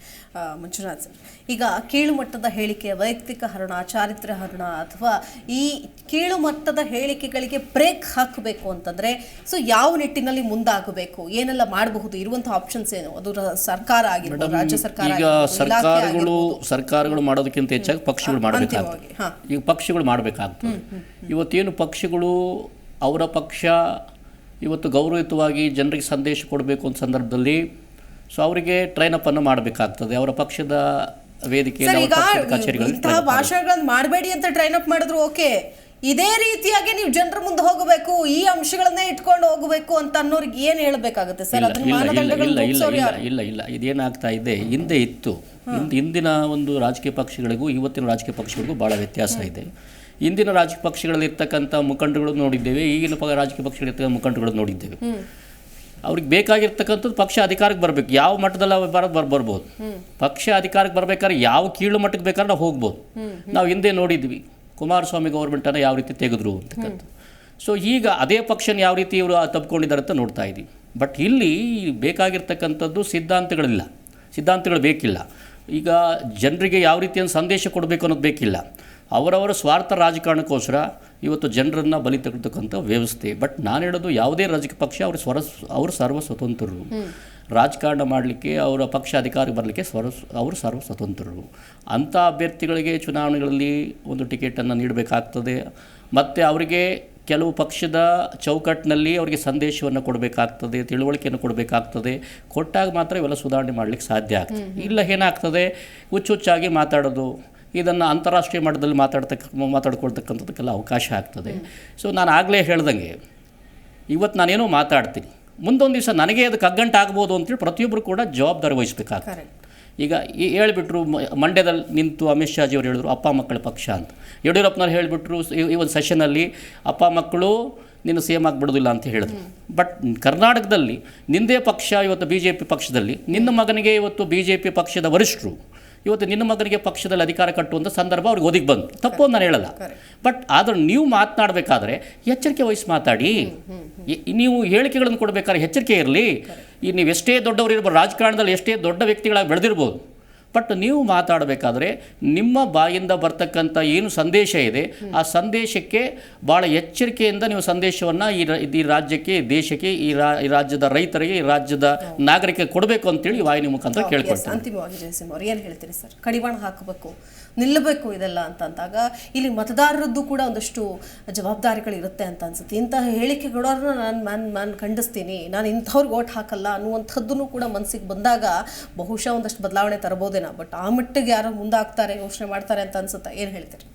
ಮಂಜುನಾಥ್ ಸರ್, ಈಗ ಕೀಳು ಮಟ್ಟದ ಹೇಳಿಕೆ, ವೈಯಕ್ತಿಕ ಹರಣ, ಚಾರಿತ್ರ್ಯ ಹರಣ ಅಥವಾ ಈ ಕೀಳು ಮಟ್ಟದ ಹೇಳಿಕೆಗಳಿಗೆ ಬ್ರೇಕ್ ಹಾಕಬೇಕು ಅಂತಂದ್ರೆ ಸೊ ಯಾವ ನಿಟ್ಟಿನಲ್ಲಿ ಮುಂದಾಗಬೇಕು, ಏನೆಲ್ಲ ಮಾಡಬಹುದು, ಇರುವಂತಹ ಆಪ್ಷನ್ಸ್ ಏನು? ಅದು ಸರ್ಕಾರ ಆಗಿರ್ಬೋದು, ರಾಜ್ಯ ಸರ್ಕಾರ, ಈಗ ಸರ್ಕಾರಗಳು ಮಾಡೋದಕ್ಕಿಂತ ಹೆಚ್ಚಾಗಿ ಪಕ್ಷಗಳು ಮಾಡಬೇಕಾಗ್ತದೆ. ಈಗ ಪಕ್ಷಗಳು ಮಾಡಬೇಕಾಗ್ತದೆ. ಇವತ್ತೇನು ಪಕ್ಷಗಳು ಅವರ ಪಕ್ಷ ಇವತ್ತು ಗೌರವಯುತವಾಗಿ ಜನರಿಗೆ ಸಂದೇಶ ಕೊಡಬೇಕು ಅಂತ ಸಂದರ್ಭದಲ್ಲಿ ಸೊ ಅವರಿಗೆ ಟ್ರೈನ್ ಅಪ್ ಅನ್ನು ಮಾಡಬೇಕಾಗ್ತದೆ. ಅವರ ಪಕ್ಷದ ವೇದಿಕೆಯಲ್ಲಿ ಭಾಷಣಗಳನ್ನು ಮಾಡಬೇಡಿ ಅಂತ ಟ್ರೈನ್ ಅಪ್ ಮಾಡಿದ್ರು ಓಕೆ, ಇದೇ ರೀತಿಯಾಗಿ ನೀವು ಜನರ ಮುಂದೆ ಹೋಗಬೇಕು, ಈ ಅಂಶಗಳನ್ನೇ ಇಟ್ಕೊಂಡು ಹೋಗಬೇಕು ಅಂತ ಅನ್ನೋರಿಗೆ ಏನ್ ಹೇಳ್ಬೇಕಾಗುತ್ತೆ ಸರ್? ಅದನ್ನ ಮಾನದಂಡಗಳು ರೂಪಿಸೋರು ಯಾರು? ಇಲ್ಲ ಇದೇನಾಗ್ತಾ ಇದೆ, ಹಿಂದೆ ಇತ್ತು. ಹಿಂದಿನ ಒಂದು ರಾಜಕೀಯ ಪಕ್ಷಗಳಿಗೂ ಇವತ್ತಿನ ರಾಜಕೀಯ ಪಕ್ಷಗಳಿಗೂ ಭಾಳ ವ್ಯತ್ಯಾಸ ಇದೆ. ಹಿಂದಿನ ರಾಜಕೀಯ ಪಕ್ಷಗಳಲ್ಲಿ ಇರ್ತಕ್ಕಂಥ ಮುಖಂಡಗಳು ನೋಡಿದ್ದೇವೆ, ಈಗಿನ ರಾಜಕೀಯ ಪಕ್ಷಗಳಿರ್ತಕ್ಕಂಥ ಮುಖಂಡಗಳು ನೋಡಿದ್ದೇವೆ. ಅವ್ರಿಗೆ ಬೇಕಾಗಿರ್ತಕ್ಕಂಥದ್ದು ಪಕ್ಷ ಅಧಿಕಾರಕ್ಕೆ ಬರಬೇಕು. ಯಾವ ಮಟ್ಟದಲ್ಲಿ ಬರ್ಬೋದು. ಪಕ್ಷ ಅಧಿಕಾರಕ್ಕೆ ಬರ್ಬೇಕಾದ್ರೆ ಯಾವ ಕೀಳು ಮಟ್ಟಕ್ಕೆ ಬೇಕಾದ್ರೆ ನಾವು ಹೋಗ್ಬೋದು. ನಾವು ಹಿಂದೆ ನೋಡಿದ್ವಿ ಕುಮಾರಸ್ವಾಮಿ ಗೌರ್ಮೆಂಟನ್ನು ಯಾವ ರೀತಿ ತೆಗೆದ್ರು ಅಂತಕ್ಕಂಥ. ಸೊ ಈಗ ಅದೇ ಪಕ್ಷನ ಯಾವ ರೀತಿ ಇವರು ತಬ್ಕೊಂಡಿದ್ದಾರೆ ಅಂತ ನೋಡ್ತಾ ಇದ್ದೀವಿ. ಬಟ್ ಇಲ್ಲಿ ಬೇಕಾಗಿರ್ತಕ್ಕಂಥದ್ದು ಸಿದ್ಧಾಂತಗಳು ಬೇಕಿಲ್ಲ. ಈಗ ಜನರಿಗೆ ಯಾವ ರೀತಿಯ ಸಂದೇಶ ಕೊಡಬೇಕು ಅನ್ನೋದು ಬೇಕಿಲ್ಲ. ಅವರವರ ಸ್ವಾರ್ಥ ರಾಜಕಾರಣಕ್ಕೋಸ್ಕರ ಇವತ್ತು ಜನರನ್ನು ಬಲಿ ತೆಗೆದುತಕ್ಕಂಥ ವ್ಯವಸ್ಥೆ. ಬಟ್ ನಾನು ಹೇಳೋದು, ಯಾವುದೇ ರಾಜಕೀಯ ಪಕ್ಷ ಅವರು ಸರ್ವ ಸ್ವತಂತ್ರರು. ರಾಜಕಾರಣ ಮಾಡಲಿಕ್ಕೆ, ಅವರ ಪಕ್ಷ ಅಧಿಕಾರಕ್ಕೆ ಬರಲಿಕ್ಕೆ ಅವರು ಸರ್ವ ಸ್ವತಂತ್ರರು. ಅಂಥ ಅಭ್ಯರ್ಥಿಗಳಿಗೆ ಚುನಾವಣೆಗಳಲ್ಲಿ ಒಂದು ಟಿಕೆಟನ್ನು ನೀಡಬೇಕಾಗ್ತದೆ. ಮತ್ತು ಅವರಿಗೆ ಕೆಲವು ಪಕ್ಷದ ಚೌಕಟ್ಟಿನಲ್ಲಿ ಅವರಿಗೆ ಸಂದೇಶವನ್ನು ಕೊಡಬೇಕಾಗ್ತದೆ, ತಿಳುವಳಿಕೆಯನ್ನು ಕೊಡಬೇಕಾಗ್ತದೆ. ಕೊಟ್ಟಾಗ ಮಾತ್ರ ಇವೆಲ್ಲ ಸುಧಾರಣೆ ಮಾಡಲಿಕ್ಕೆ ಸಾಧ್ಯ ಆಗ್ತದೆ. ಇಲ್ಲ ಏನಾಗ್ತದೆ, ಹುಚ್ಚುಚ್ಚಾಗಿ ಮಾತಾಡೋದು, ಇದನ್ನು ಅಂತಾರಾಷ್ಟ್ರೀಯ ಮಟ್ಟದಲ್ಲಿ ಮಾತಾಡ್ಕೊಳ್ತಕ್ಕಂಥದ್ದಕ್ಕೆಲ್ಲ ಅವಕಾಶ ಆಗ್ತದೆ. ಸೊ ನಾನು ಆಗಲೇ ಹೇಳ್ದಂಗೆ, ಇವತ್ತು ನಾನೇನೋ ಮಾತಾಡ್ತೀನಿ, ಮುಂದೊಂದು ದಿವಸ ನನಗೆ ಅದು ಕಗ್ಗಂಟಾಗ್ಬೋದು ಅಂತೇಳಿ ಪ್ರತಿಯೊಬ್ಬರು ಕೂಡ ಜವಾಬ್ದಾರಿ ವಹಿಸಬೇಕಾಗ್ತದೆ. ಈಗ ಹೇಳಿಬಿಟ್ರು, ಮಂಡ್ಯದಲ್ಲಿ ನಿಂತು ಅಮಿತ್ ಶಾಜಿ ಅವರು ಹೇಳಿದ್ರು ಅಪ್ಪ ಮಕ್ಕಳ ಪಕ್ಷ ಅಂತ. ಯಡಿಯೂರಪ್ಪನವ್ರು ಹೇಳಿಬಿಟ್ರು ಈ ಒಂದು ಸೆಷನಲ್ಲಿ, ಅಪ್ಪ ಮಕ್ಕಳು ನೀನು ಸೇಮ್ ಆಗಿಬಿಡೋದಿಲ್ಲ ಅಂತ ಹೇಳಿದ್ರು. ಬಟ್ ಕರ್ನಾಟಕದಲ್ಲಿ ನಿಂದೇ ಪಕ್ಷ ಇವತ್ತು BJP ಪಕ್ಷದಲ್ಲಿ, ನಿನ್ನ ಮಗನಿಗೆ ಇವತ್ತು BJP ಪಕ್ಷದ ವರಿಷ್ಠರು ಇವತ್ತು ನಿನ್ನ ಮಗನಿಗೆ ಪಕ್ಷದಲ್ಲಿ ಅಧಿಕಾರ ಕಟ್ಟುವಂಥ ಸಂದರ್ಭ ಅವ್ರಿಗೆ ಒದಗಿ ಬಂತು. ತಪ್ಪು ಅಂತ ನಾನು ಹೇಳಲ್ಲ. ಬಟ್ ಆದರೂ ನೀವು ಮಾತನಾಡಬೇಕಾದ್ರೆ ಎಚ್ಚರಿಕೆ ವಹಿಸಿ ಮಾತಾಡಿ. ನೀವು ಹೇಳಿಕೆಗಳನ್ನು ಕೊಡಬೇಕಾದ್ರೆ ಎಚ್ಚರಿಕೆ ಇರಲಿ. ಈ ನೀವು ಎಷ್ಟೇ ದೊಡ್ಡವರು ಇರ್ಬೋದು, ರಾಜಕಾರಣದಲ್ಲಿ ಎಷ್ಟೇ ದೊಡ್ಡ ವ್ಯಕ್ತಿಗಳಾಗಿ ಬೆಳೆದಿರ್ಬೋದು, ಬಟ್ ನೀವು ಮಾತಾಡಬೇಕಾದ್ರೆ ನಿಮ್ಮ ಬಾಯಿಂದ ಬರ್ತಕ್ಕಂಥ ಏನು ಸಂದೇಶ ಇದೆ ಆ ಸಂದೇಶಕ್ಕೆ ಭಾಳ ಎಚ್ಚರಿಕೆಯಿಂದ ನೀವು ಸಂದೇಶವನ್ನು ಈ ರಾಜ್ಯಕ್ಕೆ, ದೇಶಕ್ಕೆ, ಈ ರಾಜ್ಯದ ರೈತರಿಗೆ, ಈ ರಾಜ್ಯದ ನಾಗರಿಕರಿಗೆ ಕೊಡಬೇಕು ಅಂತೇಳಿ ವಾಹಿನಿ ಮುಖಾಂತರ ಕೇಳ್ಕೊಳ್ತೀನಿ. ಅಂತಿಮವಾಗಿ ಜಯಸಿಂಹ ಅವರು ಏನು ಹೇಳ್ತೀರಿ ಸರ್? ಕಡಿವಾಣ ಹಾಕಬೇಕು, ನಿಲ್ಲಬೇಕು ಇದೆಲ್ಲ ಅಂತಂದಾಗ ಇಲ್ಲಿ ಮತದಾರರದ್ದು ಕೂಡ ಒಂದಷ್ಟು ಜವಾಬ್ದಾರಿಗಳಿರುತ್ತೆ ಅಂತ ಅನ್ಸುತ್ತೆ. ಇಂತಹ ಹೇಳಿಕೆಗಳನ್ನ ನಾನು ಖಂಡಿಸ್ತೀನಿ, ನಾನು ಇಂಥವ್ರಿಗೆ ಓಟ್ ಹಾಕಲ್ಲ ಅನ್ನುವಂಥದ್ದನ್ನು ಕೂಡ ಮನಸ್ಸಿಗೆ ಬಂದಾಗ ಬಹುಶಃ ಒಂದಷ್ಟು ಬದಲಾವಣೆ ತರಬಹುದೇನೋ. ಬಟ್ ಆ ಮಟ್ಟಿಗೆ ಯಾರೋ ಮುಂದಾಗ್ತಾರೆ, ಯೋಚನೆ ಮಾಡ್ತಾರೆ ಅಂತ ಅನ್ಸುತ್ತಾ? ಏನು ಹೇಳ್ತೀರಿ?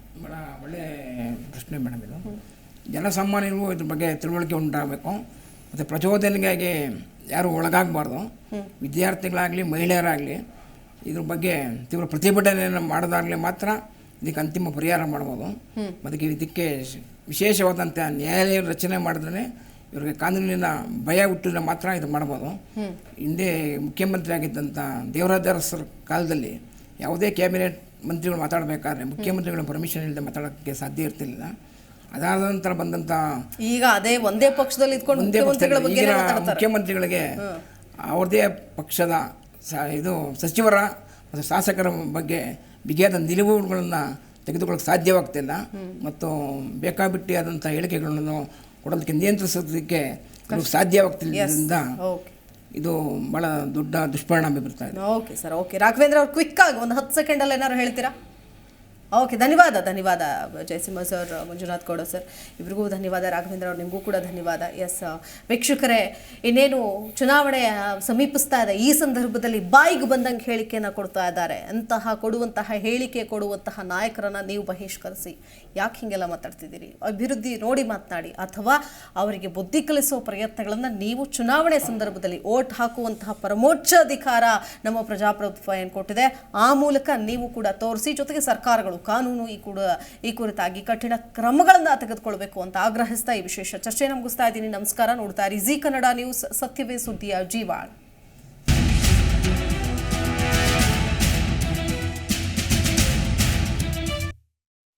ಒಳ್ಳೆ ಪ್ರಶ್ನೆ ಮೇಡಮ್ ಇದು. ಜನಸಾಮಾನ್ಯರಿಗೂ ಇದ್ರ ಬಗ್ಗೆ ತಿಳುವಳಿಕೆ ಉಂಟಾಗಬೇಕು. ಮತ್ತು ಪ್ರಚೋದನೆಗಾಗಿ ಯಾರು ಒಳಗಾಗಬಾರ್ದು. ವಿದ್ಯಾರ್ಥಿಗಳಾಗಲಿ, ಮಹಿಳೆಯರಾಗಲಿ ಇದ್ರ ಬಗ್ಗೆ ತೀವ್ರ ಪ್ರತಿಭಟನೆಯನ್ನು ಮಾಡೋದಾಗಲಿ ಮಾತ್ರ ಇದಕ್ಕೆ ಅಂತಿಮ ಪರಿಹಾರ ಮಾಡ್ಬೋದು. ಇದಕ್ಕೆ ವಿಶೇಷವಾದಂಥ ನ್ಯಾಯಾಲಯ ರಚನೆ ಮಾಡಿದ್ರೆ ಇವರಿಗೆ ಕಾನೂನಿನ ಭಯ ಹುಟ್ಟಿದ್ರೆ ಮಾತ್ರ ಇದು ಮಾಡ್ಬೋದು. ಹಿಂದೆ ಮುಖ್ಯಮಂತ್ರಿ ಆಗಿದ್ದಂಥ ದೇವರಾಜ ಅರಸರ ಕಾಲದಲ್ಲಿ ಯಾವುದೇ ಕ್ಯಾಬಿನೆಟ್ ಮಂತ್ರಿಗಳು ಮಾತಾಡಬೇಕಾದ್ರೆ ಮುಖ್ಯಮಂತ್ರಿಗಳ ಪರ್ಮಿಷನ್ ಇಲ್ಲದೆ ಮಾತಾಡೋಕ್ಕೆ ಸಾಧ್ಯ ಇರ್ತಿರಲಿಲ್ಲ. ಅದಾದ ನಂತರ ಬಂದಂಥ ಈಗ ಅದೇ ಒಂದೇ ಪಕ್ಷದಲ್ಲಿ ಇದ್ಕೊಂಡು ಮುಖ್ಯಮಂತ್ರಿಗಳಿಗೆ ಅವ್ರದೇ ಪಕ್ಷದ ಸಚಿವರ ಮತ್ತು ಶಾಸಕರ ಬಗ್ಗೆ ಬಿಗಿಯಾದ ನಿಲುವುಗಳನ್ನು ತೆಗೆದುಕೊಳ್ಳೋಕೆ ಸಾಧ್ಯವಾಗ್ತಿಲ್ಲ. ಮತ್ತು ಬೇಕಾಬಿಟ್ಟಿ ಆದಂಥ ಹೇಳಿಕೆಗಳನ್ನು ಕೊಡೋದಕ್ಕೆ, ನಿಯಂತ್ರಿಸೋದಕ್ಕೆ ಸಾಧ್ಯವಾಗ್ತಿಲ್ಲ. ಇದು ಭಾಳ ದೊಡ್ಡ ದುಷ್ಪರಿಣಾಮ ಬೀರ್ತಾ ಇದೆ. Okay sir, okay. ರಾಘವೇಂದ್ರ ಅವ್ರು ಕ್ವಿಕ್ ಆಗಿ ಒಂದು 10 ಸೆಕೆಂಡಲ್ಲಿ ಏನಾದ್ರು ಹೇಳ್ತೀರಾ? ಓಕೆ, ಧನ್ಯವಾದ ಜಯಸಿಂಹ ಸರ್, ಮಂಜುನಾಥ್ ಗೌಡ ಸರ್, ಇಬ್ರಿಗೂ ಧನ್ಯವಾದ. ರಾಘವೇಂದ್ರ ಅವ್ರು ನಿಮಗೂ ಕೂಡ ಧನ್ಯವಾದ. ಎಸ್ ವೀಕ್ಷಕರೇ, ಇನ್ನೇನು ಚುನಾವಣೆ ಸಮೀಪಿಸ್ತಾ ಇದೆ, ಈ ಸಂದರ್ಭದಲ್ಲಿ ಬಾಯಿಗೆ ಬಂದಂಗೆ ಹೇಳಿಕೆಯನ್ನು ಕೊಡ್ತಾ ಇದ್ದಾರೆ. ಕೊಡುವಂತಹ ಹೇಳಿಕೆ ಕೊಡುವಂತಹ ನಾಯಕರನ್ನು ನೀವು ಬಹಿಷ್ಕರಿಸಿ. ಯಾಕೆ ಹೀಗೆಲ್ಲ ಮಾತಾಡ್ತಿದ್ದೀರಿ? ಅಭಿವೃದ್ಧಿ ನೋಡಿ ಮಾತನಾಡಿ, ಅಥವಾ ಅವರಿಗೆ ಬುದ್ಧಿ ಕಲಿಸುವ ಪ್ರಯತ್ನಗಳನ್ನು ನೀವು ಚುನಾವಣೆ ಸಂದರ್ಭದಲ್ಲಿ ಓಟ್ ಹಾಕುವಂತಹ ಪರಮೋಚ್ಚ ಅಧಿಕಾರ ನಮ್ಮ ಪ್ರಜಾಪ್ರಭುತ್ವ ಏನು ಕೊಟ್ಟಿದೆ ಆ ಮೂಲಕ ನೀವು ಕೂಡ ತೋರಿಸಿ. ಜೊತೆಗೆ ಸರ್ಕಾರಗಳು, ಕಾನೂನು ಈ ಕುರಿತಾಗಿ ಕಠಿಣ ಕ್ರಮಗಳನ್ನು ತೆಗೆದುಕೊಳ್ಬೇಕು ಅಂತ ಆಗ್ರಹಿಸ್ತಾ ಈ ವಿಶೇಷ ಚರ್ಚೆಯನ್ನು ಮುಗಿಸ್ತಾ ಇದ್ದೀನಿ. ನಮಸ್ಕಾರ. ನೋಡ್ತಾ ಇರಿ ಜೀ ಕನ್ನಡ ನ್ಯೂಸ್, ಸತ್ಯವೇ ಸುದ್ದಿಯ ಜೀವಾಳ.